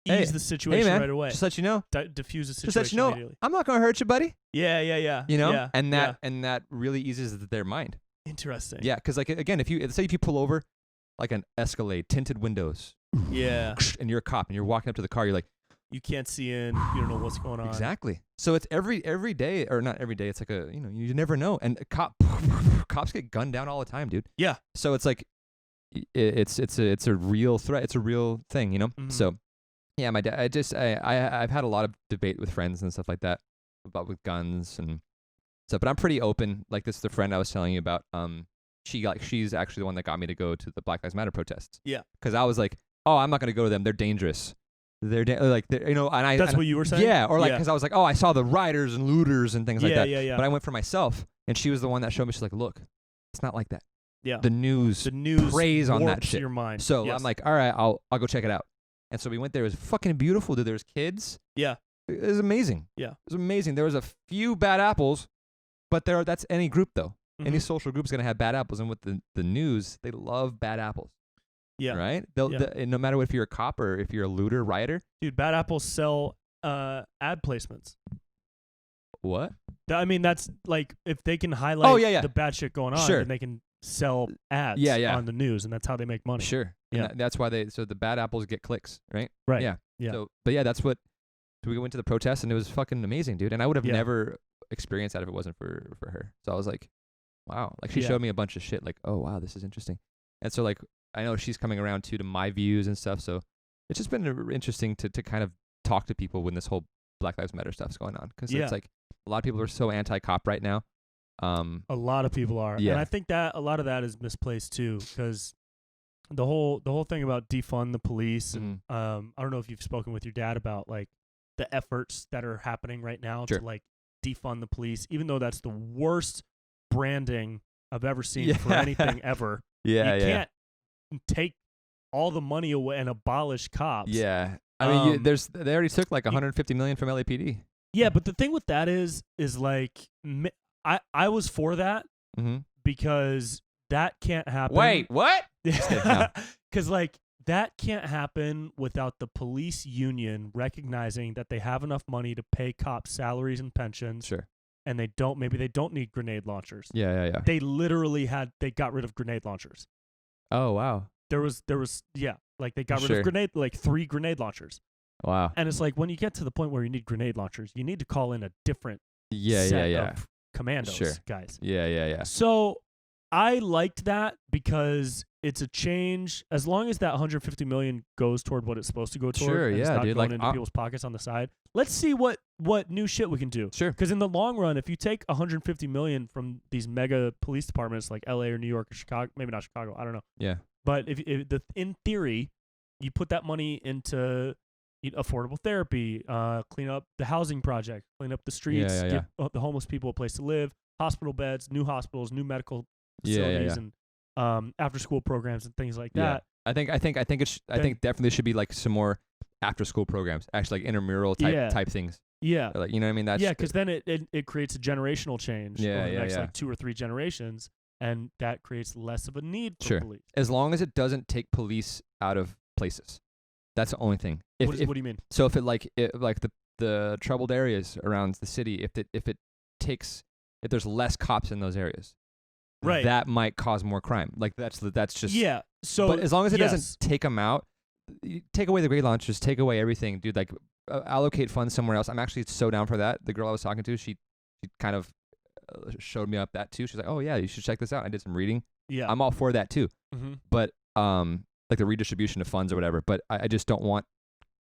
Ease hey, the situation hey man, right away. just let you know, Diffuse the situation just let you know, immediately. I'm not gonna hurt you, buddy." Yeah. You know, Yeah. and yeah. that really eases their mind. Interesting. Yeah, because like again, if you pull over like an Escalade, tinted windows, Yeah. and you're a cop and you're walking up to the car, you're like, You can't see in. You don't know what's going on. exactly. So it's every day, or not every day. It's like you never know. And cops get gunned down all the time, dude. Yeah. So it's like, it's a real threat. It's a real thing, you know. Mhm. So yeah, my dad. I've had a lot of debate with friends and stuff like that about with guns and stuff. But I'm pretty open. Like this, the friend I was telling you about. She's actually the one that got me to go to the Black Lives Matter protests. Yeah. Because I was like, oh, I'm not gonna go to them. They're dangerous. They're you know, and I. That's what you were saying? Yeah, or like Yeah. because I was like, oh, I saw the rioters and looters and things like that. Yeah. But I went for myself, and she was the one that showed me. She's like, look, it's not like that. Yeah. the news preys on that warps shit. your mind. So Yes. I'm like, all right, I'll go check it out. And so we went there. It was fucking beautiful, dude. There was kids. Yeah. It was amazing. Yeah. It was amazing. There was a few bad apples, but that's any group though. Any Mhm. social group's gonna have bad apples, and with the news, they love bad apples. Yeah. Right. Yeah. And no matter if you're a cop or if you're a looter, rioter. Dude, bad apples sell ad placements. What? I mean, that's like if they can highlight yeah. the bad shit going on, Sure. then they can sell ads Yeah. on the news, and that's how they make money. Sure. Yeah. And that's why so the bad apples get clicks, right? Right. Yeah. Yeah. So, but yeah, that's what. So we went to the protest, and it was fucking amazing, dude. And I would have Yeah. never experienced that if it wasn't for her. So I was like, wow. Like she Yeah. showed me a bunch of shit. Like, oh wow, this is interesting. And so like I know she's coming around too to my views and stuff. So it's just been interesting to kind of talk to people when this whole Black Lives Matter stuff's going on, because Yeah. it's like a lot of people are so anti-cop right now. A lot of people are, Yeah. and I think that a lot of that is misplaced too, because the whole thing about defund the police, and I don't know if you've spoken with your dad about like the efforts that are happening right now Sure. to like defund the police, even though that's the worst branding I've ever seen for Yeah. anything ever. Yeah. You can't take all the money away and abolish cops. Yeah. I mean, Um, they already took like 150 million from LAPD. Yeah, but the thing with that is like I was for that Mm-hmm. because that can't happen. Wait, what? kidding, no. Because like that can't happen without the police union recognizing that they have enough money to pay cops salaries and pensions, Sure. and they don't need grenade launchers. Yeah. They literally they got rid of grenade launchers. Oh wow. There was like they got rid Sure. of 3 grenade launchers. Wow. And it's like when you get to the point where you need grenade launchers, you need to call in a different Yeah. set Yeah. of commandos, Sure. guys. Yeah. So I liked that because it's a change. As long as that 150 million goes toward what it's supposed to go toward, Sure, and it's yeah, not dude, going like, into people's pockets on the side. Let's see what new shit we can do. Sure. Because in the long run, if you take 150 million from these mega police departments like LA or New York or Chicago, maybe not Chicago, I don't know. Yeah. But in theory, you put that money into affordable therapy, clean up the housing project, clean up the streets, Yeah. give the homeless people a place to live, hospital beds, new hospitals, new medical Yeah, facilities, and after school programs and things like that. I think definitely should be like some more after school programs, actually like intramural type things. Yeah. Like, you know what I mean? That's Because then it creates a generational change over the next like 2 or 3 generations, and that creates less of a need for police. As long as it doesn't take police out of places. That's the only thing. What do you mean? So if the troubled areas around the city, if there's less cops in those areas, right, that might cause more crime. Like that's just So, but as long as it yes. doesn't take them out, take away the grenade launchers, take away everything, dude. Like allocate funds somewhere else. I'm actually so down for that. The girl I was talking to, she kind of showed me up that too. She's like, oh yeah, you should check this out. I did some reading. Yeah, I'm all for that too. Mm-hmm. But like the redistribution of funds or whatever. But I just don't want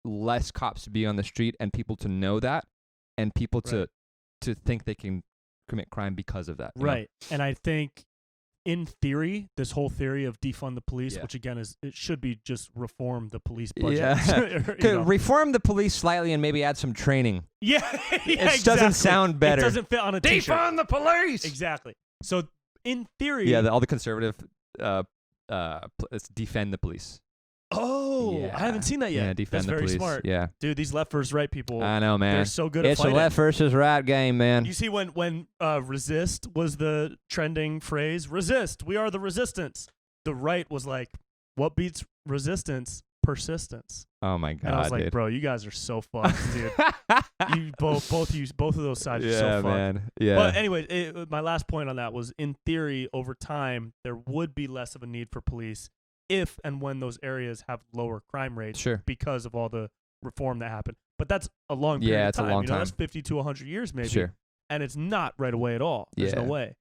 less cops to be on the street and people to know that, and people to think they can commit crime because of that. Right. And I think in theory, this whole theory of defund the police, Yeah. which again it should be just reform the police budget. Yeah. Reform the police slightly and maybe add some training. Yeah, It doesn't sound better. It doesn't fit on a t-shirt. Defund the police. Exactly. So in theory, Yeah, all the conservative let's defend the police. Oh, Yeah. I haven't seen that yet. Yeah, defend That's the very police. smart. Yeah. Dude, these left versus right people, I know, man. they're so good at It's a fighting. left versus right game, man. You see when resist was the trending phrase, resist, we are the resistance. The right was like, what beats resistance? Persistence. Oh my god, And I was like, dude. bro, you guys are so fucked, dude. You both of those sides are so Yeah, fucked. man. Yeah. But anyway, my last point on that was, in theory, over time, there would be less of a need for police if and when those areas have lower crime rates Sure. because of all the reform that happened. But that's a long period Yeah, of it's a time. long You know, time. that's 50 to 100 years maybe. Sure. And it's not right away at all. There's no Yeah. way.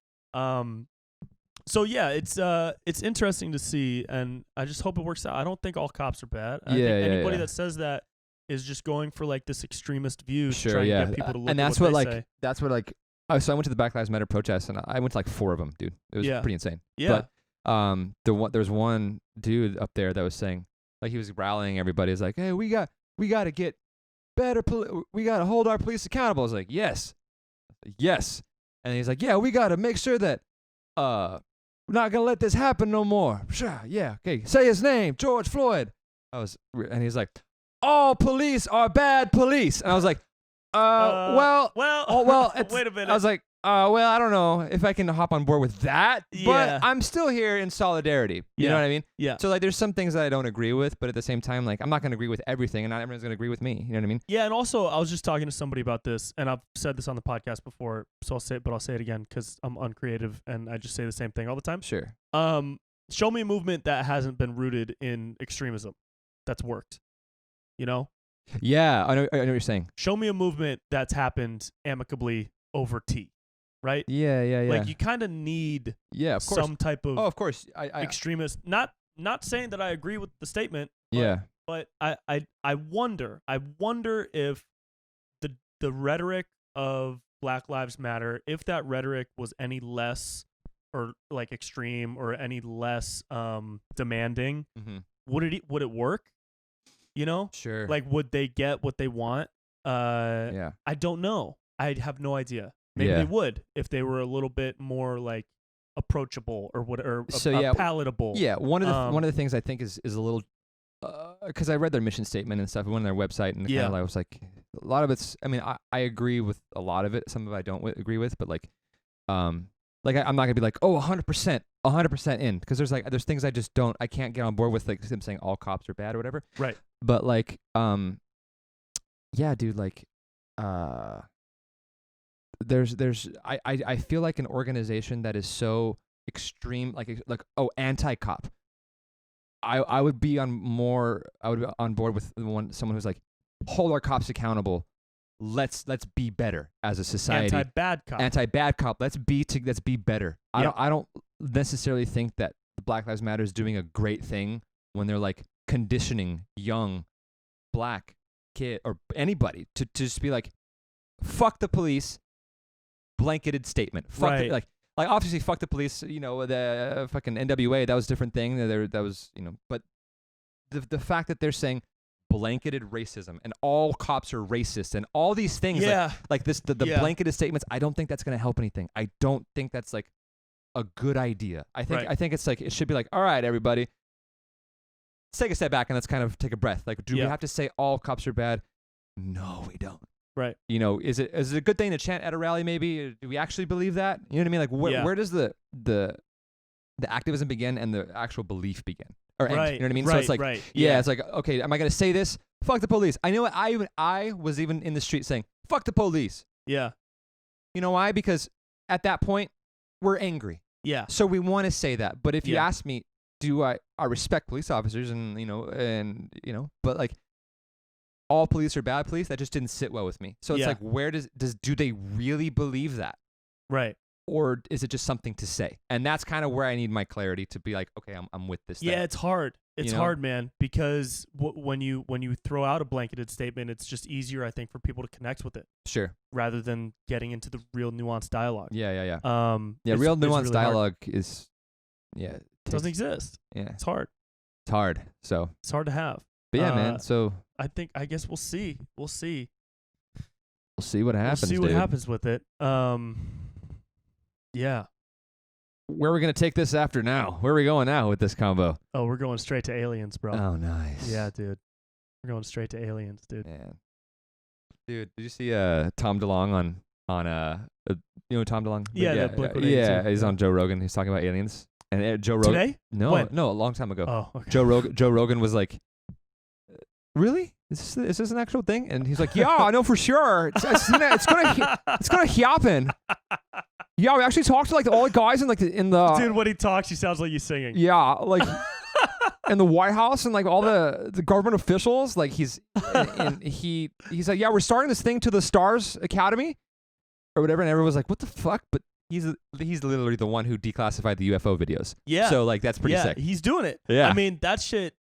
So yeah, it's interesting to see, and I just hope it works out. I don't think all cops are bad. I think anybody that says that is just going for like this extremist view to try and get people to look and at that's what what they say. that's what like. Oh, so I went to the Black Lives Matter protests, and I went to like 4 of them, dude. It was Yeah. pretty insane. Yeah. But there's one dude up there that was saying, like, he was rallying everybody. He's like, hey, we got to get better. We got to hold our police accountable. I was like, yes. And he's like, yeah, we got to make sure that we're not gonna let this happen no more. Yeah, okay. Say his name, George Floyd. And he's like, all police are bad police. And I was like, well, wait a minute. I was like, well, I don't know if I can hop on board with that, but I'm still here in solidarity. You know what I mean? Yeah. So like, there's some things that I don't agree with, but at the same time, like, I'm not going to agree with everything, and not everyone's going to agree with me. You know what I mean? Yeah, and also, I was just talking to somebody about this, and I've said this on the podcast before, so I'll say it again because I'm uncreative, and I just say the same thing all the time. Sure. Show me a movement that hasn't been rooted in extremism, that's worked. You know? Yeah, I know what you're saying. Show me a movement that's happened amicably over tea. Right? Yeah. Like you kind of need of course. some type of of course. extremist. Not saying that I agree with the statement. But I wonder if the rhetoric of Black Lives Matter, if that rhetoric was any less or like extreme or any less demanding, would it work? You know? Sure. Like would they get what they want? I don't know. I have no idea. Maybe they would if they were a little bit more like approachable or palatable. Yeah, one of the things I think is a little because I read their mission statement and stuff. I went on their website and kind of I was like, a lot of it's. I mean, I agree with a lot of it. Some of it I don't agree with, but I'm not gonna be like, oh, 100% in, because there's things I just don't. I can't get on board with, like them saying all cops are bad or whatever. Right. But yeah, dude, like, I feel like an organization that is so extreme, like anti-cop. I would be on board with someone who's like, hold our cops accountable. Let's be better as a society. Anti-bad cop. Let's be better. Yep. I don't necessarily think that the Black Lives Matter is doing a great thing when they're like conditioning young black kid or anybody to just be like, fuck the police. Blanketed statement. Fuck right. Like obviously fuck the police, you know, the fucking NWA, that was a different thing. That was, you know, but the fact that they're saying blanketed racism and all cops are racist and all these things, like this, the blanketed statements, I don't think that's going to help anything. I don't think that's like a good idea. I think it's like, it should be like, all right, everybody, let's take a step back and let's kind of take a breath. Like, do we have to say all cops are bad? No, we don't. Right. You know, is it a good thing to chant at a rally? Maybe. Do we actually believe that? You know what I mean? Like, where does the activism begin and the actual belief begin or end? Right. You know what I mean? Right. So it's like, it's like, okay, am I gonna say this? Fuck the police. I know I was even in the street saying, fuck the police. Yeah. You know why? Because at that point, we're angry. Yeah. So we want to say that. But if you ask me, do I respect police officers and but like, all police are bad police, that just didn't sit well with me. So it's like, where do they really believe that? Right. Or is it just something to say? And that's kind of where I need my clarity to be like, okay, I'm with this thing. Yeah, it's hard. It's hard, man, because when you throw out a blanketed statement, it's just easier, I think, for people to connect with it. Sure. Rather than getting into the real nuanced dialogue. Yeah. It's Real nuanced really dialogue hard. is, doesn't exist. Yeah. It's hard. It's hard. So. It's hard to have. But yeah, man. So. I guess we'll see. We'll see what happens. We'll see what happens with it. Yeah. Where are we gonna take this after now? Where are we going now with this combo? Oh, we're going straight to aliens, bro. Oh, nice. Yeah, dude. We're going straight to aliens, dude. Man. Dude, did you see Tom DeLonge on you know Tom DeLonge? Yeah, he's on Joe Rogan. He's talking about aliens. And Joe Rogan. Today? No, when? no, a long time ago. Oh, okay. Joe Rogan was like, really? Is this an actual thing? And he's like, yeah, I know for sure. It's gonna happen. Yeah, we actually talked to like all the guys in the dude. When he talks, he sounds like he's singing. Yeah, like in the White House and like all the government officials. Like he's like, yeah, we're starting this thing to the Stars Academy or whatever, and everyone's like, what the fuck? But he's literally the one who declassified the UFO videos. Yeah. So like that's pretty sick. He's doing it. Yeah. I mean that shit.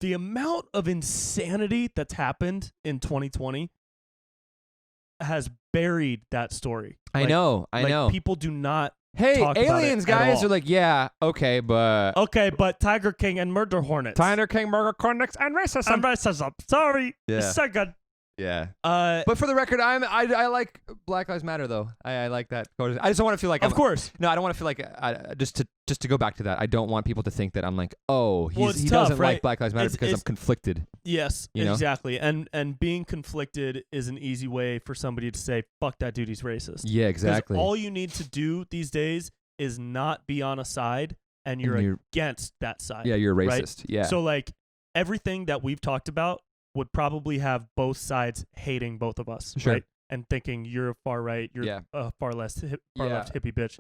The amount of insanity that's happened in 2020 has buried that story. I know. People do not. Hey, talk aliens, about it guys are like, yeah, okay, but Tiger King and Murder Hornets. Tiger King, Murder Hornets, and racism. Sorry, Yeah. it's so good. Yeah. But But for the record, I like Black Lives Matter though. I like that. I just don't want to feel like of course. No, I don't want to feel like just to go back to that. I don't want people to think that I'm like, oh, Well, he tough, doesn't right? like Black Lives Matter because I'm conflicted. Yes, You know? exactly. And being conflicted is an easy way for somebody to say, fuck that dude, he's racist. Yeah, 'Cause exactly. all you need to do these days is not be on a side and you're against that side. Yeah, you're a right? racist. Yeah. So like everything that we've talked about would probably have both sides hating both of us, Sure. right? And thinking you're a far right, you're a far left hippie bitch.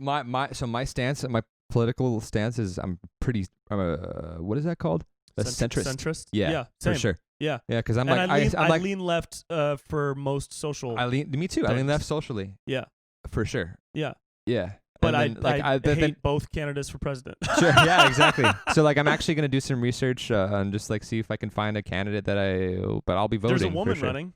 My stance, my political stance is I'm what is that called? A centrist. Centrist? Yeah, same. for sure. Yeah. Yeah, because I'm And like I lean left for most social. me too. I lean things. left socially. Yeah. For sure. Yeah. Yeah. But And then, I then- hate both candidates for president. Sure. Yeah, exactly. So like I'm actually gonna do some research and just like see if I can find a candidate but I'll be voting. There's a woman for sure. running.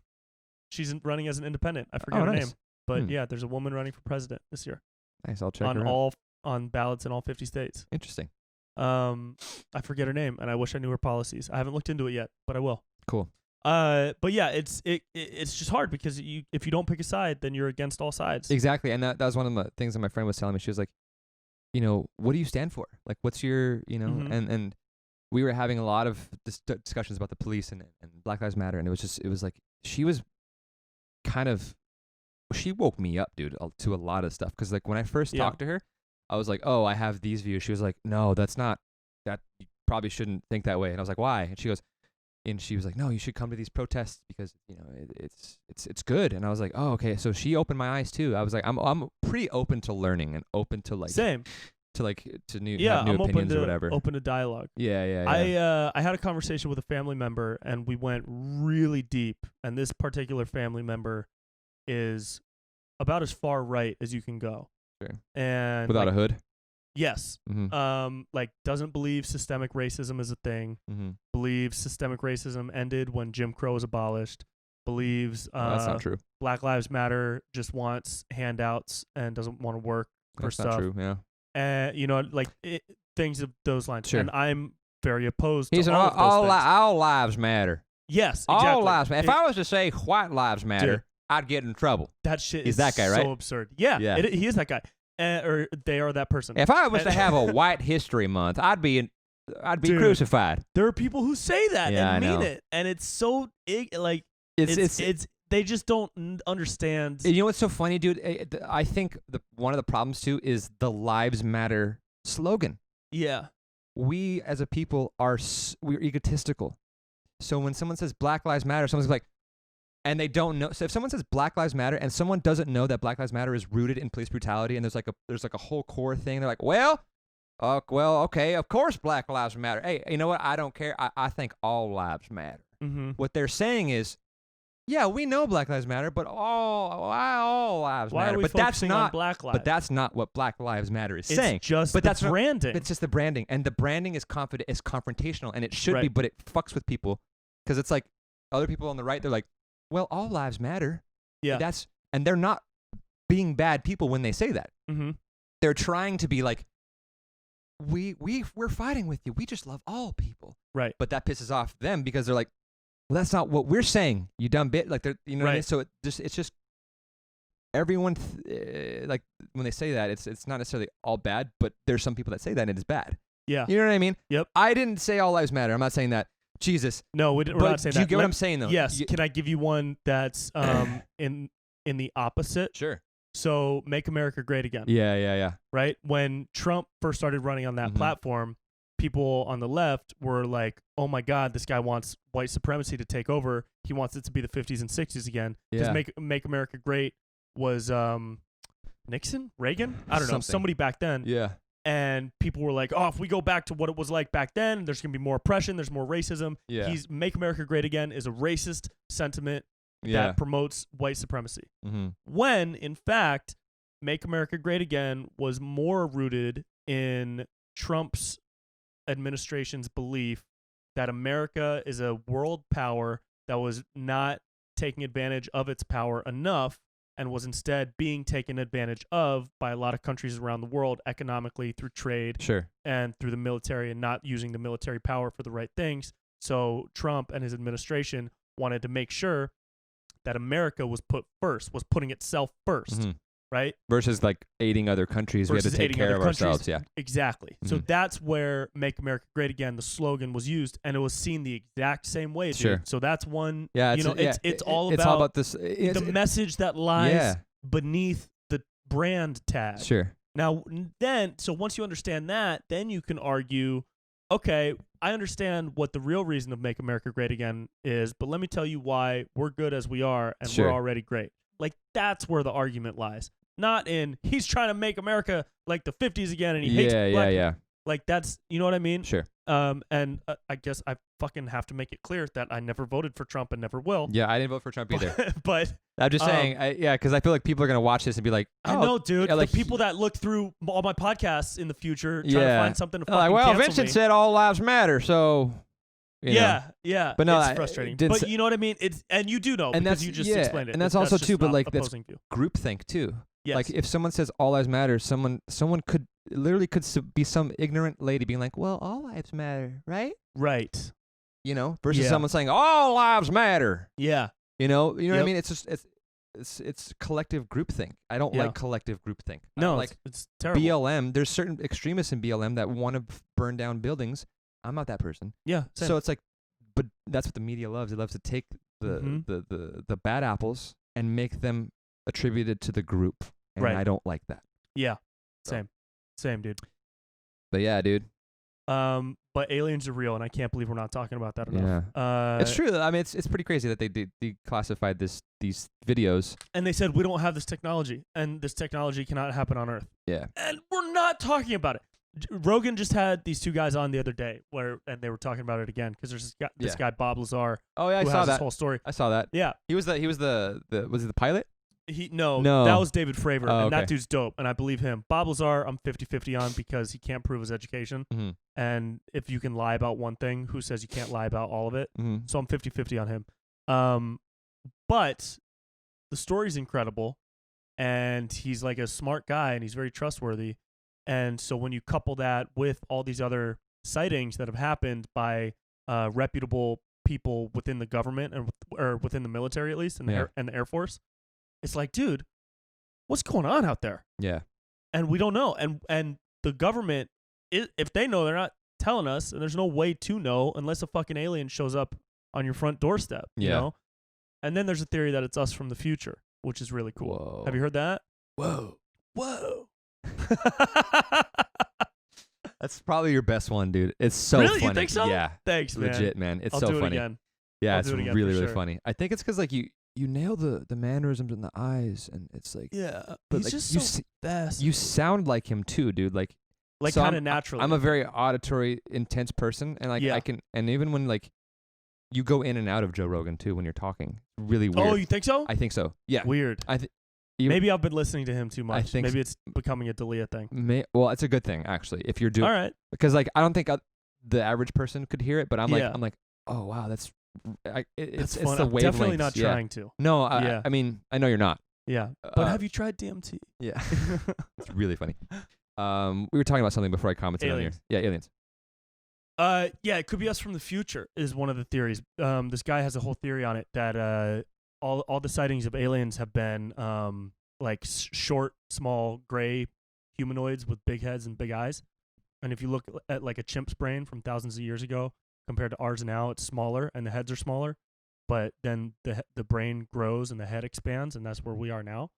She's running as an independent. I forget her nice. name. But Hmm. yeah, there's a woman running for president this year Nice. I'll check her out. on ballots in all 50 states. Interesting. I forget her name, and I wish I knew her policies. I haven't looked into it yet, but I will. Cool. But yeah, it's just hard because if you don't pick a side, then you're against all sides. Exactly. And that was one of the things that my friend was telling me. She was like, what do you stand for? Like, what's your, Mhm. and we were having a lot of discussions about the police and Black Lives Matter. And it was like, she woke me up, dude, to a lot of stuff. Cause like when I first talked to her, I was like, oh, I have these views. She was like, no, that's not, that you probably shouldn't think that way. And I was like, why? And she was like, no, you should come to these protests because it's good. And I was like, oh, okay. So she opened my eyes too. I was like, I'm pretty open to learning and open to like Same. to like to new Yeah, have new I'm opinions or whatever. open to dialogue. Yeah. I had a conversation with a family member and we went really deep. And this particular family member is about as far right as you can go. Sure. And Without a hood. Yes. Mm-hmm. Like doesn't believe systemic racism is a thing. Mm-hmm. Believes systemic racism ended when Jim Crow was abolished. Believes That's not true. Black Lives Matter, just wants handouts and doesn't want to work for That's stuff. not true. Yeah. And things of those lines. Sure. And I'm very opposed He's to an all of those things. all lives matter. Yes, exactly. All lives matter. If I was to say white lives matter, Dude. I'd get in trouble. That shit He's is that guy, right? so absurd. Yeah, Yeah. he is that guy. Or they are that person. If I was to And- have a White History Month, I'd be Dude. crucified. There are people who say that Yeah, and I mean know. it, and it's so like It's they just don't understand. you know what's so funny, dude? I think one of the problems too is the Lives Matter slogan. Yeah, We as a people we're egotistical. So when someone says Black Lives Matter, someone's like, and they don't know. So if someone says Black Lives Matter and someone doesn't know that Black Lives Matter is rooted in police brutality, and there's like a whole core thing, they're like, well, okay, of course Black Lives Matter. Hey, you know what? I don't care. I think all lives matter. mm-hmm. What they're saying is, yeah, we know Black Lives Matter, but all lives Why matter. are we but that's focusing not on Black lives? But that's not what Black Lives Matter is It's saying. just But the that's not- branding. It's just the branding, and the branding is confrontational, and it should be, Right. but it fucks with people because it's like other people on the right. They're like, well, all lives matter. Yeah. And they're not being bad people when they say that. Mm-hmm. They're trying to be like, we're fighting with you. We just love all people. Right. But that pisses off them because they're like, well, that's not what we're saying. You dumb bit. Like they're, you know what I mean? Right. So it's just everyone like when they say that, it's not necessarily all bad, but there's some people that say that and it is bad. Yeah. You know what I mean? Yep. I didn't say all lives matter. I'm not saying that. Jesus. No, we're But not saying do you that. get what I'm saying though? Yes. Can I give you one that's in the opposite? Sure. So, Make America Great Again. Yeah. Right? When Trump first started running on that Mhm. platform, people on the left were like, "Oh my God, this guy wants white supremacy to take over. He wants it to be the 50s and 60s again." Because Yeah. Make America Great was Nixon, Reagan, I don't know, Something. somebody back then. Yeah. And people were like, "Oh, if we go back to what it was like back then, there's gonna be more oppression. There's more racism." Yeah. Make America Great Again is a racist sentiment Yeah. that promotes white supremacy. Mm-hmm. When in fact, Make America Great Again was more rooted in Trump's administration's belief that America is a world power that was not taking advantage of its power enough and was instead being taken advantage of by a lot of countries around the world economically through trade Sure. and through the military and not using the military power for the right things. So Trump and his administration wanted to make sure that America was putting itself first, Mhm. right? Versus like aiding other countries, we had to Versus take aiding care other of countries. ourselves. Yeah. Exactly. So Mhm. that's where "Make America Great Again," the slogan, was used, and it was seen the exact same way, dude. Sure. So that's one. Yeah. It's all it's about all about this. the message that lies Yeah. beneath the brand tag. Sure. Now, so once you understand that, then you can argue, okay, I understand what the real reason of "Make America Great Again" is, but let me tell you why we're good as we are and Sure. we're already great. Like, that's where the argument lies. Not in he's trying to make America like the 50s again and he hates black. Yeah. Like, that's, you know what I mean? Sure. And I guess I fucking have to make it clear that I never voted for Trump and never will. Yeah, I didn't vote for Trump either. But I'm just saying, because I feel like people are gonna watch this and be like, I know, dude. yeah, like the people that look through all my podcasts in the future trying to Yeah. find something to they're fucking like, well, cancel Vincent me. said all lives matter, so you know. Yeah. But no, it's I frustrating. did But say- you know what I mean? It's and you do know And because that's- you just yeah, explained it. and that's also just too, but, not like, that's opposing view. groupthink too. Yes. Like if someone says all lives matter, someone could literally be some ignorant lady being like, well, all lives matter, right? Right. You know, versus Yeah. someone saying all lives matter. Yeah. You know what I Yep. mean? It's just it's collective groupthink. I don't Yeah. like collective groupthink. I No, don't like it's terrible. BLM. There's certain extremists in BLM that want to burn down buildings. I'm not that person. Yeah. Same. So it's like, but that's what the media loves. It loves to take Mhm. the bad apples and make them attributed to the group, and Right. I don't like that. yeah. So. Same, dude. But yeah, dude. But aliens are real, and I can't believe we're not talking about that enough. It's true. I mean, it's pretty crazy that they declassified these videos. And they said we don't have this technology, and this technology cannot happen on Earth. Yeah. And we're not talking about it. Rogan just had these two guys on the other day, and they were talking about it again because there's this guy Bob Lazar Oh yeah, I who saw has this that. whole story. I saw that. Yeah, He was the was he the pilot? No, No. that was David Fravor, Oh, and okay. that dude's dope, and I believe him. Bob Lazar, I'm 50-50 on because he can't prove his education, Mm-hmm. and if you can lie about one thing, who says you can't lie about all of it? Mm-hmm. So I'm 50-50 on him. But the story's incredible, and he's like a smart guy, and he's very trustworthy. And so when you couple that with all these other sightings that have happened by reputable people within the government or within the military at least, and Yeah. the Air Force, it's like, dude, what's going on out there? Yeah. And we don't know. And the government, if they know, they're not telling us, and there's no way to know unless a fucking alien shows up on your front doorstep. You Yeah. know. And then there's a theory that it's us from the future, which is really cool. Whoa. Have you heard that? Whoa. Whoa. That's probably your best one, dude. It's so Really? funny. You think so? Yeah. Thanks, man. Legit, man. It's I'll so do funny. it again. Yeah, I'll it's do it again really, for really sure. funny. I think it's because like you nail the mannerisms in the eyes, and it's like, Yeah. but He's like just you so best. you sound like him too, dude. Like so kind I'm- of naturally. I'm a very auditory, intense person, and like Yeah. I can, and even when like you go in and out of Joe Rogan too when you're talking, really weird. Oh, you think so? I think so. Yeah. Weird. You- Maybe I've been listening to him too much. think Maybe it's becoming a Dalia thing. Well, it's a good thing actually if you're doing All right. because like I don't think the average person could hear it, but I'm Yeah. like, oh wow, it's That's it's fun. the I'm definitely wavelengths. not Yeah. trying to. No, Yeah. I mean I know you're not. Yeah. But have you tried DMT? Yeah, it's really funny. We were talking about something before I commented Aliens. on here. Yeah, aliens. Yeah, it could be us from the future is one of the theories. This guy has a whole theory on it that all the sightings of aliens have been like short, small, gray humanoids with big heads and big eyes. And if you look at like a chimp's brain from thousands of years ago compared to ours now, it's smaller and the heads are smaller. But then the brain grows and the head expands, and that's where we are now.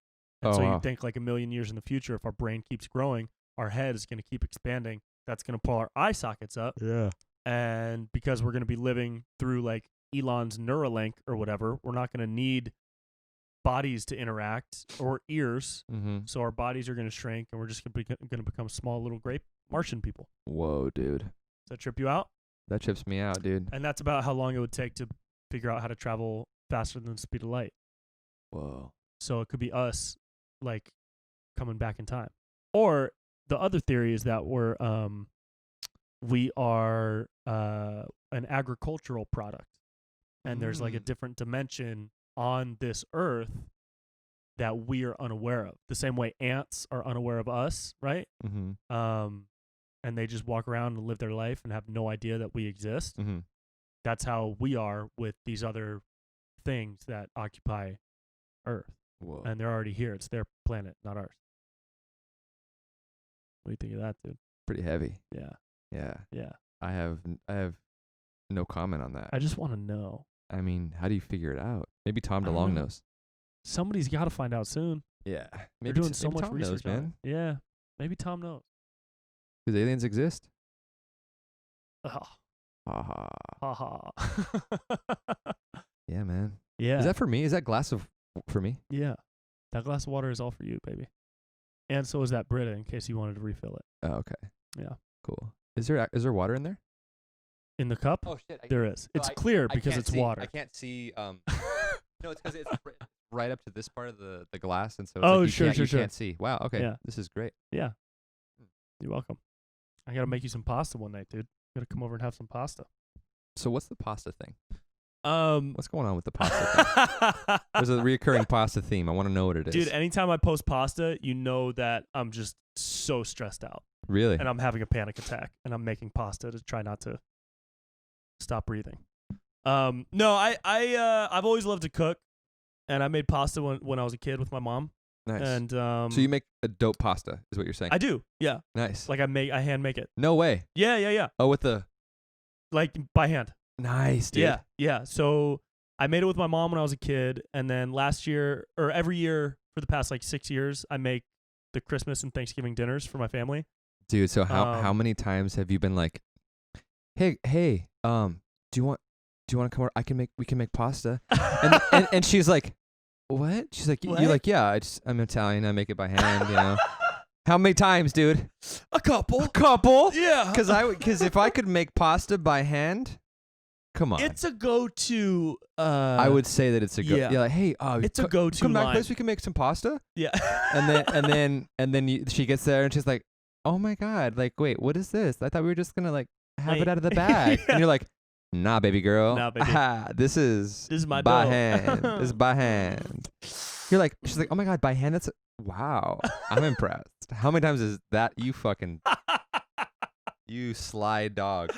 And Oh, so wow. you think like a million years in the future, if our brain keeps growing, our head is going to keep expanding. That's going to pull our eye sockets up. Yeah. And because we're going to be living through like Elon's Neuralink or whatever, we're not going to need bodies to interact or ears. Mm-hmm. So our bodies are going to shrink, and we're just going to become small little gray Martian people. Whoa, dude, Does that trip you out? that trips me out, dude. And that's about how long it would take to figure out how to travel faster than the speed of light. Whoa. So it could be us, like, coming back in time. Or the other theory is that we are an agricultural product, and there's like a different dimension on this earth that we are unaware of. The same way ants are unaware of us, right? Mm-hmm. And they just walk around and live their life and have no idea that we exist. Mm-hmm. That's how we are with these other things that occupy Earth, Whoa. and they're already here. It's their planet, not ours. What do you think of that, dude? Pretty heavy. Yeah, Yeah. yeah. I have no comment on that. I just want to know. I mean, how do you figure it out? Maybe Tom I don't DeLong know. knows. Somebody's got to find out soon. Yeah. They're Maybe doing so maybe much Tom research knows, on man. it. Yeah, maybe Tom knows. Because aliens exist. Oh, Ha ha. Yeah, man. Yeah. Is that for me? Is that glass of for me? Yeah. That glass of water is all for you, baby. And so is that Brita, in case you wanted to refill it. Oh, okay. Yeah. Cool. Is there water in there? In the cup? Oh shit. There is. It's clear because it's water. I can't see. No, it's because it's right up to this part of the glass, and so it's Oh, like sure. you can't see. Wow. Okay. Yeah. This is great. Yeah. You're welcome. I got to make you some pasta one night, dude. Got to come over and have some pasta. So what's the pasta thing? Um, What's going on with the pasta thing? There's a reoccurring pasta theme. I want to know what it is. Dude, anytime I post pasta, you know that I'm just so stressed out Really? and I'm having a panic attack and I'm making pasta to try not to stop breathing. No, I've always loved to cook, and I made pasta when I was a kid with my mom. Nice. And so you make a dope pasta, is what you're saying? I do, yeah. Nice. Like I hand make it. No way. Yeah. Oh, with the Like by hand. nice, dude. Yeah. So I made it with my mom when I was a kid, and then last year or every year for the past like 6 years, I make the Christmas and Thanksgiving dinners for my family. Dude, so how many times have you been like, hey, do you want to come over? We can make pasta. and she's like, what? She's like, What? you're like, yeah, I'm Italian. I make it by hand, you know. How many times, dude? A couple. Yeah. Because if I could make pasta by hand, come on. It's a go-to. I would say that it's a go. yeah. Yeah, like, hey, It's a go-to come back, line. please. We can make some pasta. Yeah. and then she gets there and she's like, oh my god, like, wait, what is this? I thought we were just gonna like have Wait. it out of the bag. Yeah. And you're like, nah, baby girl. Nah, baby. This is my by dough. hand. This is by hand. She's like, oh my god, by hand. That's wow. I'm impressed. How many times is that? You sly dog.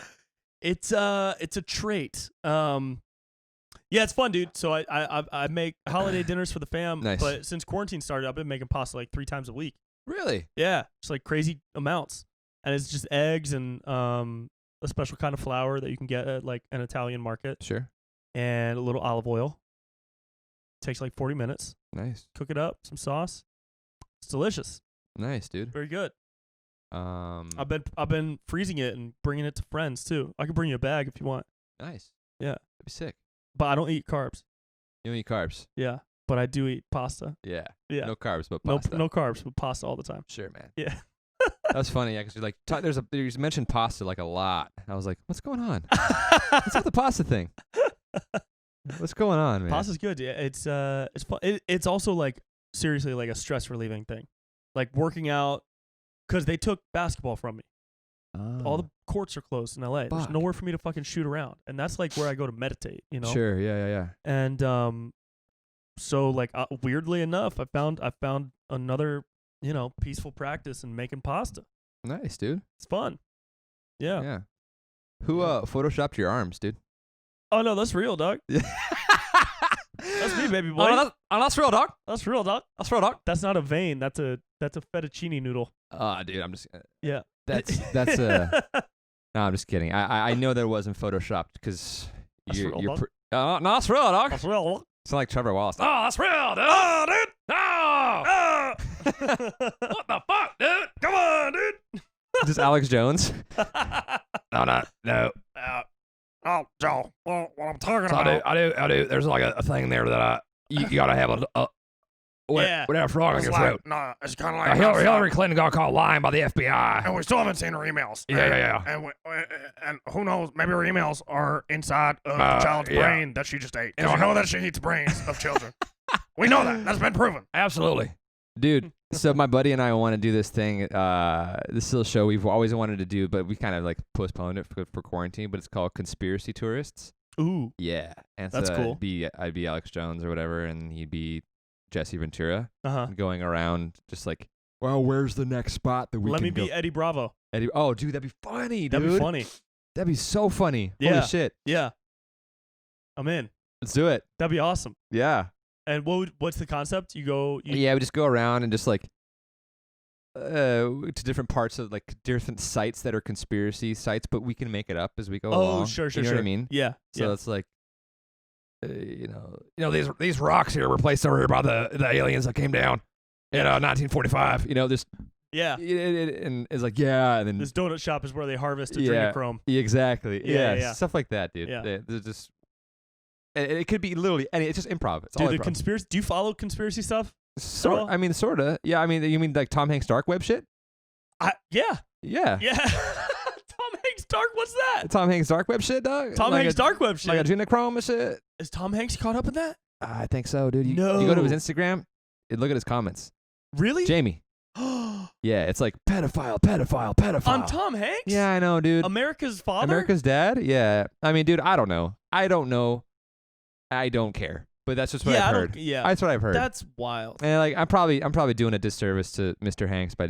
It's a trait. Yeah, it's fun, dude. So I make holiday dinners for the fam. Nice. But since quarantine started, I've been making pasta like 3 times a week. Really? Yeah, it's like crazy amounts, and it's just eggs and a special kind of flour that you can get at like an Italian market, Sure. and a little olive oil. Takes like 40 minutes. Nice. Cook it up, some sauce. It's delicious. Nice, dude. Very good. Um. I've been freezing it and bringing it to friends too. I can bring you a bag if you want. Nice. Yeah. That'd be sick. But I don't eat carbs. You don't eat carbs. Yeah. But I do eat pasta. Yeah. Yeah. No carbs, but No, pasta. no carbs, but pasta all the time. Sure, man. Yeah. That was funny, yeah, because you're like, you mentioned pasta like a lot. I was like, what's going on? What's with the pasta thing? What's going on, man? Pasta's good. Yeah, it's fun. It's also like seriously like a stress relieving thing, like working out, because they took basketball from me. All the courts are closed in LA. There's Fuck. nowhere for me to fucking shoot around, and that's like where I go to meditate. You know. Sure. Yeah. And so like weirdly enough, I found another peaceful practice in making pasta. Nice, dude. It's fun. Yeah. Yeah. Who Yeah. photoshopped your arms, dude? Oh no, that's real, dog. That's me, baby boy. That's real, dog. That's real, dog. That's real, dog. That's not a vein. That's a fettuccine noodle. Dude, I'm just. Yeah. That's No, I'm just kidding. I know that it wasn't photoshopped because That's real, dog. no, that's real, dog. That's real. It's like Trevor Wallace. Oh, that's real, dude. Oh, dude. No! What the fuck, dude? Come on, dude. Just Alex Jones. No. Oh, Joe. Well, what I'm talking So about. I do. There's like a thing there that you gotta have Yeah. whatever frog on your throat. No, it's kind of like Hillary Clinton got caught lying by the FBI. And we still haven't seen her emails. Yeah. And who knows? Maybe her emails are inside of the child's yeah. brain that she just ate. You know, Because you know that she eats brains of children. We know that. That's been proven. Absolutely. Dude, so my buddy and I want to do this thing. This little show we've always wanted to do, but we kind of like postponed it for quarantine, but it's called Conspiracy Tourists. Ooh. Yeah. And That's so cool. I'd be Alex Jones or whatever, and he'd be Jesse Ventura Uh-huh. going around just like, well, where's the next spot that we Let can me go? be Eddie Bravo. Eddie, oh, dude, that'd be funny, dude. That'd be funny. That'd be so funny. Yeah. Holy shit. Yeah. I'm in. Let's do it. That'd be awesome. Yeah. And what's the concept? You go. Yeah, we just go around and just like to different parts of like different sites that are conspiracy sites, but we can make it up as we go along. Sure. You know what I mean? Yeah. So it's like, you know, these rocks here were placed over here by the aliens that came down in 1945. You know, this. Yeah. And it's like, yeah, and then this donut shop is where they harvest adrenochrome. Yeah, exactly. Yeah. Stuff like that, dude. Yeah. They're just. And it could be literally, and it's just improv. It's all Dude, the improv. conspiracy. Do you follow conspiracy stuff? I mean, sorta. Yeah, I mean, you mean like Tom Hanks' dark web shit? Yeah. Yeah. Yeah. Tom Hanks dark. What's that? Tom Hanks' dark web shit, dog. Tom Hanks dark web shit. Like adrenochrome and shit. Is Tom Hanks caught up in that? I think so, dude. You No. go to his Instagram, and look at his comments. Really? Jamie. Yeah, it's like pedophile. On Tom Hanks? Yeah, I know, dude. America's father? America's dad? Yeah. I mean, dude, I don't know. I don't care. But that's just what I've heard. That's what I've heard. That's wild. And like I'm probably doing a disservice to Mr. Hanks by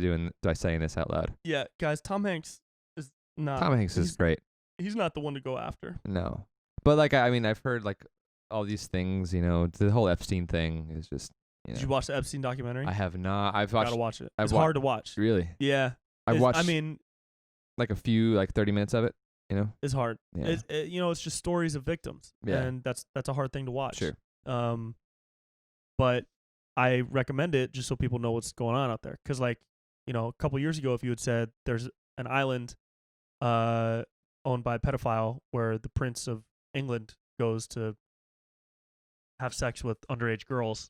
saying this out loud. Yeah, guys, Tom Hanks is not. Tom Hanks is great. He's not the one to go after. No. But like I mean, I've heard like all these things, you know, the whole Epstein thing is just, you know. Did you watch the Epstein documentary? I have not. I've watched. Gotta watch it. I've It's hard to watch. Really? Yeah. I've watched. I mean, like a few, like 30 minutes of it. You know. It's hard. Yeah. It's just stories of victims. Yeah. And that's a hard thing to watch. Sure. But I recommend it just so people know what's going on out there. Because, like, you know, a couple years ago, if you had said there's an island owned by a pedophile where the Prince of England goes to have sex with underage girls,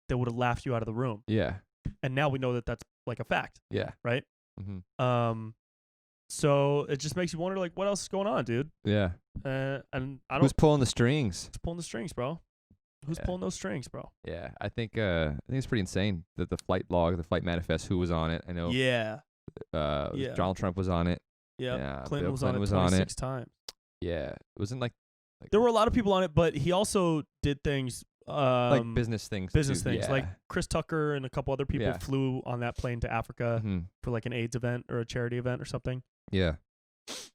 they would have laughed you out of the room. Yeah. And now we know that that's like a fact. Yeah. Right? Mm-hmm. So it just makes you wonder, like, what else is going on, dude? Yeah. And I don't. Who's pulling the strings? Who's pulling the strings, bro? Who's pulling those strings, bro? Yeah, I think it's pretty insane that the flight log, the flight manifest, who was on it. I know. Yeah. Donald Trump was on it. Yep. Yeah. Clinton Bill was Clinton on it was 26 times. Yeah, it wasn't like there were a lot of people on it, but he also did things like business things. Business too. things, Yeah. like Chris Tucker and a couple other people Yeah. flew on that plane to Africa Mm-hmm. for like an AIDS event or a charity event or something. Yeah.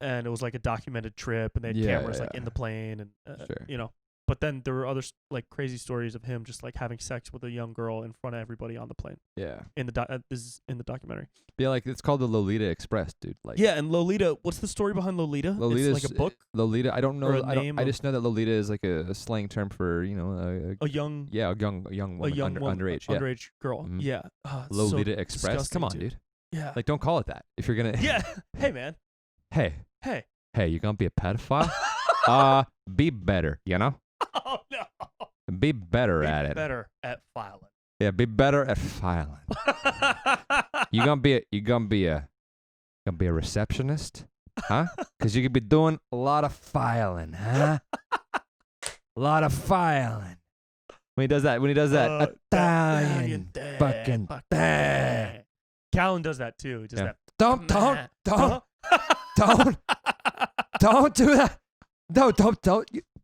And it was like a documented trip, and they had Yeah, cameras like yeah. in the plane, and Sure. you know. But then there were other like crazy stories of him just like having sex with a young girl in front of everybody on the plane. Yeah. In the this is in the documentary. Yeah, like it's called the Lolita Express, dude. Like Yeah, and Lolita. What's the story behind Lolita? Lolita's It's like a book. Lolita. I don't know. Or a name I of- just know that Lolita is like a slang term for A young a young woman, a young woman, underage. Yeah. underage girl. Mhm. Yeah. It's Lolita so Express. disgusting, Come on, dude. Yeah. Like, don't call it that. If you're gonna. Yeah. Hey, man. Hey, Hey. you gonna be a pedophile? Be better. You know. Oh no. Be better Be at it. better at filing. Yeah, be better at filing. You gonna be a receptionist, huh? Because you could be doing a lot of filing, huh? A lot of filing. When he does that, Italian fucking thing. Callan does that too. He does Yeah. that. Don't do that. No, don't.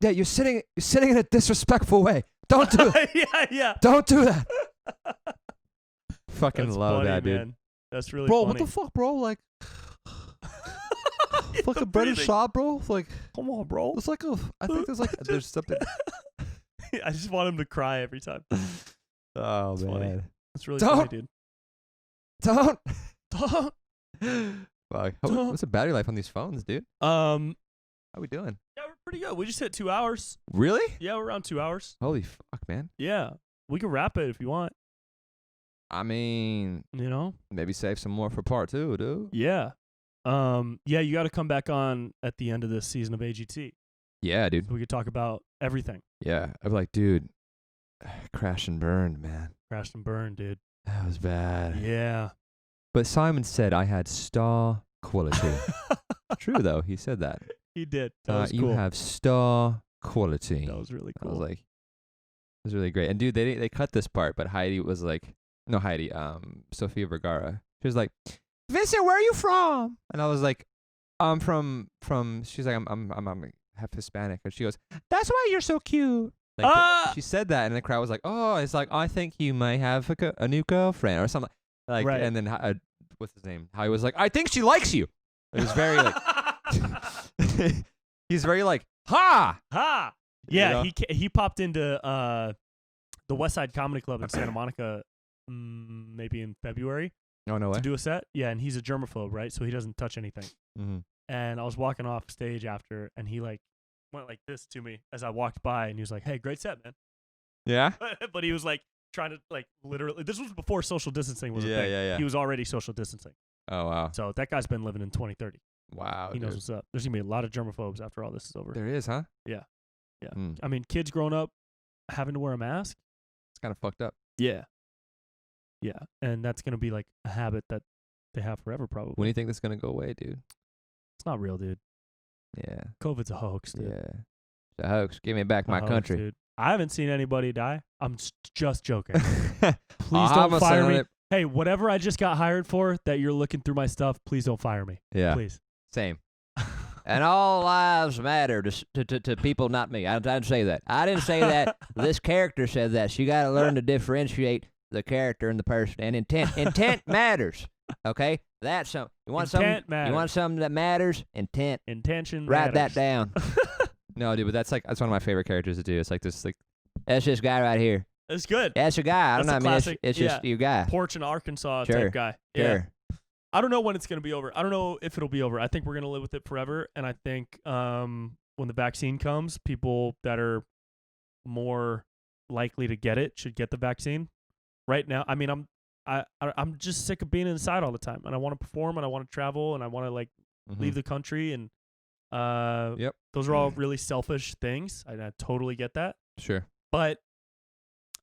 You're sitting in a disrespectful way. Don't do it. Yeah. Don't do that. Fucking That's love funny, that, dude. man. That's really Bro, funny. what the fuck, bro? Like, fucking British breathing. shot, bro. Like, Come on, bro. it's like I think there's something. I just want him to cry every time. Oh It's man. funny. That's really Don't. funny, dude. Don't. Don't. Fuck. Don't. What's the battery life on these phones, dude? How we doing? Yeah, we're pretty good. We just hit 2 hours. Really? Yeah, we're around 2 hours. Holy fuck, man. Yeah, we can wrap it if you want. I mean, You know? maybe save some more for part 2, dude. Yeah. Yeah, you got to come back on at the end of this season of AGT. Yeah, dude. So we could talk about everything. Yeah. I'd be like, dude, crash and burned, man. Crashed and burned, dude. That was bad. Yeah. But Simon said I had star quality. True, though. He said that. He did. That was You cool. have star quality. That was really I was cool. like, it was really great. And dude, they cut this part, but Heidi was like, no, Heidi, Sofia Vergara. She was like, Vincent, where are you from? And I was like, I'm from. She's like, I'm half Hispanic, and she goes, that's why you're so cute. Like she said that, and the crowd was like, oh, it's like I think you might have a new girlfriend or something. Like, Right. and then what's his name? Howie was like, I think she likes you. It was very like. He's very like, ha! Ha! Yeah, You know? he popped into the West Side Comedy Club in Santa Monica maybe in February Oh, no way. to do a set. Yeah, and he's a germaphobe, right? So he doesn't touch anything. Mm-hmm. And I was walking off stage after, and he like went like this to me as I walked by, and he was like, "Hey, great set, man." Yeah? But he was like trying to like literally. This was before social distancing was a thing. Yeah. He was already social distancing. Oh, wow. So that guy's been living in 2030. Wow, He knows dude. what's up. There's gonna be a lot of germaphobes after all this is over. There is, huh? Yeah. Mm. I mean, kids growing up having to wear a mask. It's kind of fucked up. Yeah. Yeah, and that's gonna be like a habit that they have forever, probably. When do you think this is going to go away, dude? It's not real, dude. Yeah. COVID's a hoax, dude. Yeah. It's a hoax. Give me back A my hoax, country. dude. I haven't seen anybody die. I'm just joking. I'll Please have don't a fire son me. on it. Hey, whatever I just got hired for that you're looking through my stuff, please don't fire me. Yeah. Please. Same. And all lives matter to people, not me. I didn't say that. I didn't say that. This character said that. So you got to learn to differentiate the character and the person. And intent. Intent matters. Okay? That's something. You want Intent something? matters. You want something that matters? Intent. Intention Write matters. that down. No, dude, but that's one of my favorite characters to do. It's like this, like, That's this guy right here. It's good. That's a guy. I don't That's know. a I mean, classic, it's just your guy. Porch in Arkansas Sure. type guy. Yeah. Sure. I don't know when it's going to be over. I don't know if it'll be over. I think we're going to live with it forever. And I think when the vaccine comes, people that are more likely to get it should get the vaccine. Right now, I mean, I'm just sick of being inside all the time, and I want to perform, and I want to travel, and I want to like leave the country, and Yep. those are all really selfish things. I totally get that, Sure. but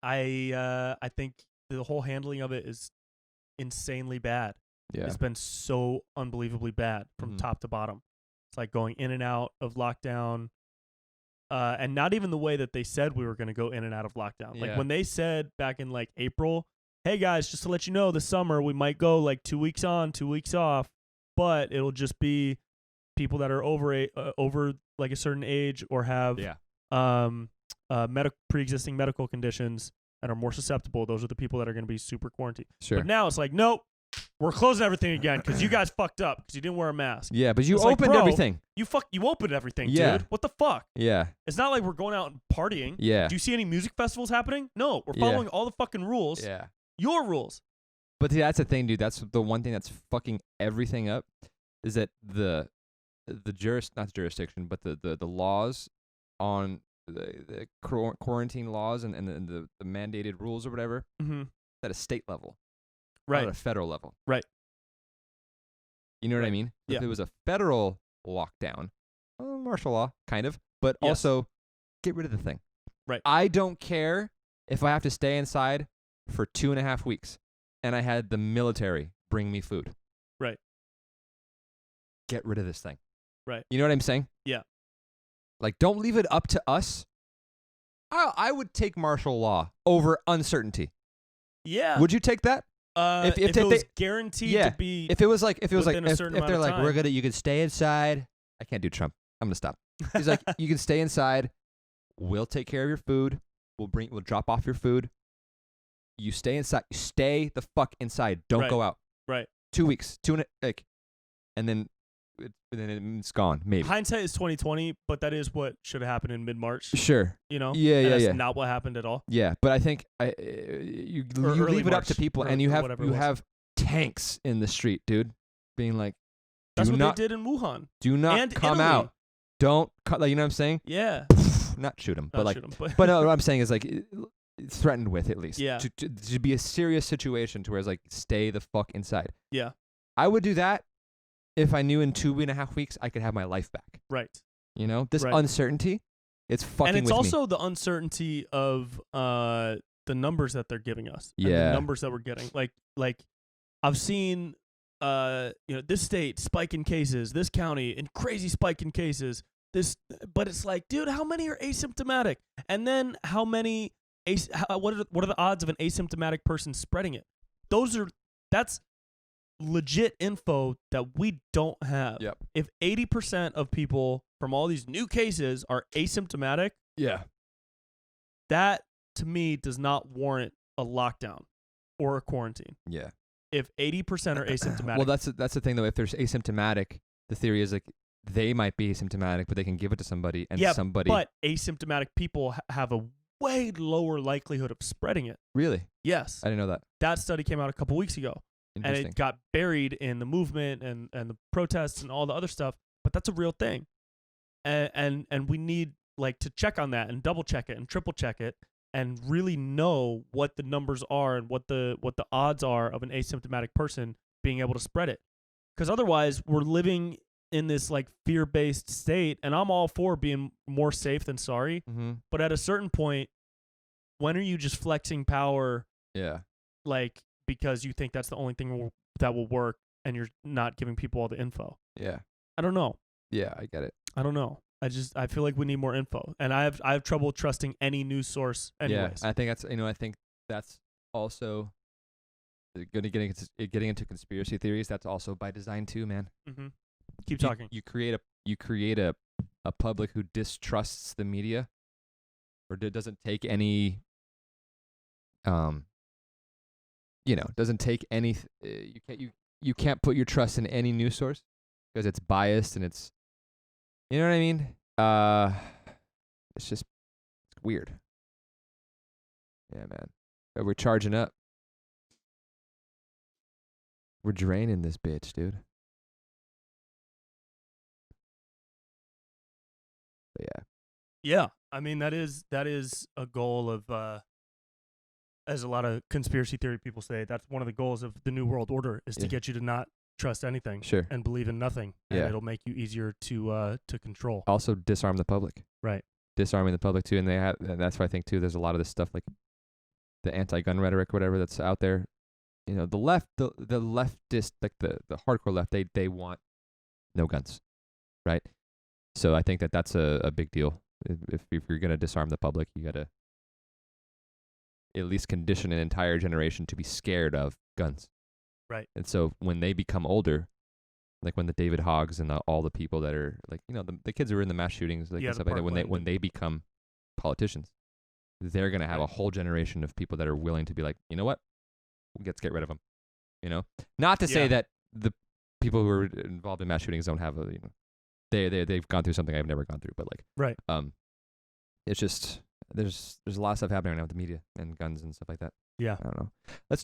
I think the whole handling of it is insanely bad. Yeah. It's been so unbelievably bad from Mhm. top to bottom. It's like going in and out of lockdown, and not even the way that they said we were going to go in and out of lockdown. Like Yeah. when they said back in like April, hey guys, just to let you know, this summer we might go like 2 weeks on, 2 weeks off, but it'll just be people that are over like a certain age or have Yeah. pre-existing medical conditions that are more susceptible. Those are the people that are going to be super quarantined. Sure. But now it's like, nope, we're closing everything again because you guys fucked up because you didn't wear a mask. Yeah, but you It's like, opened bro, everything. You opened everything, Yeah. dude. What the fuck? Yeah. It's not like we're going out and partying. Yeah. Do you see any music festivals happening? No, we're Yeah. following all the fucking rules. Yeah. Your rules. But see, that's the thing, dude. That's the one thing that's fucking everything up is that not the jurisdiction, but the laws on the quarantine laws and the mandated rules or whatever Mm-hmm. at a state level, Right. not at a federal level. Right. You know what I Right. mean? Yeah. If it was a federal lockdown, martial law, kind of, but Yes. also get rid of the thing. Right. I don't care if I have to stay inside for 2.5 weeks and I had the military bring me food. Right. Get rid of this thing. Right. You know what I'm saying? Yeah. Like, don't leave it up to us. I would take martial law over uncertainty. Yeah. Would you take that? if if it was they- guaranteed yeah. to be If it was like, within a certain if they're amount of like, time. you can stay inside. I can't do Trump. I'm gonna stop. He's like, you can stay inside. We'll take care of your food. We'll drop off your food. You stay inside. You stay the fuck inside. Don't Right. go out. Right. 2 weeks. And then it's gone. Maybe. Hindsight is 2020, but that is what should have happened in mid-March. Sure. You know? Yeah, And yeah, that's yeah. not what happened at all. Yeah, but I think you Or early leave it up to March, people, or and you whatever it was. have tanks in the street, dude, being like, That's do what not they did in Wuhan. do not and come Italy. out. Don't like, you know what I'm saying? Yeah. Not shoot him, Not but like, shoot 'em, but but no, what I'm saying is like threatened with at least. Yeah. To be a serious situation to where it's like stay the fuck inside. Yeah. I would do that if I knew in 2.5 weeks I could have my life back. Right. You know, this Right. uncertainty, it's fucking And it's with me. also the uncertainty of the numbers that they're giving us. And Yeah. the numbers that we're getting. Like I've seen this state spike in cases, this county in crazy spike in cases. But it's like, dude, how many are asymptomatic? And then how many what are the odds of an asymptomatic person spreading it? That's legit info that we don't have. Yep. If 80% of people from all these new cases are asymptomatic, Yeah. that to me does not warrant a lockdown or a quarantine. Yeah. If 80% are asymptomatic. Well, that's the thing though. If there's asymptomatic, the theory is like they might be asymptomatic, but they can give it to somebody, and somebody. But asymptomatic people have a way lower likelihood of spreading it. Really? Yes. I didn't know that. That study came out a couple weeks ago, and Interesting. it got buried in the movement and the protests and all the other stuff. But that's a real thing, and we need like to check on that and double check it and triple check it and really know what the numbers are and what the odds are of an asymptomatic person being able to spread it. Because otherwise, we're living in this like fear-based state, and I'm all for being more safe than sorry. Mm-hmm. But at a certain point, when are you just flexing power? Yeah. Like because you think that's the only thing that will work, and you're not giving people all the info. Yeah. I don't know. Yeah, I get it. I don't know. I feel like we need more info, and I have trouble trusting any news source. Anyways. Yeah, I think that's also getting into conspiracy theories. That's also by design too, man. Mm-hmm. Keep talking. You create a public who distrusts the media, or doesn't take any, doesn't take any. You can't put your trust in any news source because it's biased and it's, you know what I mean. It's weird. Yeah, man. We're charging up. We're draining this bitch, dude. But yeah. Yeah, I mean that is a goal of, as a lot of conspiracy theory people say, that's one of the goals of the New World Order is to get you to not trust anything, Sure, and believe in nothing, and it'll make you easier to control. Also, disarm the public. Right. Disarming the public too, and that's why I think too. There's a lot of this stuff like the anti-gun rhetoric, whatever that's out there. You know, the left, the leftist, like the hardcore left, they want no guns, right? So I think that's a big deal. If you're gonna disarm the public, you gotta at least condition an entire generation to be scared of guns. Right. And so when they become older, like when the David Hoggs and all the people that are like, the kids who were in the mass shootings, like and stuff like that, when they become politicians, they're gonna have a whole generation of people that are willing to be like, you know what, let's get rid of them. You know, not to say that the people who are involved in mass shootings don't have they've gone through something I've never gone through, but like, it's just there's a lot of stuff happening right now with the media and guns and stuff like that. Yeah, I don't know.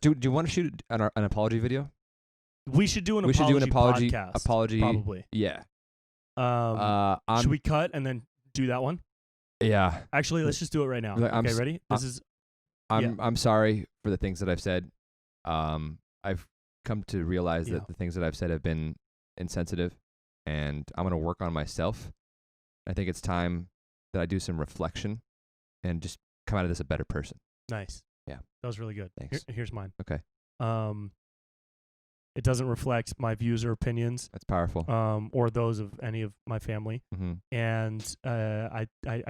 Do you want to shoot an apology video? We should do an apology podcast. Apology, probably. Yeah. Should we cut and then do that one? Yeah. Actually, let's just do it right now. Okay, ready? I'm sorry for the things that I've said. I've come to realize that the things that I've said have been insensitive, and I'm going to work on myself. I think it's time that I do some reflection and just come out of this a better person. Nice. Yeah. That was really good. Thanks. Here's mine. Okay. It doesn't reflect my views or opinions. That's powerful. Or those of any of my family. Mm-hmm. And I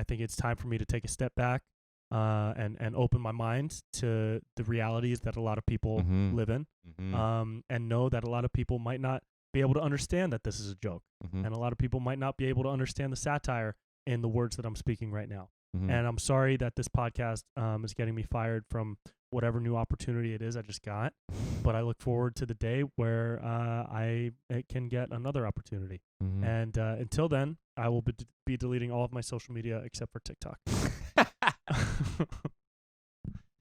think it's time for me to take a step back and open my mind to the realities that a lot of people live in. Mm-hmm. And know that a lot of people might not be able to understand that this is a joke. Mm-hmm. And a lot of people might not be able to understand the satire in the words that I'm speaking right now. Mm-hmm. And I'm sorry that this podcast is getting me fired from whatever new opportunity it is I just got. But I look forward to the day where I can get another opportunity. Mm-hmm. And until then, I will be deleting all of my social media except for TikTok.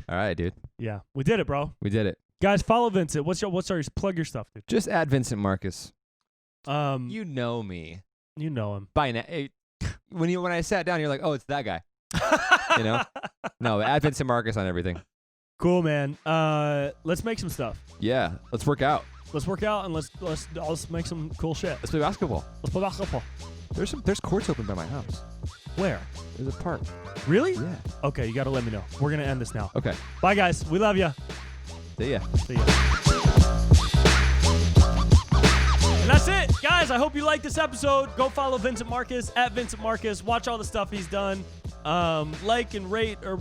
All right, dude. Yeah, we did it, bro. We did it. Guys, follow Vincent. What's our plug your stuff, dude? Just add Vincent Marcus. You know me. You know him. By now, when I sat down, you're like, oh, it's that guy. You know? No, add Vincent Marcus on everything. Cool, man. Let's make some stuff. Yeah, let's work out. Let's work out and let's make some cool shit. Let's play basketball. Let's play basketball. There's courts open by my house. Where? There's a park. Really? Yeah. Okay, you got to let me know. We're going to end this now. Okay. Bye, guys. We love you. See ya. See ya. And that's it. Guys, I hope you liked this episode. Go follow Vincent Marcus at Vincent Marcus. Watch all the stuff he's done. Like and rate, or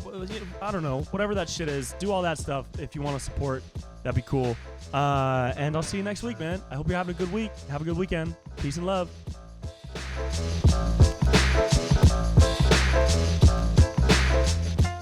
I don't know, whatever that shit is. Do all that stuff if you want to support. That'd be cool. And I'll see you next week, man. I hope you're having a good week. Have a good weekend. Peace and love.